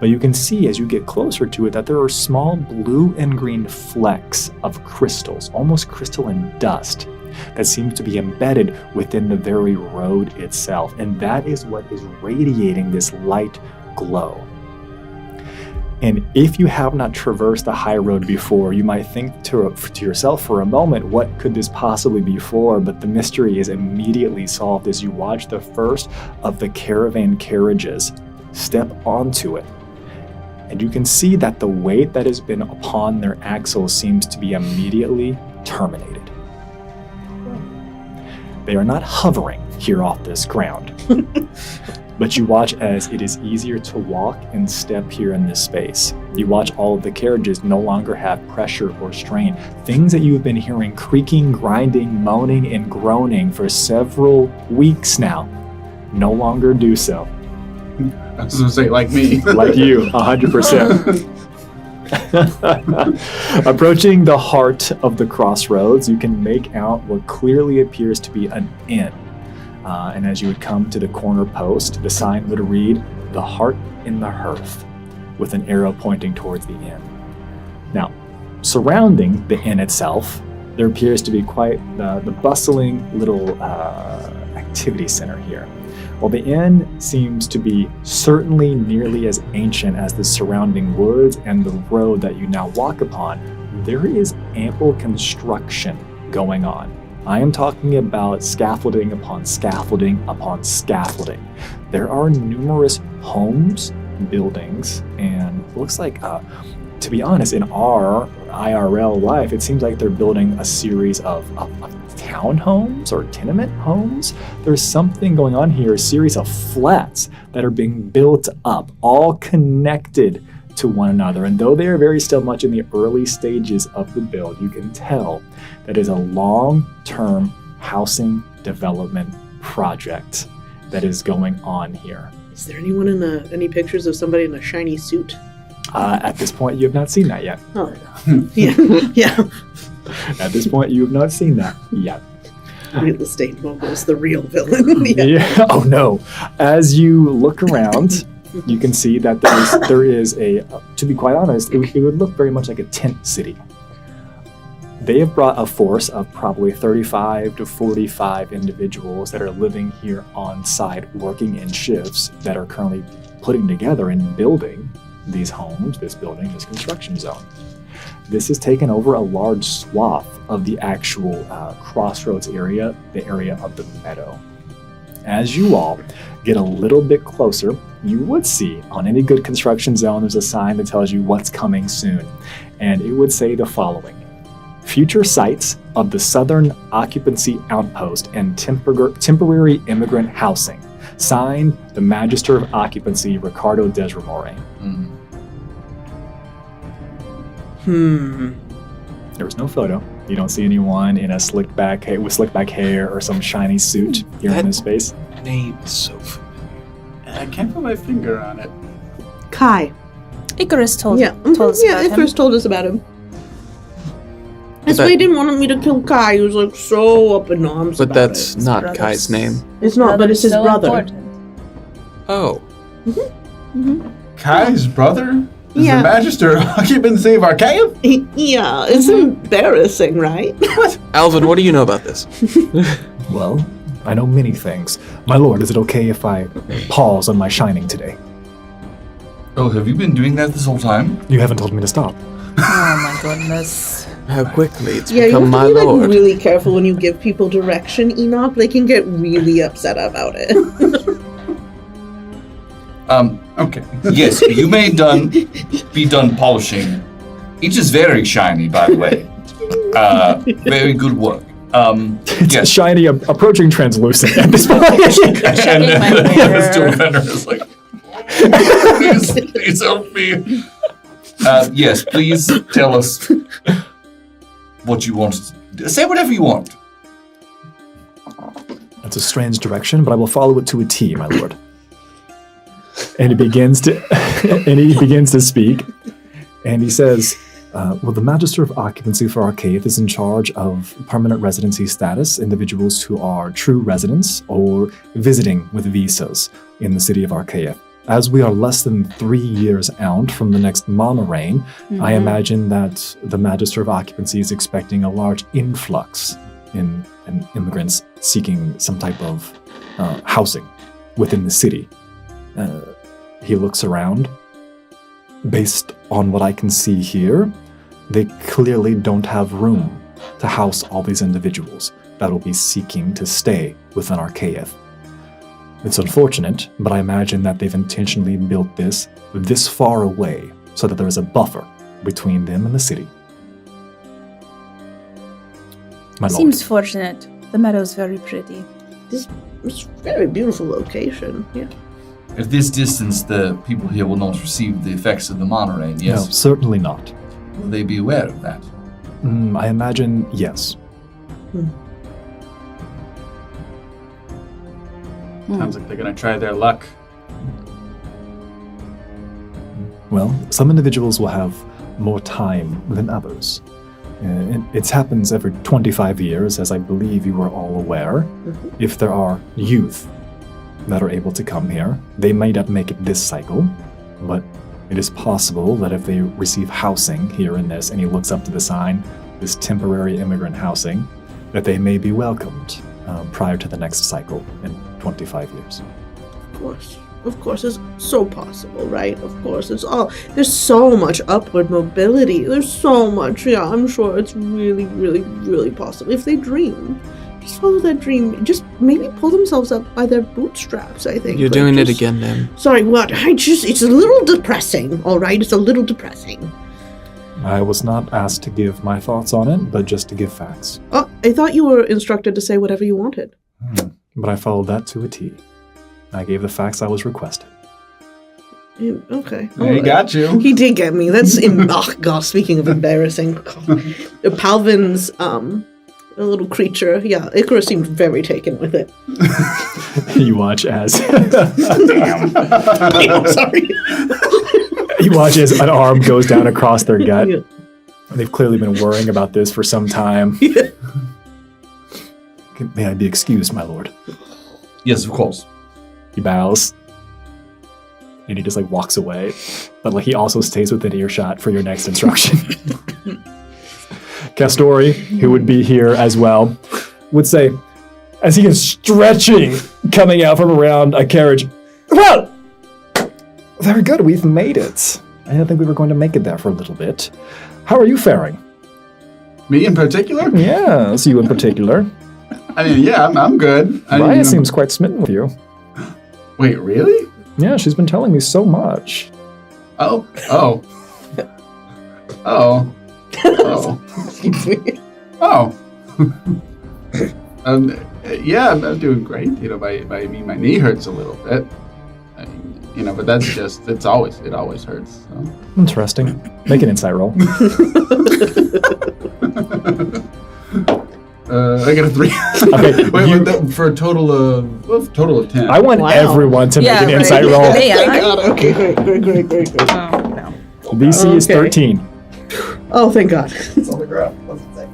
But you can see as you get closer to it that there are small blue and green flecks of crystals, almost crystalline dust, that seems to be embedded within the very road itself. And that is what is radiating this light glow. And if you have not traversed the high road before, you might think to yourself for a moment, what could this possibly be for? But the mystery is immediately solved as you watch the first of the caravan carriages step onto it. And you can see that the weight that has been upon their axles seems to be immediately terminated. They are not hovering here off this ground. But you watch as it is easier to walk and step here in this space. You watch all of the carriages no longer have pressure or strain. Things that you've been hearing creaking, grinding, moaning, and groaning for several weeks now no longer do so. I was going to say, like me. Like you, 100%. Approaching the heart of the crossroads, you can make out what clearly appears to be an inn. And as you would come to the corner post, the sign would read, "The Heart in the Hearth," with an arrow pointing towards the inn. Now, surrounding the inn itself, there appears to be quite the bustling little activity center here. While the inn seems to be certainly nearly as ancient as the surrounding woods and the road that you now walk upon, there is ample construction going on. I am talking about scaffolding upon scaffolding upon scaffolding. There are numerous homes, buildings, and looks like to be honest, in our IRL life, it seems like they're building a series of townhomes or tenement homes. There's something going on here, a series of flats that are being built up, all connected to one another. And though they are very still much in the early stages of the build, you can tell that is a long-term housing development project that is going on here. Is there anyone any pictures of somebody in a shiny suit? At this point, you have not seen that yet. Oh, yeah, yeah. At this point, you have not seen that yet. Real estate mogul's the real villain. Yeah. Oh no! As you look around, you can see that there is a. To be quite honest, it would look very much like a tent city. They have brought a force of probably 35 to 45 individuals that are living here on site, working in shifts that are currently putting together and building these homes, this building, this construction zone. This has taken over a large swath of the actual crossroads area, the area of the meadow. As you all get a little bit closer, you would see on any good construction zone, there's a sign that tells you what's coming soon. And it would say the following: future sites of the Southern Occupancy Outpost and temporary immigrant housing. Signed, the Magister of Occupancy, Ricardo Desremore. There was no photo. You don't see anyone in a slick back hair or some shiny suit here in this space. Name's so familiar. I can't put my finger on it. Kai. Icarus told us Yeah, about Icarus him. told us about him. That's why he didn't want me to kill Kai. He was like so up in arms But about that's it. not Kai's name. It's not, but it's his So brother. important. Oh. Kai's brother? Is Yeah. the Magister of Occupancy of Archaea? Yeah, it's embarrassing, right? Alvin, what do you know about this? Well, I know many things. My lord, is it okay if I pause on my shining today? Oh, have you been doing that this whole time? You haven't told me to stop. Oh my goodness. How quickly it's Yeah, you become have my to be lord. like really careful when you give people direction, Enoch. They can get really upset about it. Okay. Yes, you may be done polishing. It is very shiny, by the way. Very good work. It's Yes. shiny, approaching translucent at this point. And my then mirror. the steel vendor is like, please help me. Yes, please tell us what you want to do. Say whatever you want. That's a strange direction, but I will follow it to a T, my lord. And he begins to speak, and he says, Well, the Magister of Occupancy for Archaea is in charge of permanent residency status, individuals who are true residents or visiting with visas in the city of Archaea. As we are less than 3 years out from the next monorail, I imagine that the Magister of Occupancy is expecting a large influx in immigrants seeking some type of housing within the city. He looks around. Based on what I can see here, they clearly don't have room to house all these individuals that will be seeking to stay within Archaea. It's unfortunate, but I imagine that they've intentionally built this far away so that there is a buffer between them and the city. My lord. Seems fortunate. The meadow's very pretty. It's a very beautiful location. Yeah. At this distance, the people here will not receive the effects of the monorail, No, yes? certainly not. Will they be aware of that? I imagine yes. Sounds like they're gonna try their luck. Well, some individuals will have more time than others. It happens every 25 years, as I believe you are all aware. If there are youth that are able to come here, they may not make it this cycle, but it is possible that if they receive housing here in this, and he looks up to the sign, this temporary immigrant housing, that they may be welcomed prior to the next cycle in 25 years. Of course, it's so possible, right? Of course, there's so much upward mobility. There's so much, yeah, I'm sure it's really, really, really possible. If they dream, just follow that dream. Just maybe pull themselves up by their bootstraps, I think. You're doing it again, Nim. Sorry, what? It's a little depressing, all right? It's a little depressing. I was not asked to give my thoughts on it, but just to give facts. Oh, I thought you were instructed to say whatever you wanted. But I followed that to a T. I gave the facts I was requested. Okay. He got you. He did get me. That's oh god. Speaking of embarrassing, Palvin's a little creature. Yeah, Icarus seemed very taken with it. You watch as I'm sorry. you watch as an arm goes down across their gut. Yeah. They've clearly been worrying about this for some time. Yeah. May I be excused, my lord? Yes, of course. He bows. And he just like walks away. But like he also stays within earshot for your next instruction. Castori, who would be here as well, would say, as he is stretching, coming out from around a carriage, well, very good, we've made it. I didn't think we were going to make it there for a little bit. How are you faring? Me in particular? Yes, you in particular. I mean, yeah, I'm good. Raya seems quite smitten with you. Wait, really? Yeah, she's been telling me so much. Oh. Yeah, I'm doing great. You know, my knee hurts a little bit. You know, but that's just, it always hurts. So. Interesting. Make an insight roll. I got a 3. Okay, wait, for a total of 10. I want everyone to make an insight roll. Thank God. Okay, great. Oh, no. DC is 13. Oh, thank God. It's on the ground. What's it say?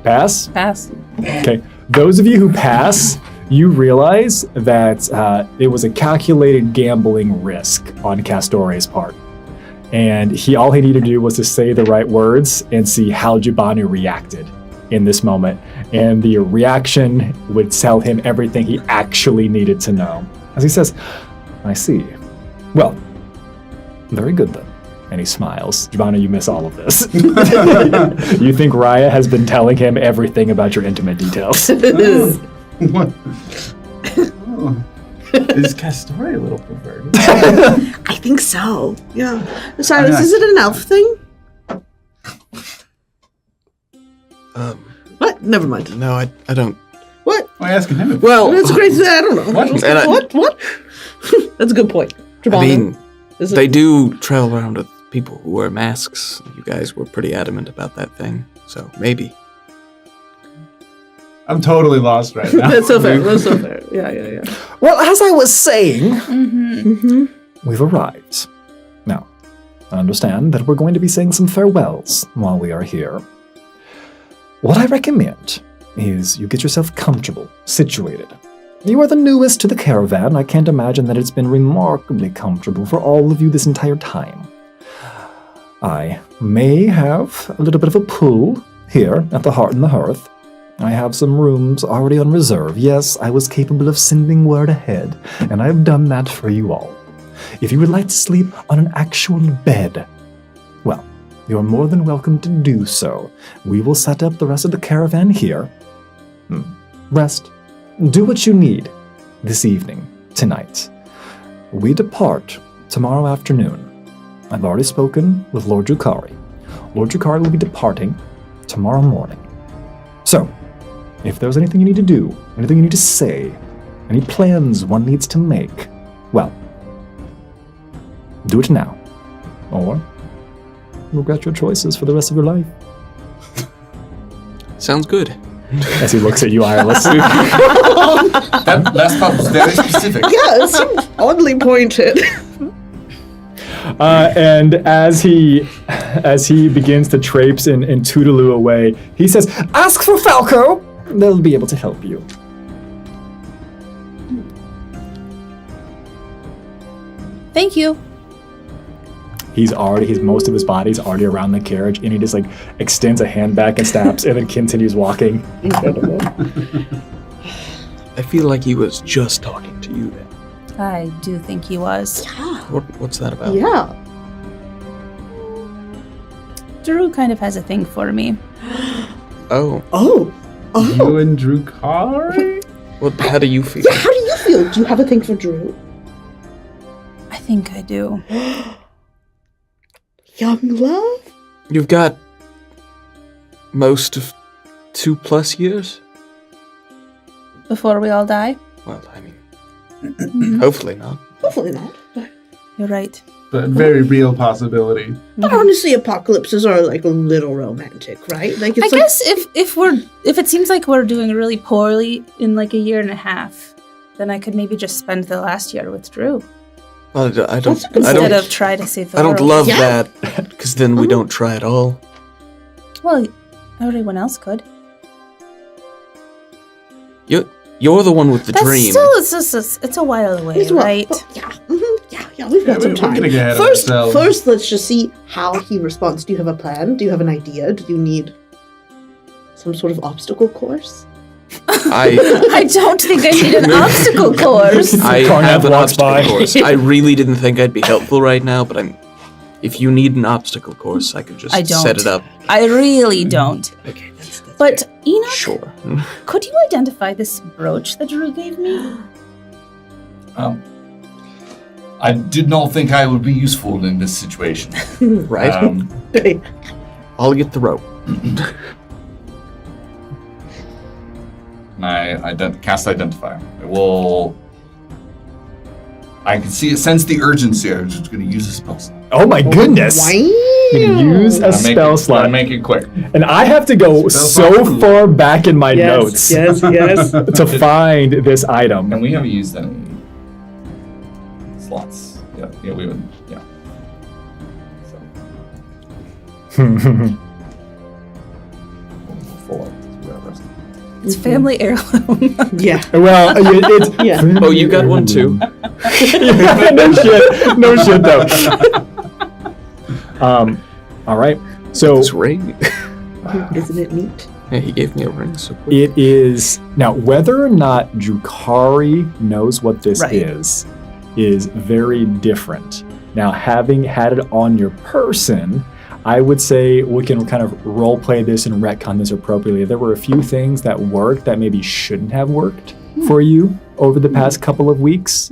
Pass? Pass. Okay. Those of you who pass, you realize that it was a calculated gambling risk on Castori's part. And all he needed to do was to say the right words and see how Jabanu reacted in this moment. And the reaction would tell him everything he actually needed to know. As he says, I see. Well, very good then. And he smiles. Jabanu, you miss all of this. You think Raya has been telling him everything about your intimate details. What? Oh. Is Castori a little perverted? I think so. Yeah. Silas, is it an elf thing? What? Never mind. No, I don't. What? Why asking him? Well, That's a great. I don't know. What? What? That's a good point. Jabanu, I mean, is it- they do travel around with people who wear masks. You guys were pretty adamant about that thing, so maybe. I'm totally lost right now. That's so fair. Yeah. Well, as I was saying, we've arrived. Now, I understand that we're going to be saying some farewells while we are here. What I recommend is you get yourself comfortable, situated. You are the newest to the caravan. I can't imagine that it's been remarkably comfortable for all of you this entire time. I may have a little bit of a pull here at the Heart and the Hearth. I have some rooms already on reserve. Yes, I was capable of sending word ahead, and I have done that for you all. If you would like to sleep on an actual bed, well, you're more than welcome to do so. We will set up the rest of the caravan here. Rest. Do what you need this evening, tonight. We depart tomorrow afternoon. I've already spoken with Lord Drukari. Lord Drukari will be departing tomorrow morning. So, if there's anything you need to do, anything you need to say, any plans one needs to make, well, do it now. Or regret your choices for the rest of your life. Sounds good. As he looks at you, Iris. That last part was very specific. Yeah, it seemed oddly pointed. And as he begins to traipse and Toodaloo away, he says, "Ask for Falco. They'll be able to help you." Thank you. Most of his body's already around the carriage, and he just like extends a hand back and snaps, and then continues walking. Incredible. I feel like he was just talking to you then. I do think he was. What's that about? Yeah. Drew kind of has a thing for me. Oh. You and Drukari? Well, how do you feel? Yeah, how do you feel? Do you have a thing for Drew? I think I do. Young love? You've got most of 2+ years? Before we all die? Well, I mean, hopefully not. Hopefully not. But You're right. But very real possibility. honestly, apocalypses are like a little romantic, right? Like I it's like, guess if it seems like we're doing really poorly in like a year and a half, then I could maybe just spend the last year with Drew Well, I don't. instead of try to save the I world. don't love Yeah. that because then we don't try at all. Well, everyone else could. You're the one with the That's dream. still it's a while away, Here's what- right? but yeah, we've got some we're time. gonna get ahead of ourselves. First, let's just see how he responds. Do you have a plan? Do you have an idea? Do you need some sort of obstacle course? I don't think I need an obstacle course. I Carnap have an walks obstacle by. course. I really didn't think I'd be helpful right now, but if you need an obstacle course, I could just I don't. set it up. I really don't. Okay. But Enoch, Sure. could you identify this brooch that Drew gave me? I did not think I would be useful in this situation. Right? I'll get the rope. I cast Identify. I can sense the urgency. I'm just going to use a spell slot. Oh my goodness! You can use a spell slot. Make it quick. And I have to go so far back in my notes Yes. to find this item. And we haven't used any slots. Yeah, we haven't. Yeah. So. It's family heirloom. Yeah. Well, it's Yeah. Oh, you got one too? no shit though. All right. So This ring? Isn't it neat? Yeah, he gave me a ring. So it is now whether or not Drukari knows what this Right. is very different. Now, having had it on your person, I would say we can kind of role play this and retcon this appropriately. There were a few things that worked that maybe shouldn't have worked for you over the past couple of weeks,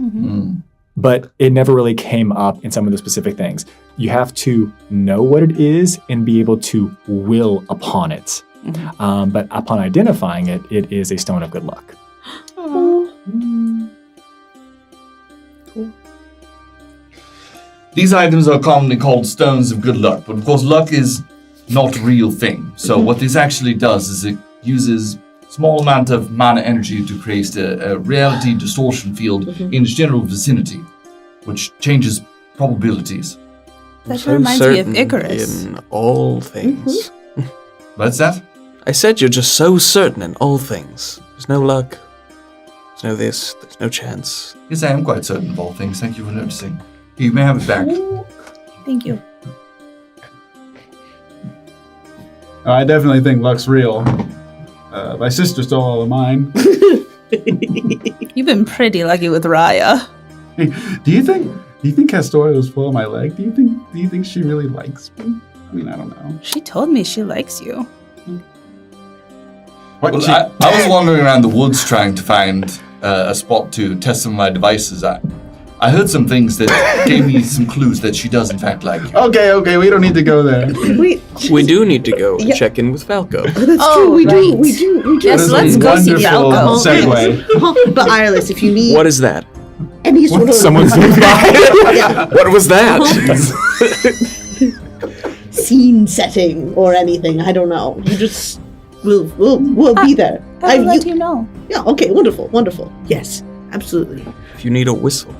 but it never really came up in some of the specific things. You have to know what it is and be able to will upon it. But upon identifying it, it is a stone of good luck. These items are commonly called stones of good luck, but of course luck is not a real thing. So what this actually does is it uses small amount of mana energy to create a reality distortion field in its general vicinity, which changes probabilities. That so reminds me of certain Icarus. in all things. What's that? I said you're just so certain in all things. There's no luck. There's no this. There's no chance. Yes, I am quite certain of all things. Thank you for noticing. You may have it back. Thank you. I definitely think luck's real. My sister stole all of mine. You've been pretty lucky with Raya. Do you think Castorio's pull my leg? Do you think she really likes me? I mean, I don't know. She told me she likes you. What? Well, I was wandering around the woods trying to find a spot to test some of my devices. I heard some things that gave me some clues that she does in fact like you. Okay, we don't need to go there. Wait. We do need to go and check in with Falco. That's Oh, true. We do. right. We do. Yes, That is let's a go see wonderful Falco. segue. But Iris, if you need What is that? any sort of Someone's What was that? scene setting or anything, I don't know. You just we'll be there. I'll let you know. Yeah. Okay. Wonderful. Yes. Absolutely. If you need a whistle.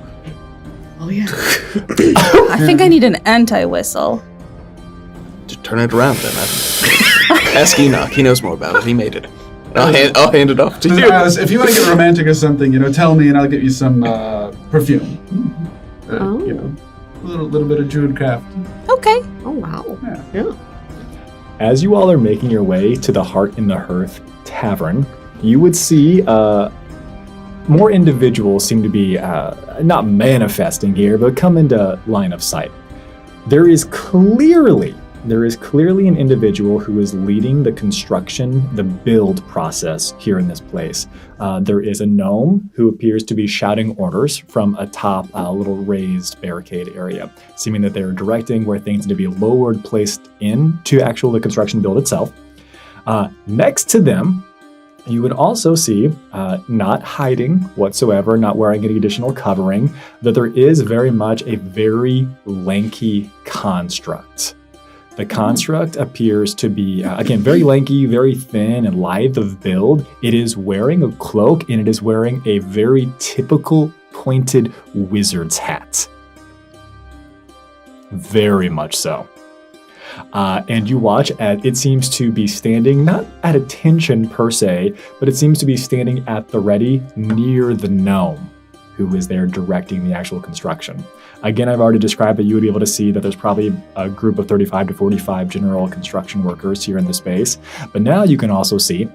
Oh yeah. I think I need an anti-whistle. Just turn it around then. Ask Enoch. He knows more about it. He made it. I'll hand it off to you. Alice, if you want to get romantic or something, tell me and I'll get you some perfume. Oh. A little bit of Druidcraft. Okay. Oh wow. Yeah. As you all are making your way to the Heart in the Hearth Tavern, you would see more individuals seem to be not manifesting here, but come into line of sight. There is clearly there is clearly an individual who is leading the construction, the build process here in this place. There is a gnome who appears to be shouting orders from atop a little raised barricade area, seeming that they're directing where things need to be lowered, placed into the construction build itself. Next to them, you would also see, not hiding whatsoever, not wearing any additional covering, that there is very much a very lanky construct. The construct appears to be, again, very lanky, very thin and lithe of build. It is wearing a cloak, and it is wearing a very typical pointed wizard's hat. Very much so. And you watch as it seems to be standing, not at attention per se, but it seems to be standing at the ready near the gnome, who is there directing the actual construction. Again, I've already described that you would be able to see that there's probably a group of 35 to 45 general construction workers here in the space. But now you can also see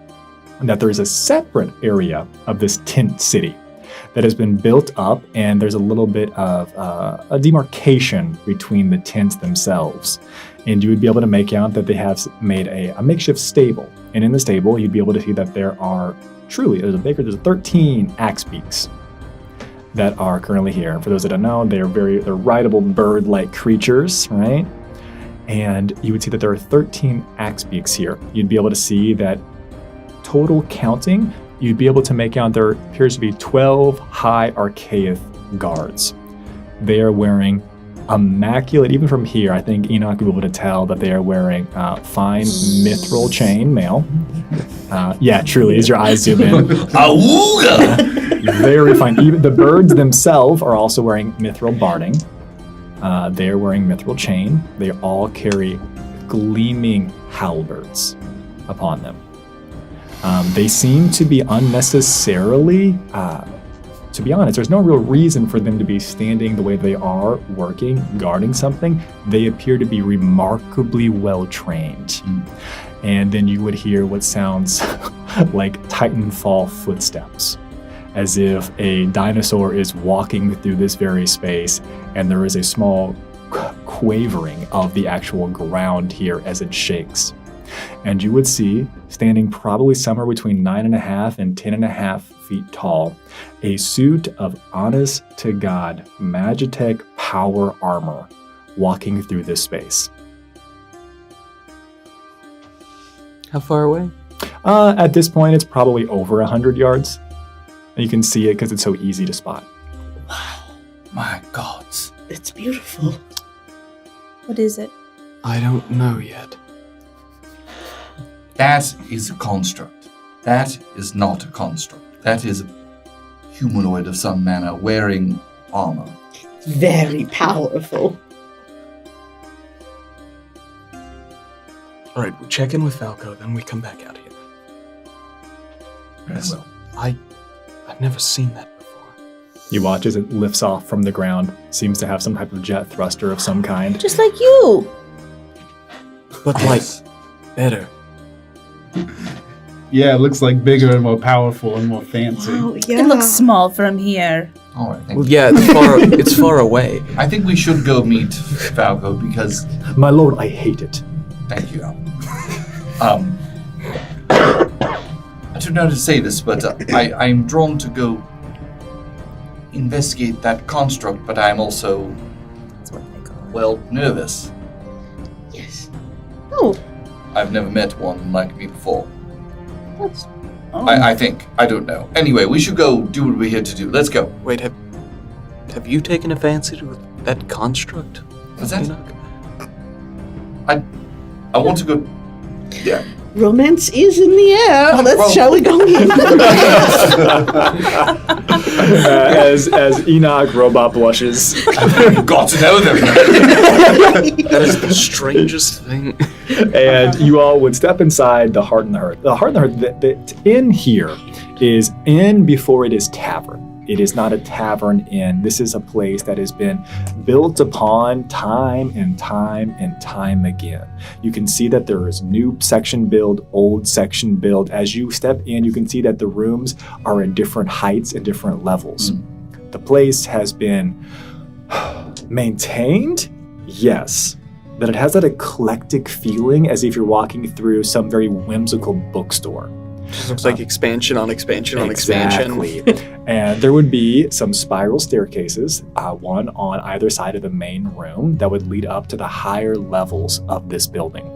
that there's a separate area of this tent city that has been built up, and there's a little bit of a demarcation between the tents themselves. And you would be able to make out that they have made a makeshift stable. And in the stable, you'd be able to see that there's 13 axe beaks that are currently here. For those that don't know, they're rideable bird-like creatures, right? And you would see that there are 13 axe beaks here. You'd be able to see that total counting, you'd be able to make out there appears to be 12 high Archaeith guards. They are wearing immaculate, even from here, I think Enoch will be able to tell that they are wearing fine mithril chain mail. Yeah, truly, as your eyes zoom in. Awooga! Very fine. Even the birds themselves are also wearing mithril barding. They are wearing mithril chain. They all carry gleaming halberds upon them. They seem to be unnecessarily, to be honest, there's no real reason for them to be standing the way they are, working, guarding something. They appear to be remarkably well trained. And then you would hear what sounds like Titanfall footsteps, as if a dinosaur is walking through this very space, and there is a small quavering of the actual ground here as it shakes. And you would see, standing probably somewhere between 9.5 and 10.5 feet tall, a suit of honest-to-God Magitech power armor walking through this space. How far away? At this point, it's probably over 100 yards. And you can see it because it's so easy to spot. My gods. It's beautiful. What is it? I don't know yet. That is a construct. That is not a construct. That is a humanoid of some manner wearing armor. Very powerful. All right, we check in with Falco, then we come back out here. Yes. Well, I've never seen that before. You watch as it lifts off from the ground. Seems to have some type of jet thruster of some kind. Just like you. But like, better. Yeah, it looks like bigger and more powerful and more fancy. Oh, yeah. It looks small from here. All right, thank Well, you. yeah, it's far away. I think we should go meet Falco because... My lord, I hate it. Thank you, Al. I don't know how to say this, but I'm drawn to go investigate that construct, but I'm also, That's what they call it. well, nervous. Yes. Oh, I've never met one like me before. that's... I think. I don't know. Anyway, we should go do what we're here to do. Let's go. Wait, have you taken a fancy to that construct? What's that? Enoch? I want to go... Yeah. Romance is in the air. Shall we go? As Enoch robot blushes. I've got to know them. That is the strangest thing. And you all would step inside the Heart and the Hearth. The Heart and the Hearth, the inn here is inn before it is tavern. It is not a tavern inn. This is a place that has been built upon time and time and time again. You can see that there is new section build, old section build. As you step in, you can see that the rooms are in different heights and different levels. The place has been maintained, yes. that it has that eclectic feeling as if you're walking through some very whimsical bookstore. Just looks like expansion on expansion on expansion. Exactly. And there would be some spiral staircases, one on either side of the main room that would lead up to the higher levels of this building.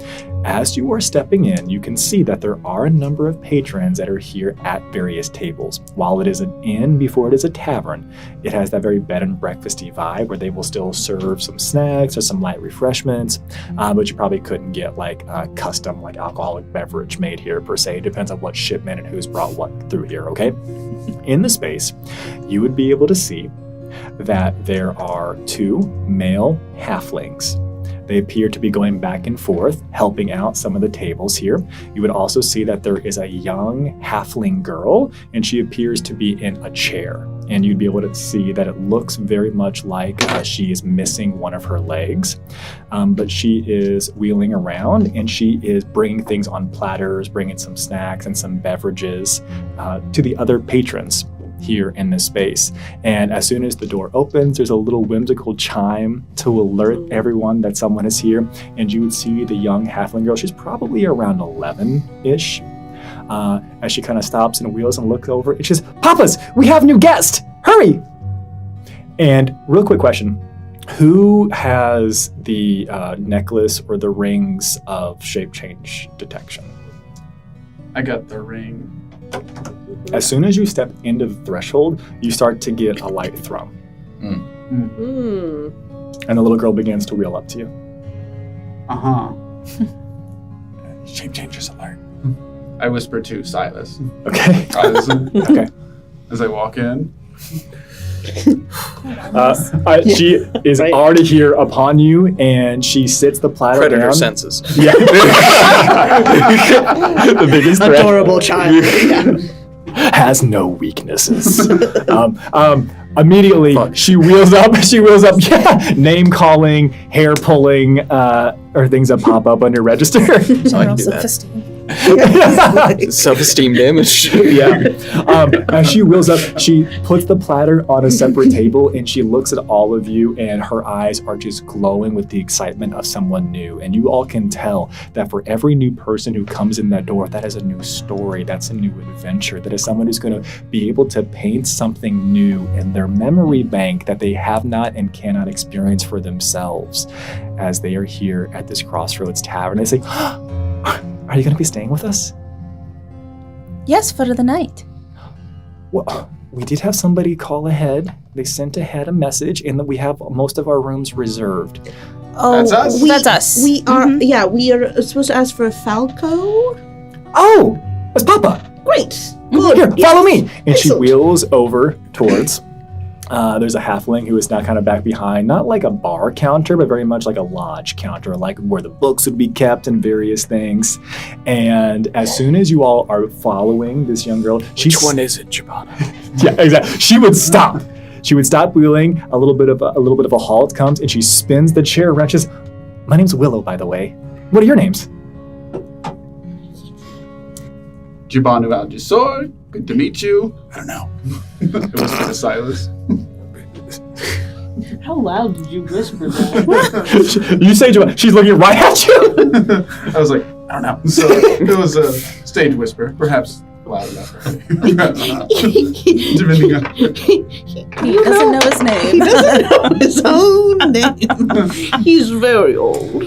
As you are stepping in, you can see that there are a number of patrons that are here at various tables. While it is an inn before it is a tavern, it has that very bed and breakfasty vibe where they will still serve some snacks or some light refreshments, but you probably couldn't get like a custom like alcoholic beverage made here per se. It depends on what shipment and who's brought what through here, okay? In the space, you would be able to see that there are 2 male halflings. They appear to be going back and forth, helping out some of the tables here. You would also see that there is a young halfling girl, and she appears to be in a chair. And you'd be able to see that it looks very much like she is missing one of her legs. But she is wheeling around, and she is bringing things on platters, bringing some snacks and some beverages to the other patrons here in this space. And as soon as the door opens, there's a little whimsical chime to alert everyone that someone is here. And you would see the young halfling girl. She's probably around 11-ish. As she kind of stops and wheels and looks over, and she says, "Papas, we have a new guest! Hurry!" And real quick question. Who has the necklace or the rings of shape change detection? I got the ring. As soon as you step into the threshold, you start to get a light thrum. And the little girl begins to wheel up to you. Shape changes alert. I whisper to Silas. Okay. Okay. As I walk in. She is already here upon you, and she sits the platter Predator down. senses. Yeah. The biggest threat. Adorable child. Yeah. Has no weaknesses. Immediately, she wheels up. Yeah, name calling, hair pulling, or things that pop up on your register. So I can do that. Self-esteem damage. Yeah. As she wheels up, she puts the platter on a separate table, and she looks at all of you, and her eyes are just glowing with the excitement of someone new. And you all can tell that for every new person who comes in that door, that is a new story, that's a new adventure, that is someone who's going to be able to paint something new in their memory bank that they have not and cannot experience for themselves as they are here at this Crossroads Tavern. They say, "Are you going to be staying with us?" Yes, for the night. Well, we did have somebody call ahead. They sent ahead a message, and that we have most of our rooms reserved. Oh, That's us? That's us. We are, we are supposed to ask for a Falco. Oh, it's Papa. Great. Good. Here, follow me. And Excellent. she wheels over towards. There's a halfling who is now kind of back behind, not like a bar counter, but very much like a lodge counter, like where the books would be kept and various things. And as soon as you all are following this young girl, Which one is it, Jabanu? Yeah, exactly. She would stop. She would stop wheeling. A little bit of a halt comes, and she spins the chair around. She says, "My name's Willow, by the way. What are your names?" Jabanu Al-Jasor. Good to meet you. I don't know. I whisper to Silas. How loud did you whisper that? You say Jabanu. She's looking right at you. I was like, I don't know. So it was a stage whisper, perhaps loud enough. Perhaps not. Depending on. He doesn't know his name. He doesn't know his own name. He's very old.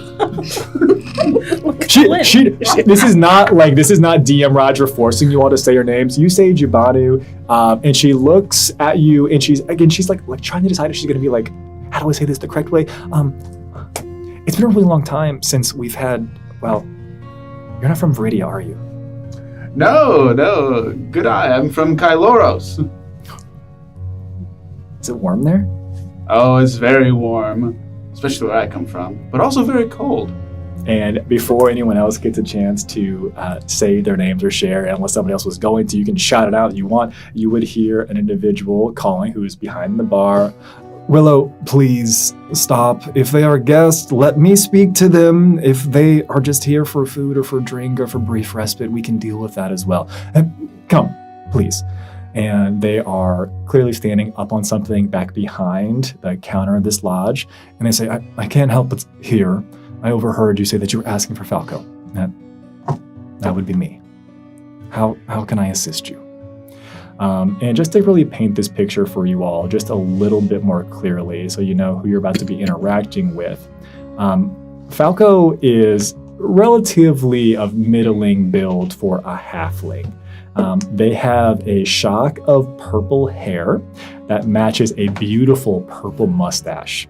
This is not DM Roger forcing you all to say your names. You say Jabanu, and she looks at you, and she's like trying to decide if she's gonna be like, how do I say this the correct way? It's been a really long time since we've had. Well, you're not from Viridia, are you? No. Good eye. I'm from Kyloros. Is it warm there? Oh, it's very warm, especially where I come from, but also very cold. And before anyone else gets a chance to say their names or share, unless somebody else was going to, you can shout it out if you want. You would hear an individual calling who's behind the bar. "Willow, please stop. If they are guests, let me speak to them. If they are just here for food or for drink or for brief respite, we can deal with that as well. Come, please." And they are clearly standing up on something back behind the counter of this lodge. And they say, I can't help but hear I overheard you say that you were asking for Falco. That would be me. How can I assist you? And just to really paint this picture for you all just a little bit more clearly so you know who you're about to be interacting with. Falco is relatively of middling build for a halfling. They have a shock of purple hair that matches a beautiful purple mustache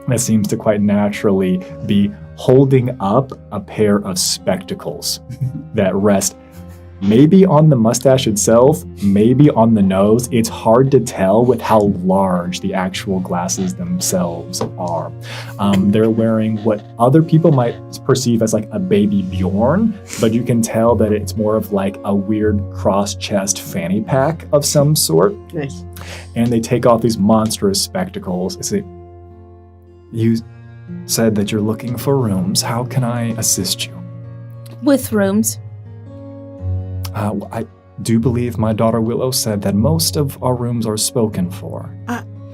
that seems to quite naturally be holding up a pair of spectacles that rest maybe on the mustache itself, maybe on the nose. It's hard to tell with how large the actual glasses themselves are. They're wearing what other people might perceive as like a baby Bjorn, but you can tell that it's more of like a weird cross-chest fanny pack of some sort. Nice. And they take off these monstrous spectacles. You said that you're looking for rooms. How can I assist you? With rooms. I do believe my daughter Willow said that most of our rooms are spoken for.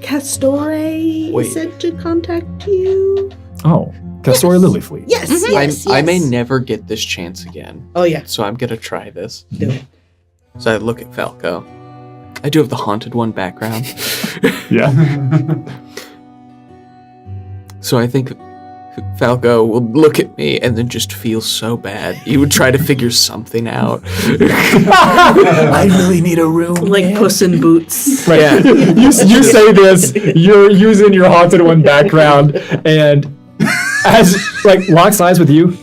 Castore said to contact you. Oh, Castore Lilyfleet. Yes, Mhm. yes. I may never get this chance again. Oh, yeah. So I'm gonna try this. Do it. So I look at Falco. I do have the Haunted One background. Yeah. So I think Falco will look at me and then just feel so bad. He would try to figure something out. I really need a room. Like Puss in Boots. Right. Yeah. You say this, you're using your Haunted One background, and as like locks eyes with you.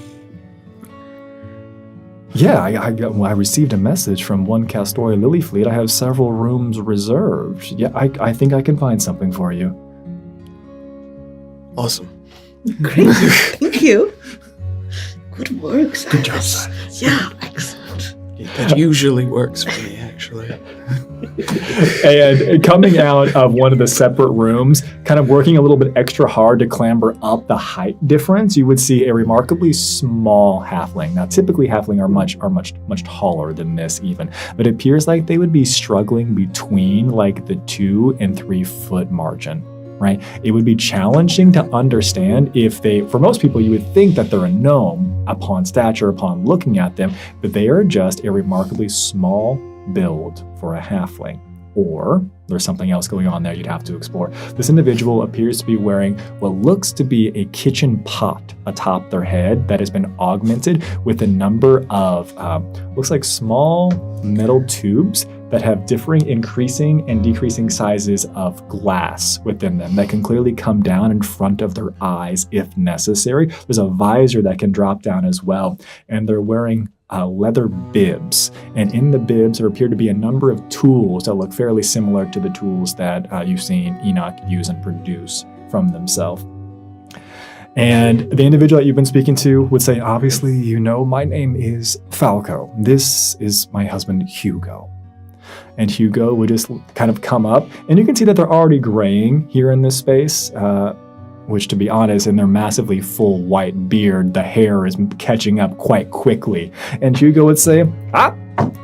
Yeah, I received a message from one Castore Lilyfleet. I have several rooms reserved. Yeah, I think I can find something for you. Awesome. Great. Thank you. Good work, Cyrus. Good job, Cyrus. Yeah, excellent. That usually works for me, actually. And coming out of one of the separate rooms, kind of working a little bit extra hard to clamber up the height difference, you would see a remarkably small halfling. Now, typically halfling are much taller than this even, but it appears like they would be struggling between like the 2 and 3 foot margin. Right? It would be challenging to understand if for most people, you would think that they're a gnome upon stature, upon looking at them, but they are just a remarkably small build for a halfling. Or there's something else going on there you'd have to explore. This individual appears to be wearing what looks to be a kitchen pot atop their head that has been augmented with a number of, looks like small metal tubes that have differing increasing and decreasing sizes of glass within them that can clearly come down in front of their eyes if necessary. There's a visor that can drop down as well, and they're wearing leather bibs, and in the bibs there appear to be a number of tools that look fairly similar to the tools that you've seen Enoch use and produce from themselves. And the individual that you've been speaking to would say, obviously, you know, my name is Falco. This is my husband, Hugo. And Hugo would just kind of come up, and you can see that they're already graying here in this space, which, to be honest, in their massively full white beard, the hair is catching up quite quickly. And Hugo would say,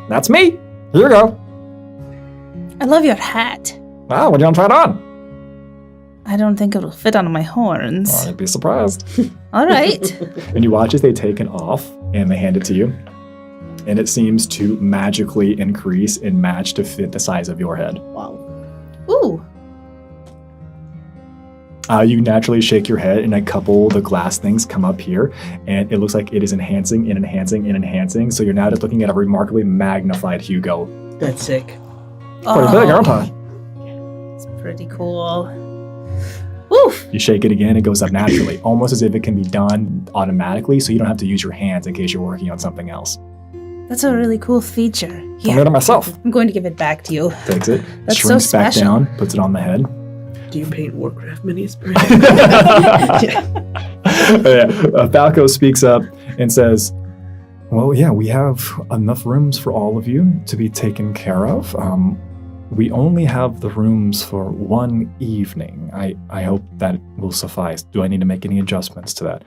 that's me. Here you go. I love your hat. Wow, what do you want to try it on? I don't think it'll fit on my horns. Oh, you'd be surprised. All right. And you watch as they take it off, and they hand it to you. And it seems to magically increase and match to fit the size of your head. Wow. Ooh. You naturally shake your head, and a couple of the glass things come up here, and it looks like it is enhancing and enhancing and enhancing. So you're now just looking at a remarkably magnified Hugo. That's sick. Pretty big, aren't I? It's pretty cool. Oof. You shake it again, it goes up naturally, almost as if it can be done automatically, so you don't have to use your hands in case you're working on something else. That's a really cool feature. I made it myself. I'm going to give it back to you. Takes it, That's so shrinks back special. down, puts it on the head. Do you paint Warcraft minis? Falco speaks up and says, well, yeah, we have enough rooms for all of you to be taken care of. We only have the rooms for one evening. I hope that will suffice. Do I need to make any adjustments to that?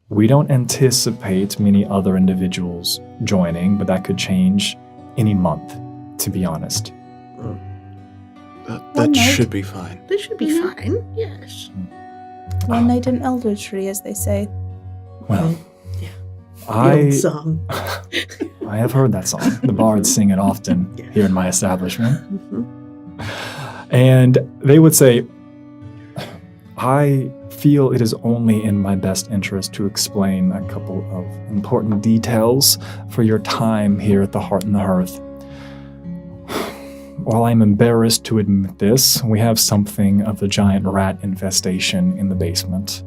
We don't anticipate many other individuals joining, but that could change any month, to be honest. That should be fine. This should be fine. Yes. One night in Elder Tree, as they say. Well, The old I song. I have heard that song. The bards sing it often here in my establishment. And they would say, I feel it is only in my best interest to explain a couple of important details for your time here at the Heart and the Hearth. While I'm embarrassed to admit this, we have something of the giant rat infestation in the basement.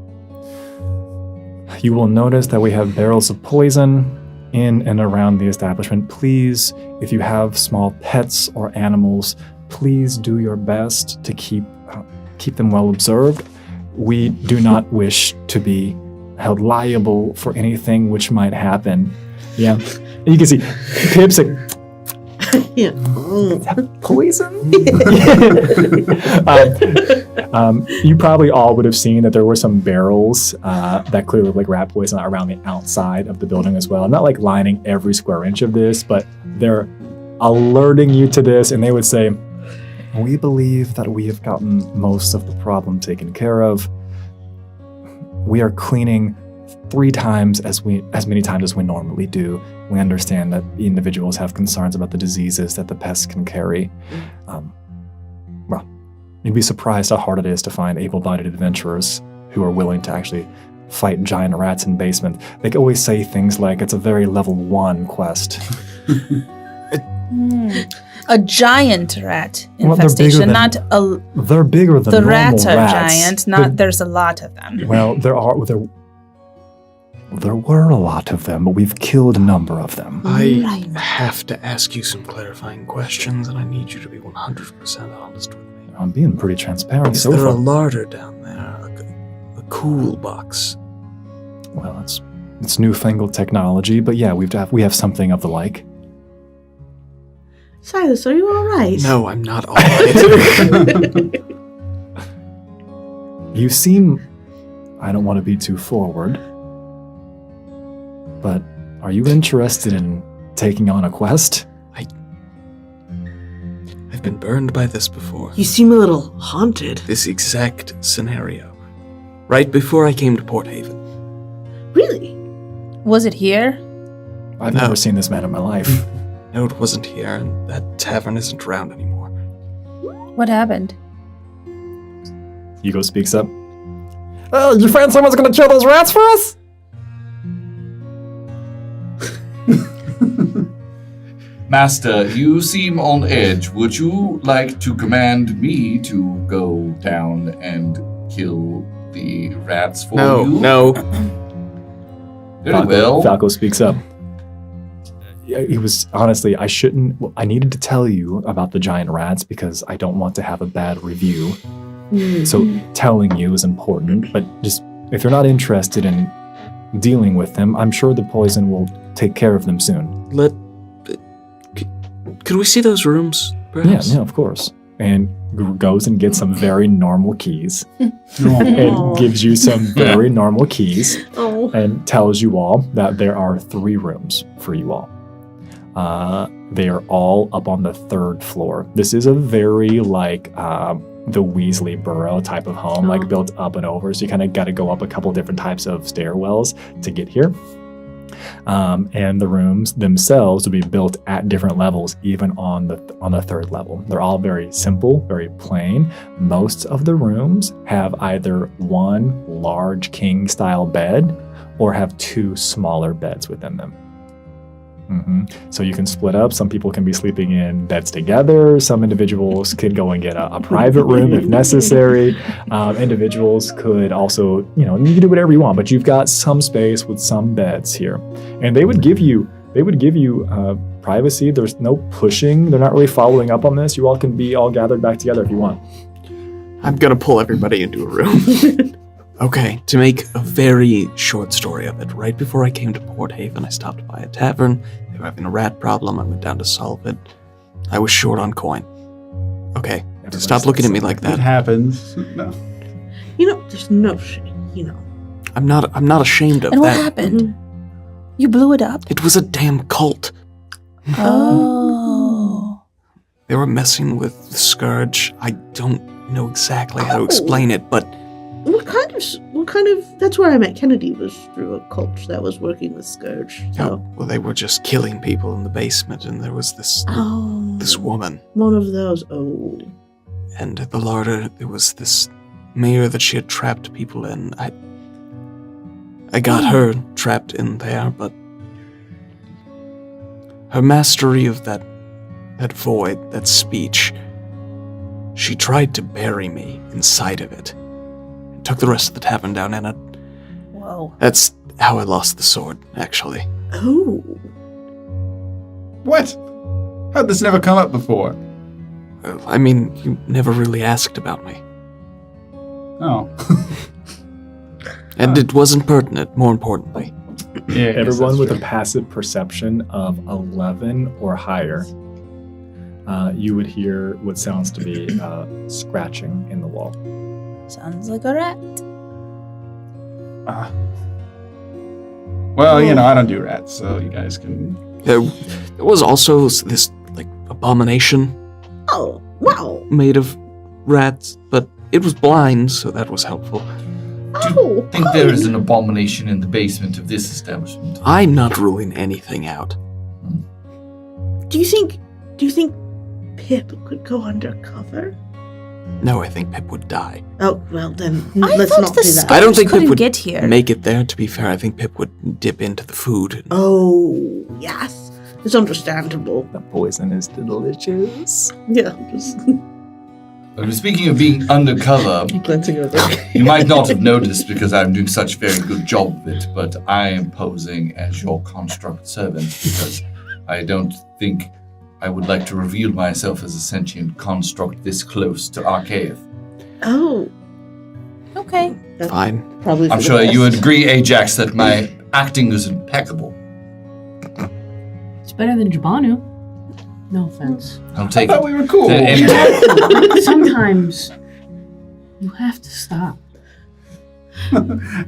You will notice that we have barrels of poison in and around the establishment. Please, if you have small pets or animals, please do your best to keep them well observed. We do not wish to be held liable for anything which might happen. Yeah. And you can see Pip's like, Yeah. poison? You probably all would have seen that there were some barrels that clearly look like rat poison around the outside of the building as well. Not like lining every square inch of this, but they're alerting you to this, and they would say, we believe that we have gotten most of the problem taken care of. We are cleaning 3 times as many times as we normally do. We understand that individuals have concerns about the diseases that the pests can carry. Well, you'd be surprised how hard it is to find able-bodied adventurers who are willing to actually fight giant rats in basement. They always say things like, it's a very level 1 quest. A giant rat Well, they're bigger infestation, than- not a. They're bigger than The normal rats are rats. giant, not there's a lot of them. Well, there were a lot of them, but we've killed a number of them. I have to ask you some clarifying questions, and I need you to be 100% honest with me. I'm being pretty transparent Is so there a far. larder down there? A cool box? Well, it's newfangled technology, but yeah, we have something of the like. Silas, are you all right? No, I'm not all right. You seem, I don't want to be too forward, but are you interested in taking on a quest? I've been burned by this before. You seem a little haunted. This exact scenario. Right before I came to Port Haven. Really? Was it here? I've No. never seen this man in my life. No, it wasn't here, and that tavern isn't around anymore. What happened? Hugo speaks up. Oh, you find someone's gonna kill those rats for us? Master, you seem on edge. Would you like to command me to go down and kill the rats for you? No. Very well. Falco speaks up. Yeah, he was, honestly, I needed to tell you about the giant rats because I don't want to have a bad review. So telling you is important, but just, if you're not interested in dealing with them, I'm sure the poison will take care of them soon. Could we see those rooms, perhaps? Yeah, of course. And goes and gets some very normal keys and gives you some very normal keys and tells you all that there are 3 rooms for you all. They are all up on the 3rd floor. This is a very the Weasley Burrow type of home, built up and over. So you kind of got to go up a couple different types of stairwells to get here. And the rooms themselves will be built at different levels, even on the 3rd level. They're all very simple, very plain. Most of the rooms have either one large king-style bed or have 2 smaller beds within them. So you can split up. Some people can be sleeping in beds together. Some individuals could go and get a private room if necessary. Individuals could also, you can do whatever you want, but you've got some space with some beds here. And they would give you privacy. There's no pushing. They're not really following up on this. You all can be all gathered back together if you want. I'm gonna pull everybody into a room. Okay, to make a very short story of it, right before I came to Port Haven, I stopped by a tavern. They were having a rat problem. I went down to solve it. I was short on coin. Okay, stop looking at me like It that. happens. No. There's no shame, I'm not ashamed of And what that. happened? You blew it up? It was a damn cult. Oh. They were messing with the Scourge. I don't know exactly how to explain it, but What kind of That's where I met Kennedy, was through a cult that was working with Scourge. So. Oh, well, they were just killing people in the basement, and there was this woman. One of those. Oh. And at the larder, there was this mirror that she had trapped people in. I got her trapped in there, but her mastery of that void, that speech, she tried to bury me inside of it. And took the rest of the tavern down, and Whoa. that's how I lost the sword, actually. Oh. What? How'd this never come up before? I mean, you never really asked about me. Oh. And it wasn't pertinent, more importantly. Yeah, Everyone with a passive perception of 11 or higher, you would hear what sounds to be scratching in the wall. Sounds like a rat. Well, I don't do rats, so you guys can... There was also this, abomination Oh, wow. made of rats, but it was blind, so that was helpful. Oh. I think there is an abomination in the basement of this establishment. I'm not ruling anything out. Do you think Pip could go undercover? No, I think Pip would die. Oh, well then, I let's thought not the do that. I don't think Pip couldn't would get here. make it there, to be fair. I think Pip would dip into the food. Oh, yes. It's understandable. The poison is delicious. Yeah. Speaking of being undercover, you might not have noticed because I'm doing such a very good job of it, but I am posing as your construct servant because I don't think I would like to reveal myself as a sentient construct this close to Archaeith. Oh. Okay. Fine. Probably. I'm sure you would agree, Ajax, that my acting is impeccable. It's better than Jabanu. No offense. I'll take I thought it. we were cool. Sometimes you have to stop.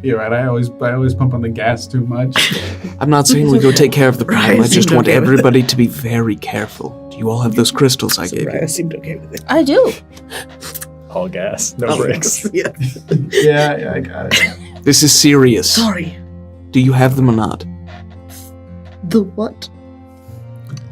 You're right. I always pump on the gas too much. I'm not saying we go take care of the problem. I Raya just seemed want okay with everybody to be very careful. Do you all have those crystals I gave you? Raya seemed okay with it. I do. All gas, no brakes. Yeah. Yeah, I got it. This is serious. Sorry. Do you have them or not? The what?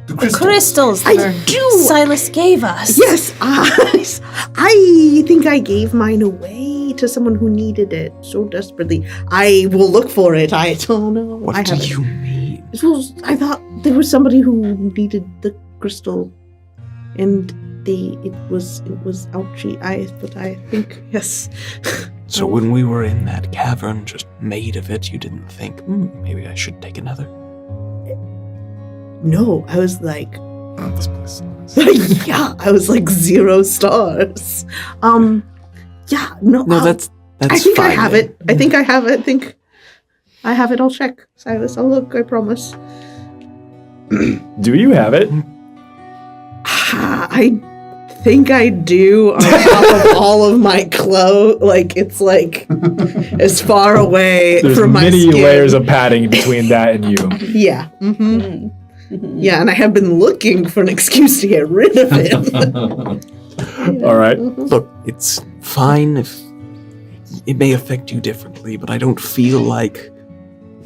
The The crystal. crystals I that do. Silas gave us. Yes, I think I gave mine away to someone who needed it so desperately. I will look for it. I don't know. What I do haven't. you mean? I thought there was somebody who needed the crystal, and it was ouchy. But I think yes. So when we were in that cavern just made of it, you didn't think, maybe I should take another? No, I was like, This place sucks. yeah, I was like 0 stars. Yeah, no. No, that's I think fine. I have it. I think I have it. I think I have it. I'll check, Silas. I'll look. I promise. Do you have it? I think I do. On top of all of my clothes, like it's like as far away There's from my many skin. layers of padding between that and you. Yeah. Mm-hmm. Yeah, and I have been looking for an excuse to get rid of it. All right. Look, it's fine if it may affect you differently, but I don't feel like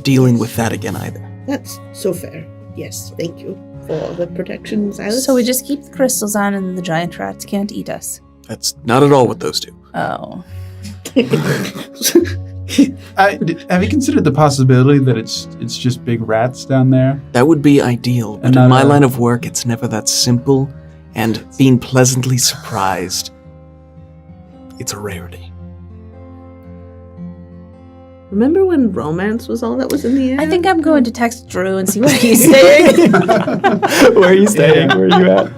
dealing with that again either. That's so fair. Yes, thank you for the protection, Silas. So we just keep the crystals on and the giant rats can't eat us. That's not at all what those do. Oh. Have you considered the possibility that it's just big rats down there? That would be ideal, but And in not my a- line of work, it's never that simple, and being pleasantly surprised, it's a rarity. Remember when romance was all that was in the air? I think I'm going to text Drew and see where he's staying. Where are you staying? Where are you at?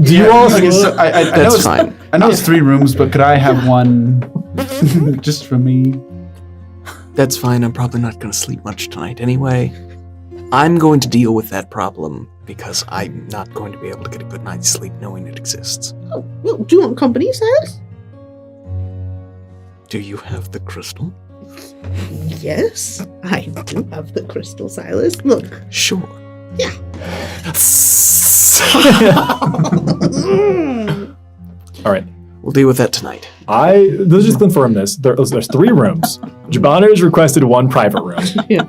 Do you all? Okay, so I know That's it's fine. I know it's 3 rooms, but could I have one just for me? That's fine, I'm probably not going to sleep much tonight anyway. I'm going to deal with that problem because I'm not going to be able to get a good night's sleep knowing it exists. Oh, well, do you want company, Silas? Do you have the crystal? Yes, I do have the crystal, Silas. Look. Sure. All right. We'll deal with that tonight. Let's just confirm this. There's 3 rooms. Jabanu has requested 1 private room. Yeah.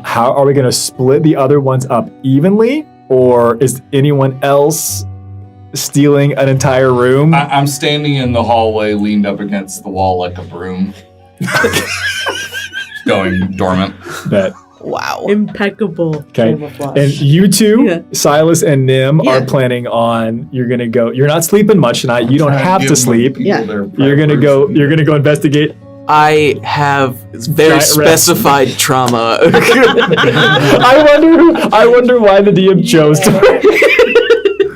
How are we going to split the other ones up evenly? Or is anyone else stealing an entire room? I'm standing in the hallway, leaned up against the wall like a broom. Going dormant. Bet. Wow. Impeccable. Okay. Camouflage. And you two, Yeah. Silas and Nim, Yeah. are planning on, you're going to go, you're not sleeping much tonight. You don't have to sleep. Yeah. You're going to go investigate. I have very Giant rats. specified trauma. I wonder why the DM chose to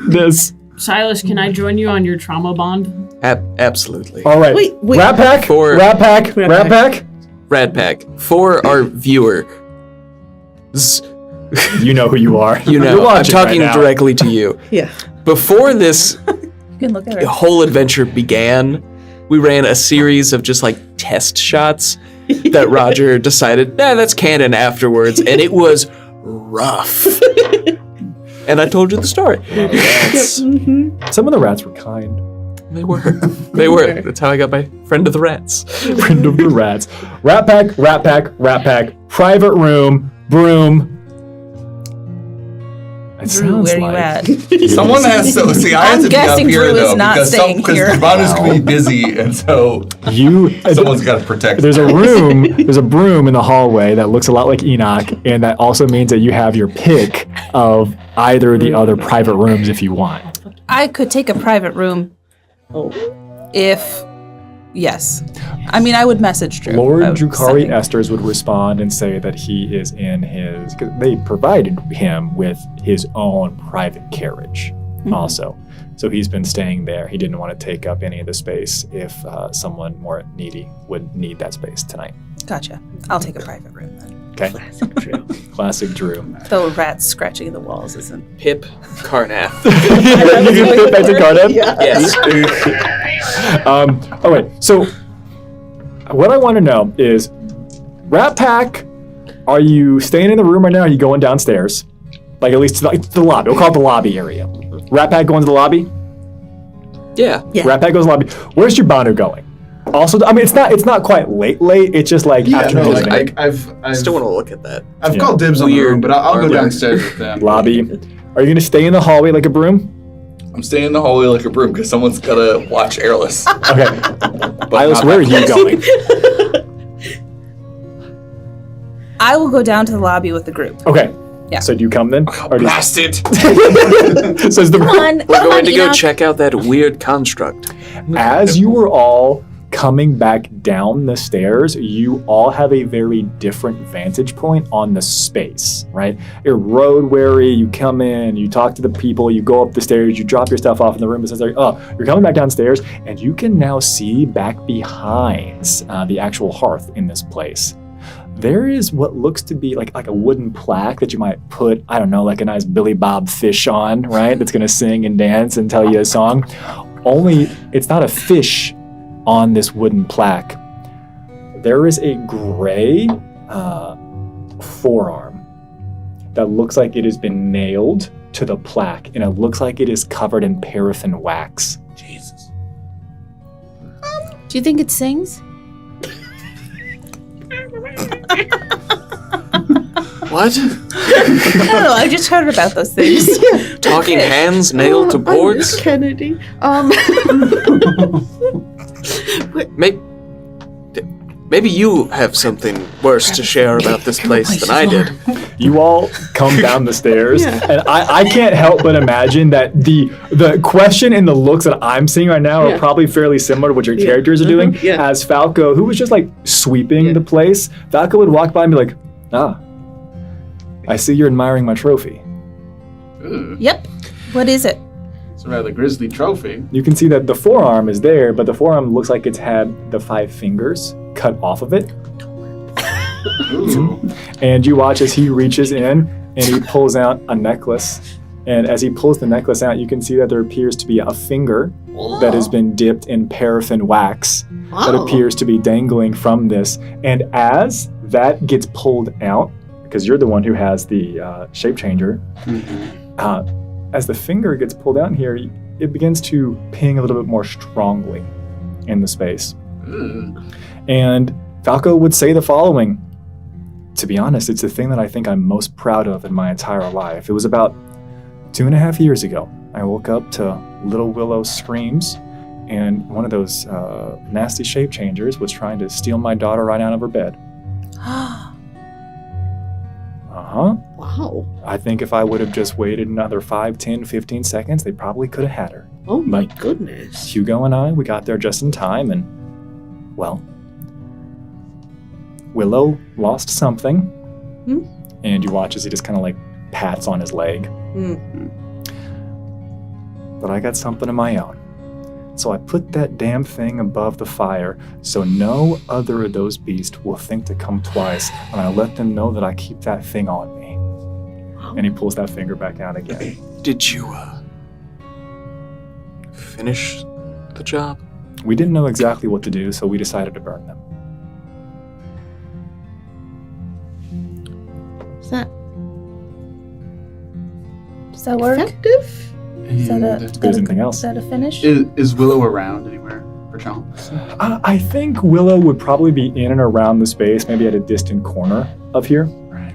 this. Silas, can I join you on your trauma bond? Absolutely. All right. Wait. Rat Pack. For- Rat Pack. Rat Rat Pack. Rad Pack. For our viewer, You know who you are. you You're know, I'm watching talking right now. directly to you. Yeah. Before this You can look at her. whole adventure began, we ran a series of just like test shots that Roger decided, that's canon afterwards, and it was rough. And I told you the story. Some of the rats were kind. They were. They were. That's how I got my friend of the rats. Friend of the rats. Rat Pack. Rat Pack. Rat Pack. Private room. Broom. It Drew, sounds where like you at? Someone has to see. I have I'm to be up guessing here Drew is though not because staying here. Jabanu's gonna be busy, and so someone's got to protect. There's a room. There's a broom in the hallway that looks a lot like Enoch, and that also means that you have your pick of either of the other private rooms if you want. I could take a private room if... Yes. I mean, I would message Drew. Lord of Drukari sending- Esters would respond and say that he is in his... Cause they provided him with his own private carriage also. So he's been staying there. He didn't want to take up any of the space if someone more needy would need that space tonight. Gotcha. I'll take a private room then. Okay? Classic Drew. Though rats scratching the walls isn't... Pip Carnath. You can fit back to Cardiff? Yes. All right. So what I want to know is, Rat Pack, are you staying in the room right now? Or are you going downstairs? Like at least to the lobby. We'll call it the lobby area. Rat Pack going to the lobby? Yeah. Rat Pack goes to the lobby. Where's Jabanu going? Also, I mean, it's not quite late. It's just like after no, visiting. like I've Still want to look at that. I've called dibs on the Weird room, but I'll go armor. downstairs with them. Lobby. Are you going to stay in the hallway like a broom? I'm staying in the hallway like a broom because someone's got to watch Airless. Okay. Silas, not where are that you going? I will go down to the lobby with the group. Okay. Yeah. So do you come then? Or do you... Blast it! Says the Come on. We're come going on, to go Enoch. check out that weird construct. As you were all coming back down the stairs, you all have a very different vantage point on the space, right? You're road weary, you come in, you talk to the people, you go up the stairs, you drop your stuff off in the room, and says, oh, you're coming back downstairs, and you can now see back behind the actual hearth in this place. There is what looks to be like a wooden plaque that you might put, I don't know, like a nice Billy Bob fish on, right? That's gonna sing and dance and tell you a song. Only it's not a fish on this wooden plaque. There is a gray forearm that looks like it has been nailed to the plaque, and it looks like it is covered in paraffin wax. Jesus. Do you think it sings? What? I don't know. I just heard about those things. Talking hands nailed to boards? Kennedy. Maybe you have something worse to share about this place than I did. You all come down the stairs, Yeah. and I can't help but imagine that the question and the looks that I'm seeing right now Yeah. are probably fairly similar to what your Yeah. characters are doing. Yeah. As Falco, who was just like sweeping the place, Falco would walk by and be like, I see you're admiring my trophy. Ooh, Yep. What is it? it's a rather grisly trophy. You can see that the forearm is there, but the forearm looks like it's had the 5 fingers cut off of it. Ooh. And you watch as he reaches in and he pulls out a necklace. And as he pulls the necklace out, you can see that there appears to be a finger that has been dipped in paraffin wax that appears to be dangling from this. And as that gets pulled out, because you're the one who has the shape changer, as the finger gets pulled out here, it begins to ping a little bit more strongly in the space. And Falco would say the following. To be honest, it's the thing that I think I'm most proud of in my entire life. It was about 2.5 years ago. I woke up to Little Willow's screams, and one of those nasty shape changers was trying to steal my daughter right out of her bed. Wow. I think if I would have just waited another 5, 10, 15 seconds, they probably could have had her. Oh my But goodness. Hugo and I, we got there just in time, and, well, Willow lost something, and you watch as he just kind of like pats on his leg. But I got something of my own. So I put that damn thing above the fire so no other of those beasts will think to come twice, and I let them know that I keep that thing on me. And he pulls that finger back out again. Did you, finish the job? We didn't know exactly what to do, so we decided to burn them. Is that Does that work? effective? Is that And There's anything else. Is that a finish? is Willow around anywhere, perchance? I think Willow would probably be in and around the space, maybe at a distant corner of here. Right.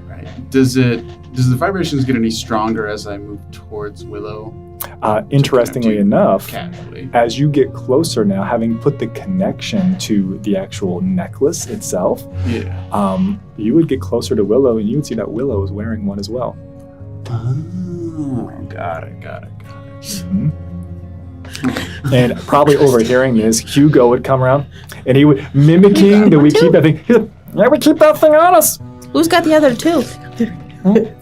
Does the vibrations get any stronger as I move towards Willow? Interestingly enough, Casually. as you get closer now, having put the connection to the actual necklace itself, Yeah. you would get closer to Willow, and you would see that Willow is wearing one as well. Oh, got it. Mhm. And probably overhearing this, Hugo would come around, and he would mimicking that we keep that thing. He's like, yeah, we keep that thing on us. Who's got the other two?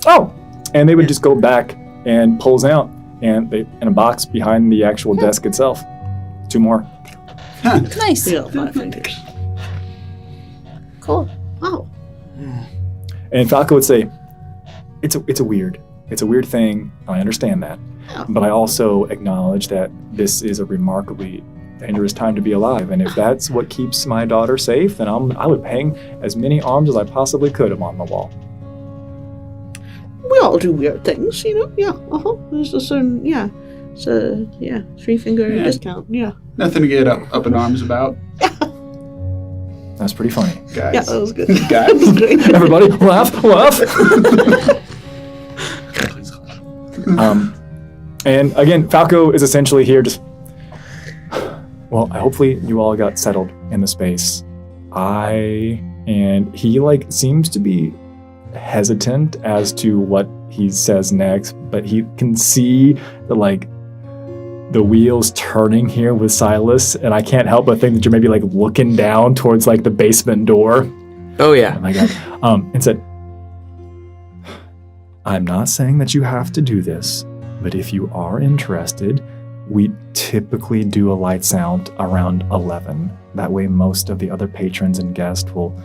Oh, and they would just go back and pulls out, and they in a box behind the actual desk itself. 2 more. Nice. Yeah, 5 fingers. Cool. Wow. And Falco would say, it's a weird thing. I understand that. But I also acknowledge that this is a remarkably dangerous time to be alive. And if that's what keeps my daughter safe, then I would hang as many arms as I possibly could on the wall. We all do weird things, you know? Yeah. There's a certain, it's a, 3-finger discount, yeah. Nothing to get up in arms about, That's pretty funny. guys. Yeah, that was good. Guys. That was great. Everybody, laugh. And again, Falco is essentially here just... Well, hopefully you all got settled in the space. And he, seems to be hesitant as to what he says next, but he can see the wheels turning here with Silas, and I can't help but think that you're maybe looking down towards the basement door. Oh, yeah. Oh my God. And said, I'm not saying that you have to do this, but if you are interested, we typically do a lights out around 11. That way most of the other patrons and guests will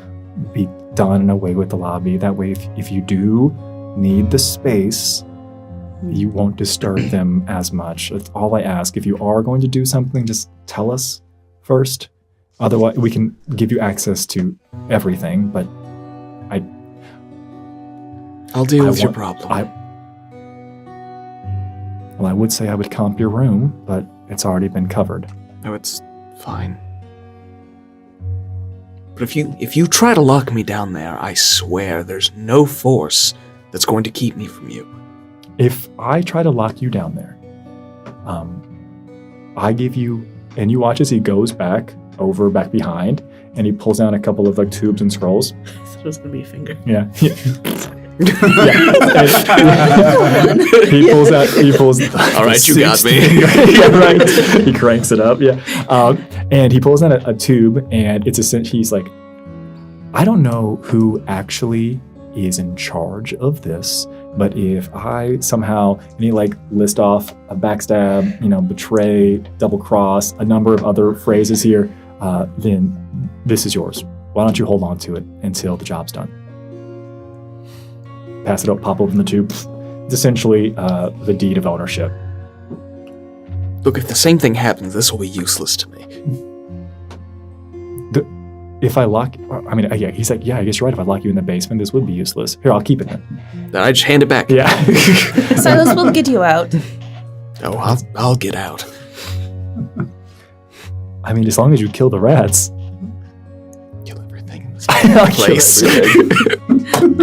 be done and away with the lobby. That way if you do need the space, you won't disturb them as much. That's all I ask. If you are going to do something, just tell us first. Otherwise, we can give you access to everything, but I'll deal with your want- problem. Well, I would say I would comp your room, but it's already been covered. No, it's fine. But if you try to lock me down there, I swear there's no force that's going to keep me from you. If I try to lock you down there, I give you, and you watch as he goes back behind, and he pulls down a couple of tubes and scrolls. It was gonna be a finger. Yeah. He pulls. All right, you got me. Yeah, right. He cranks it up. Yeah. And he pulls down a tube, and he's like, I don't know who actually is in charge of this, but if I somehow, and he list off a backstab, betray, double cross, a number of other phrases here, then this is yours. Why don't you hold on to it until the job's done? Pass it up, pop open the tube. It's essentially the deed of ownership. Look, if the same thing happens, this will be useless to me. If I lock, yeah, he's like, yeah, I guess you're right. If I lock you in the basement, this would be useless. Here, I'll keep it then. Then I just hand it back. Yeah. Silas will get you out. Oh, I'll get out. I mean, as long as you kill the rats. Kill everything in this I'll kill place. I'm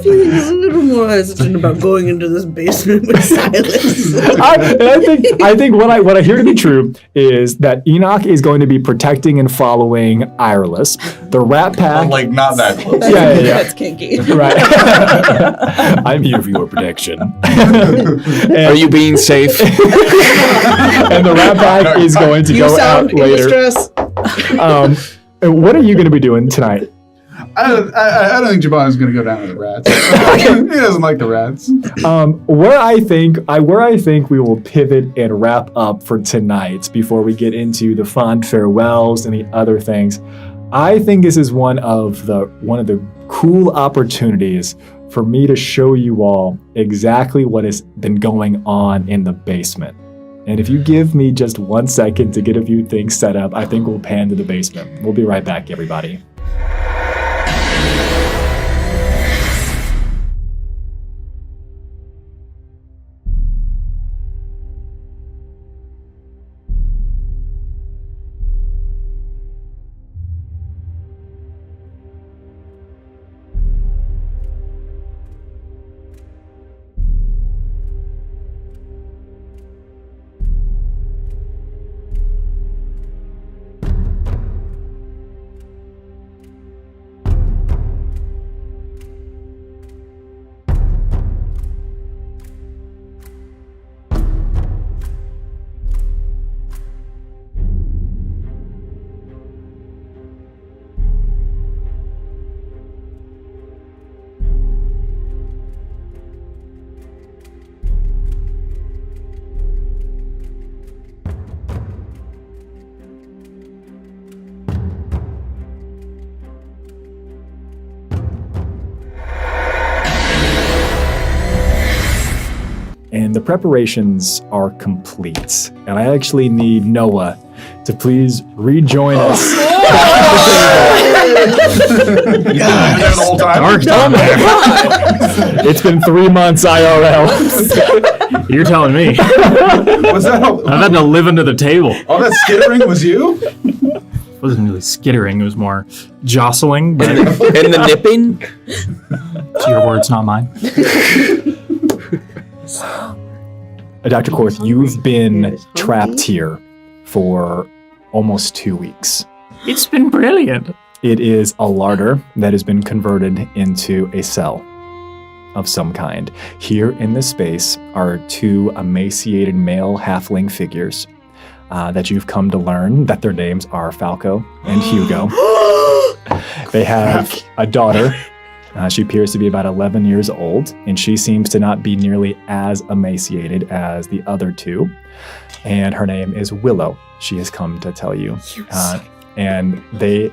feeling a little more hesitant about going into this basement with Silas. I think what I hear to be true is that Enoch is going to be protecting and following Ireless. The Rat Pack. Like, not that close. Yeah. That's kinky. Right. I'm here for your protection. Are you being safe? And the Rat Pack is going to go out in later. distress. What are you going to be doing tonight? I don't think Jabanu's going to go down with the rats. He doesn't like the rats. Where I think we will pivot and wrap up for tonight before we get into the fond farewells and the other things. I think this is one of the cool opportunities for me to show you all exactly what has been going on in the basement. And if you give me just 1 second to get a few things set up, I think we'll pan to the basement. We'll be right back, everybody. And the preparations are complete. And I actually need Noah to please rejoin us. It's been 3 months IRL. You're telling me. Was that I've had to live under the table. all that skittering was you? It wasn't really skittering, it was more jostling, but And the nipping? to your words, not mine. Dr. Korth, you've been trapped here for almost 2 weeks. It's been brilliant. It is a larder that has been converted into a cell of some kind. Here in this space are 2 emaciated male halfling figures that you've come to learn that their names are Falco and Hugo. They have a daughter. She appears to be about 11 years old, and she seems to not be nearly as emaciated as the other 2. And her name is Willow. She has come to tell you. And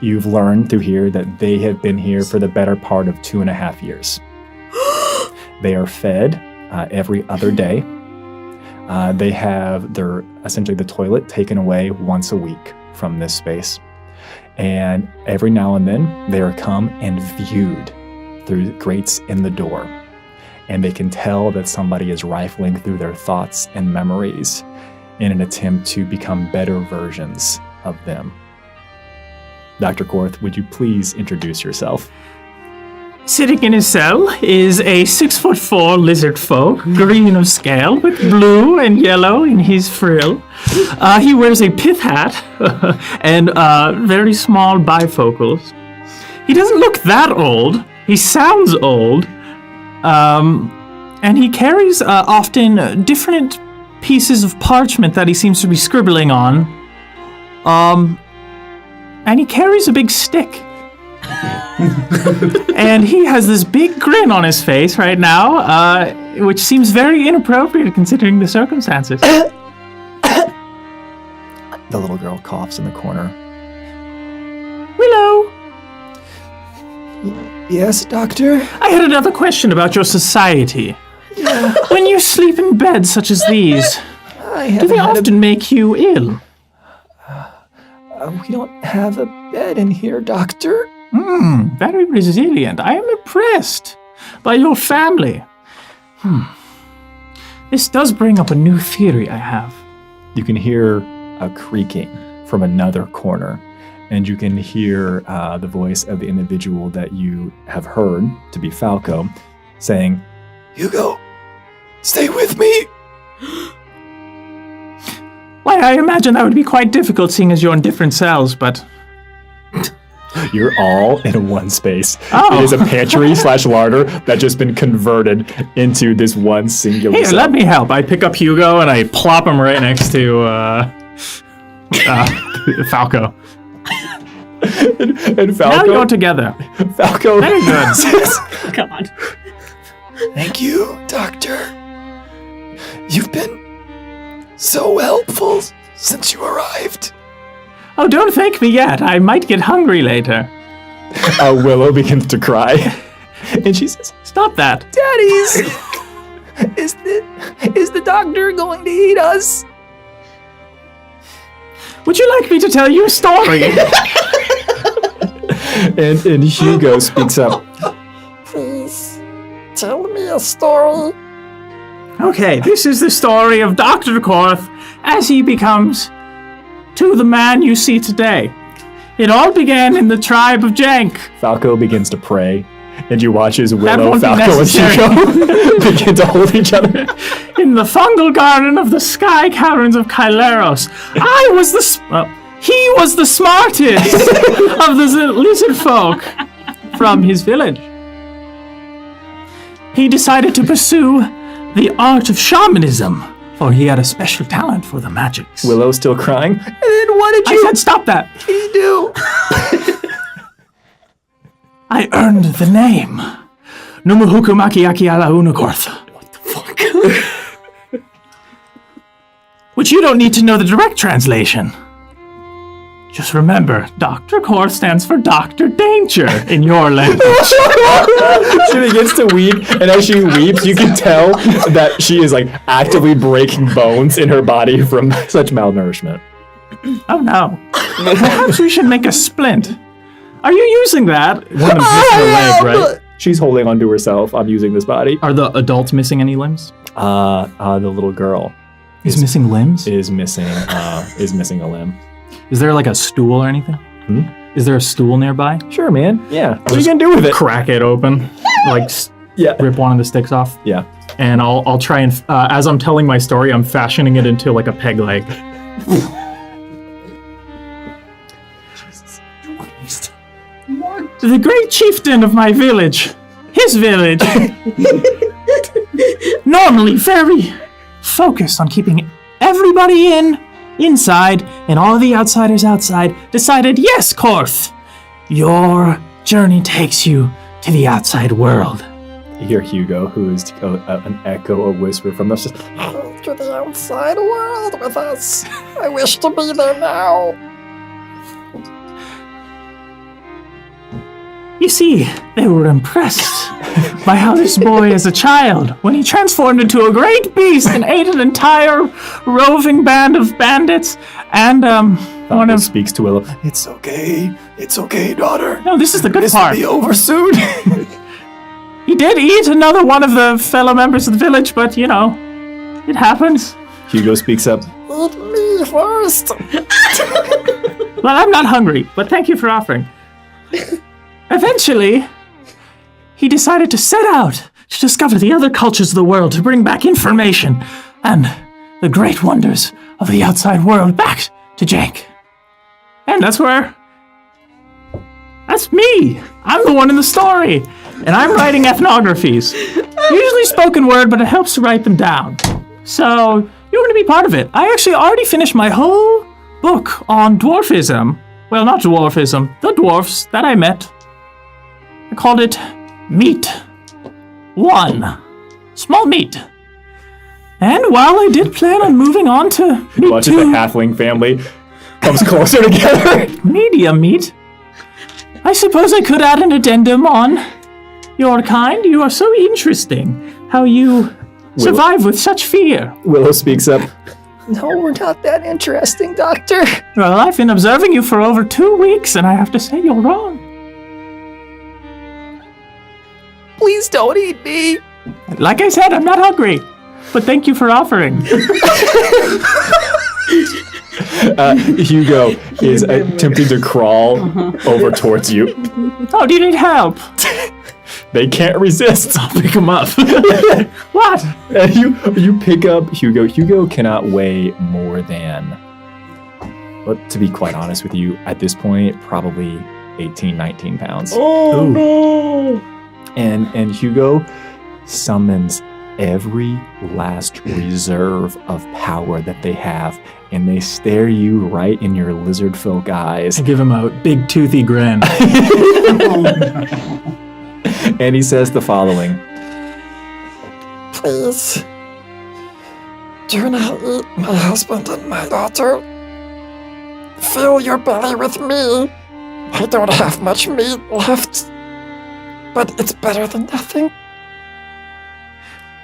you've learned through here that they have been here for the better part of 2.5 years. They are fed every other day. They have essentially the toilet taken away once a week from this space. And every now and then they are come and viewed through grates in the door. And they can tell that somebody is rifling through their thoughts and memories in an attempt to become better versions of them. Dr. Korth, would you please introduce yourself? Sitting in his cell is a 6'4" lizard folk, green of scale, with blue and yellow in his frill. He wears a pith hat and very small bifocals. He doesn't look that old. He sounds old. And he carries often different pieces of parchment that he seems to be scribbling on. And he carries a big stick. And he has this big grin on his face right now, which seems very inappropriate considering the circumstances. The little girl coughs in the corner. Willow! Yes, Doctor? I had another question about your society. When you sleep in beds such as these, do they often make you ill? We don't have a bed in here, Doctor. Very resilient. I am impressed by your family. This does bring up a new theory I have. You can hear a creaking from another corner, and you can hear the voice of the individual that you have heard to be Falco saying, Hugo, stay with me. Why, I imagine that would be quite difficult seeing as you're in different cells, but... You're all in one space. Oh. It is a pantry / larder that's just been converted into this one singular Here, cell. let me help. I pick up Hugo and I plop him right next to Falco. And Falco, Now you're together. Falco Very good. says, God. Thank you, Doctor. You've been so helpful since you arrived. Oh, don't thank me yet. I might get hungry later. Willow begins to cry. And she says, Stop that. Daddies! Is the doctor going to eat us? Would you like me to tell you a story? and Hugo speaks up. Please, tell me a story. Okay, this is the story of Dr. Korth as he becomes to the man you see today. It all began in the tribe of Jank. Falco begins to pray, and you watch as That Willow, won't be Falco, and necessary. Hugo begin to hold each other. In the fungal garden of the sky caverns of Kyleros, he was the smartest of the lizard folk from his village. He decided to pursue the art of shamanism, for he had a special talent for the magics. Willow still crying. And then what did I you said stop that! do? I earned the name. Numuhukumaki ala Unakorth. What the fuck? Which you don't need to know the direct translation. Just remember, Dr. Korth stands for Dr. Danger in your language. She begins to weep, and as she weeps, you can tell that she is like actively breaking bones in her body from such malnourishment. Oh no. Perhaps we should make a splint. Are you using that? One of them's missing a leg, right? She's holding onto herself. I'm using this body. Are the adults missing any limbs? The little girl He's missing limbs? is missing a limb. Is there like a stool or anything? Is there a stool nearby? Sure, man. Yeah. What are you gonna do with it? Crack it open, like Yeah. rip one of the sticks off. Yeah. And I'll try and as I'm telling my story, I'm fashioning it into like a peg leg. The great chieftain of my village, his village, normally very focused on keeping everybody inside and all the outsiders outside, decided, yes, Korth, your journey takes you to the outside world. You hear Hugo, who is an echo, a whisper from us. Just, To the outside world with us. I wish to be there now. You see, they were impressed by how this boy as a child, when he transformed into a great beast and ate an entire roving band of bandits and one Falco of... speaks to Willow. It's okay, daughter. No, this is the good This part. will be over soon. He did eat another one of the fellow members of the village, but, you know, it happens. Hugo speaks up. Eat me first. Well, I'm not hungry, but thank you for offering. Eventually, he decided to set out to discover the other cultures of the world, to bring back information and the great wonders of the outside world back to Jank. And that's me. I'm the one in the story. And I'm writing ethnographies. Usually spoken word, but it helps to write them down. So, you're going to be part of it. I actually already finished my whole book on dwarfism. Well, not dwarfism, the dwarfs that I met. I called it Meat 1. Small meat. And while I did plan on moving on to Meat Watch as 2, the halfling family comes closer together. medium meat, I suppose I could add an addendum on your kind. You are so interesting. How you survive with such fear. Willow speaks up. No, we're not that interesting, Doctor. Well, I've been observing you for over 2 weeks, and I have to say you're wrong. Please don't eat me. Like I said, I'm not hungry. but thank you for offering. Hugo is attempting to crawl over towards you. Oh, do you need help? They can't resist. I'll pick him up. What? And you pick up Hugo. Hugo cannot weigh more than, but to be quite honest with you, at this point, probably 18, 19 pounds. Oh no! And Hugo summons every last reserve of power that they have, and they stare you right in your lizard folk eyes. I give him a big toothy grin. And he says the following. Please, do not eat my husband and my daughter. Fill your belly with me. I don't have much meat left, but it's better than nothing.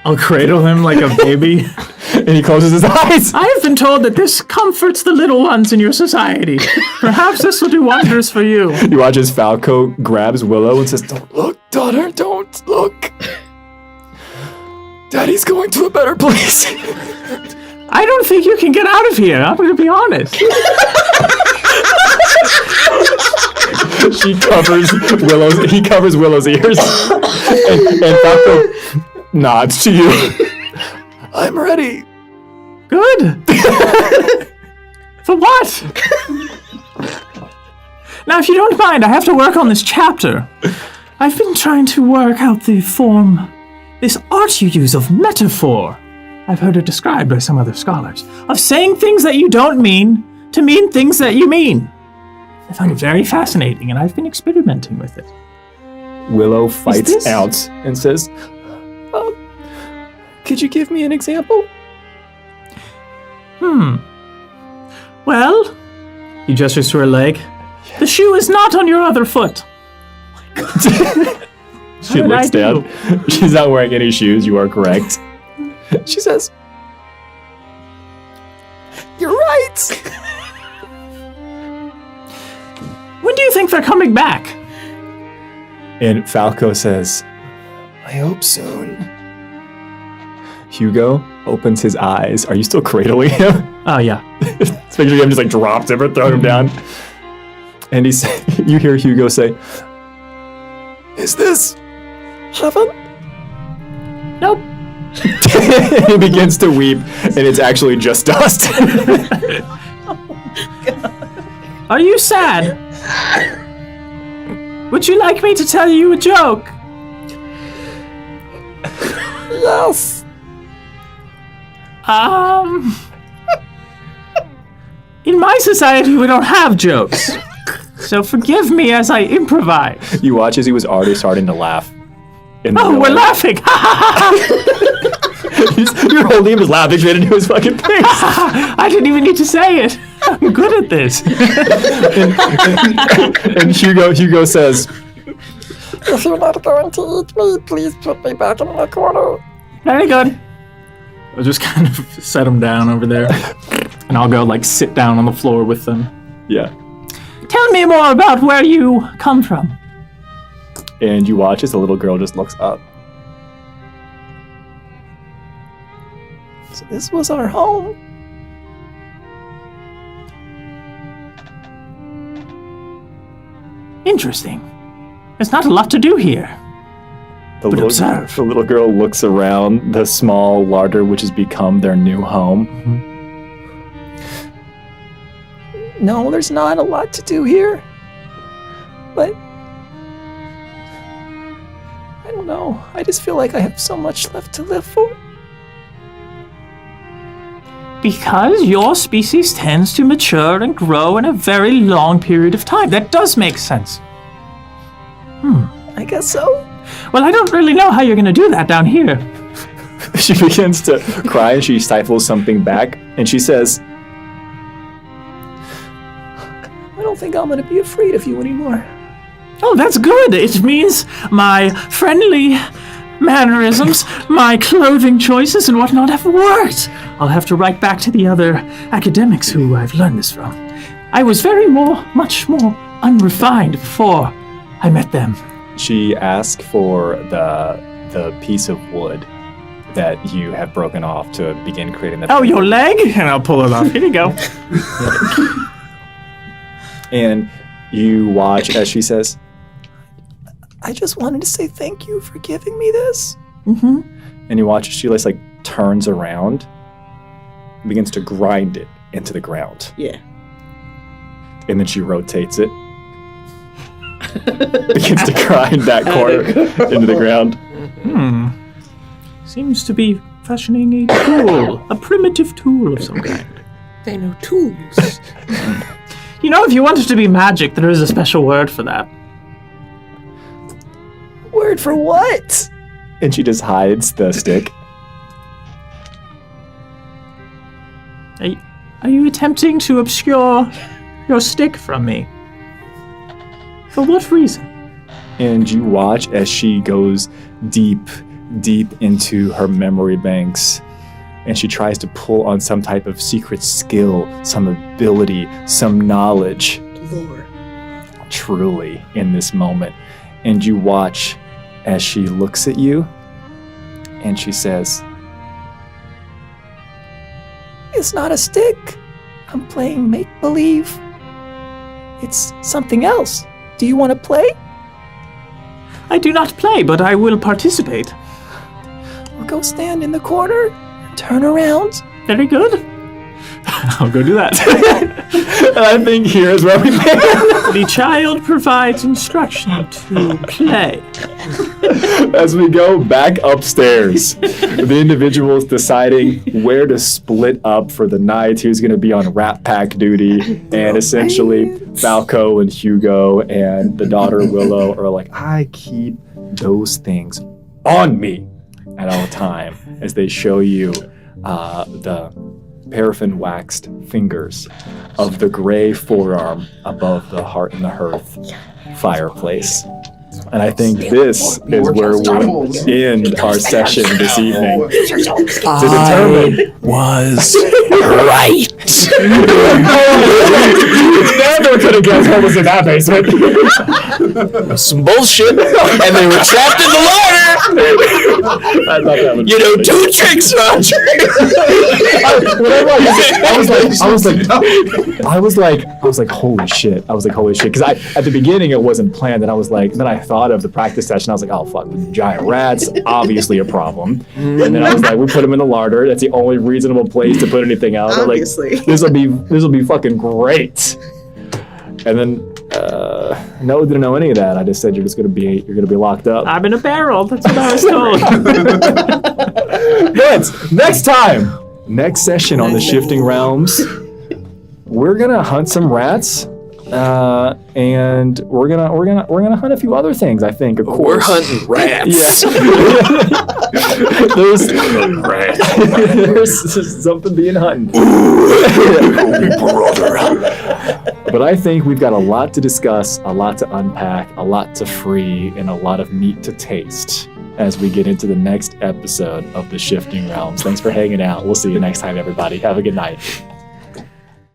I'll cradle him like a baby. And he closes his eyes. I have been told that this comforts the little ones in your society. Perhaps this will do wonders for you. You watch as Falco grabs Willow and says, "Don't look, daughter, don't look. Daddy's going to a better place." I don't think you can get out of here. I'm going to be honest. He covers Willow's ears. And Falco nods to you. I'm ready. Good. For what? Now, if you don't mind, I have to work on this chapter. I've been trying to work out the form, this art you use of metaphor. I've heard it described by some other scholars, of saying things that you don't mean to mean things that you mean. I find it very fascinating, and I've been experimenting with it. Willow fights out and says, "Could you give me an example?" Well, he gestures to her leg. The shoe is not on your other foot. She looks down. She's not wearing any shoes. You are correct. She says, "You're right." When do you think they're coming back? And Falco says, "I hope soon." Hugo opens his eyes. Are you still cradling him? Oh, yeah. This picture of him just like dropped him and thrown him down. And you hear Hugo say, "Is this heaven?" Nope. He begins to weep, and it's actually just dust. Are you sad? Would you like me to tell you a joke? Yes. In my society, we don't have jokes. So forgive me as I improvise. You watch as he was already starting to laugh. Oh, we're laughing! You're holding him, laughing right into his fucking face. I didn't even need to say it. I'm good at this. And Hugo says, If you're not going to eat me, please put me back in my corner. Very good. I'll just kind of set them down over there. And I'll go, like, sit down on the floor with them. Yeah. Tell me more about where you come from. And you watch as the little girl just looks up. So this was our home. Interesting. There's not a lot to do here. The little girl looks around the small larder which has become their new home. Mm-hmm. No, there's not a lot to do here. But I don't know. I just feel like I have so much left to live for. Because your species tends to mature and grow in a very long period of time. That does make sense. I guess so. Well, I don't really know how you're going to do that down here. She begins to cry and she stifles something back and she says, I don't think I'm going to be afraid of you anymore. Oh, that's good. It means my friendly mannerisms, my clothing choices and whatnot have worked. I'll have to write back to the other academics who I've learned this from. I was much more unrefined before I met them. She asked for the piece of wood that you have broken off to begin creating that. Oh, your leg? And I'll pull it off. Here you go. And you watch as she says, I just wanted to say thank you for giving me this. Mm-hmm. and you watch as she like turns around and begins to grind it into the ground. Yeah. And then she rotates it. Begins to grind that corner into the ground. Seems to be fashioning a tool, a primitive tool of some kind. They know tools. You know, if you want it to be magic, there is a special word for that. Word for what? And she just hides the stick. Are you attempting to obscure your stick from me? For what reason? And you watch as she goes deep into her memory banks, and she tries to pull on some type of secret skill, some ability, some knowledge. Lore. Truly, in this moment. And you watch as she looks at you, and she says, It's not a stick. I'm playing make-believe. It's something else. Do you want to play? I do not play, but I will participate. We'll go stand in the corner and turn around. Very good. I'll go do that. and I think here is where we begin. The child provides instruction to play. As we go back upstairs, the individuals deciding where to split up for the night, who's going to be on Rat Pack duty, and essentially Falco and Hugo and the daughter Willow are like, I keep those things on me at all time, as they show you the paraffin waxed fingers of the gray forearm above the heart and the hearth fireplace. And I think this is where we'll end our session this evening to determine. Was right. Never could have guessed what was in that basement. Some bullshit, and they were trapped in the water. I thought that would You know, 2 tricks, Roger. I was like, holy shit. Because at the beginning it wasn't planned, and I was like, then I thought of the practice session. I was like, oh fuck, giant rats, obviously a problem. And then I was like, we put them in the larder. That's the only reasonable place to put anything else. Obviously. Like, this will be fucking great. And then no, didn't know any of that. I just said you're gonna be locked up. I'm in a barrel. That's what I was told. But next session on the Shifting Realms, we're gonna hunt some rats, and we're gonna hunt a few other things. I think, of course. We're hunting rats. Yeah. There's something being hunted. But I think we've got a lot to discuss, a lot to unpack, a lot to free, and a lot of meat to taste as we get into the next episode of the Shifting Realms. Thanks for hanging out. We'll see you next time, everybody. Have a good night.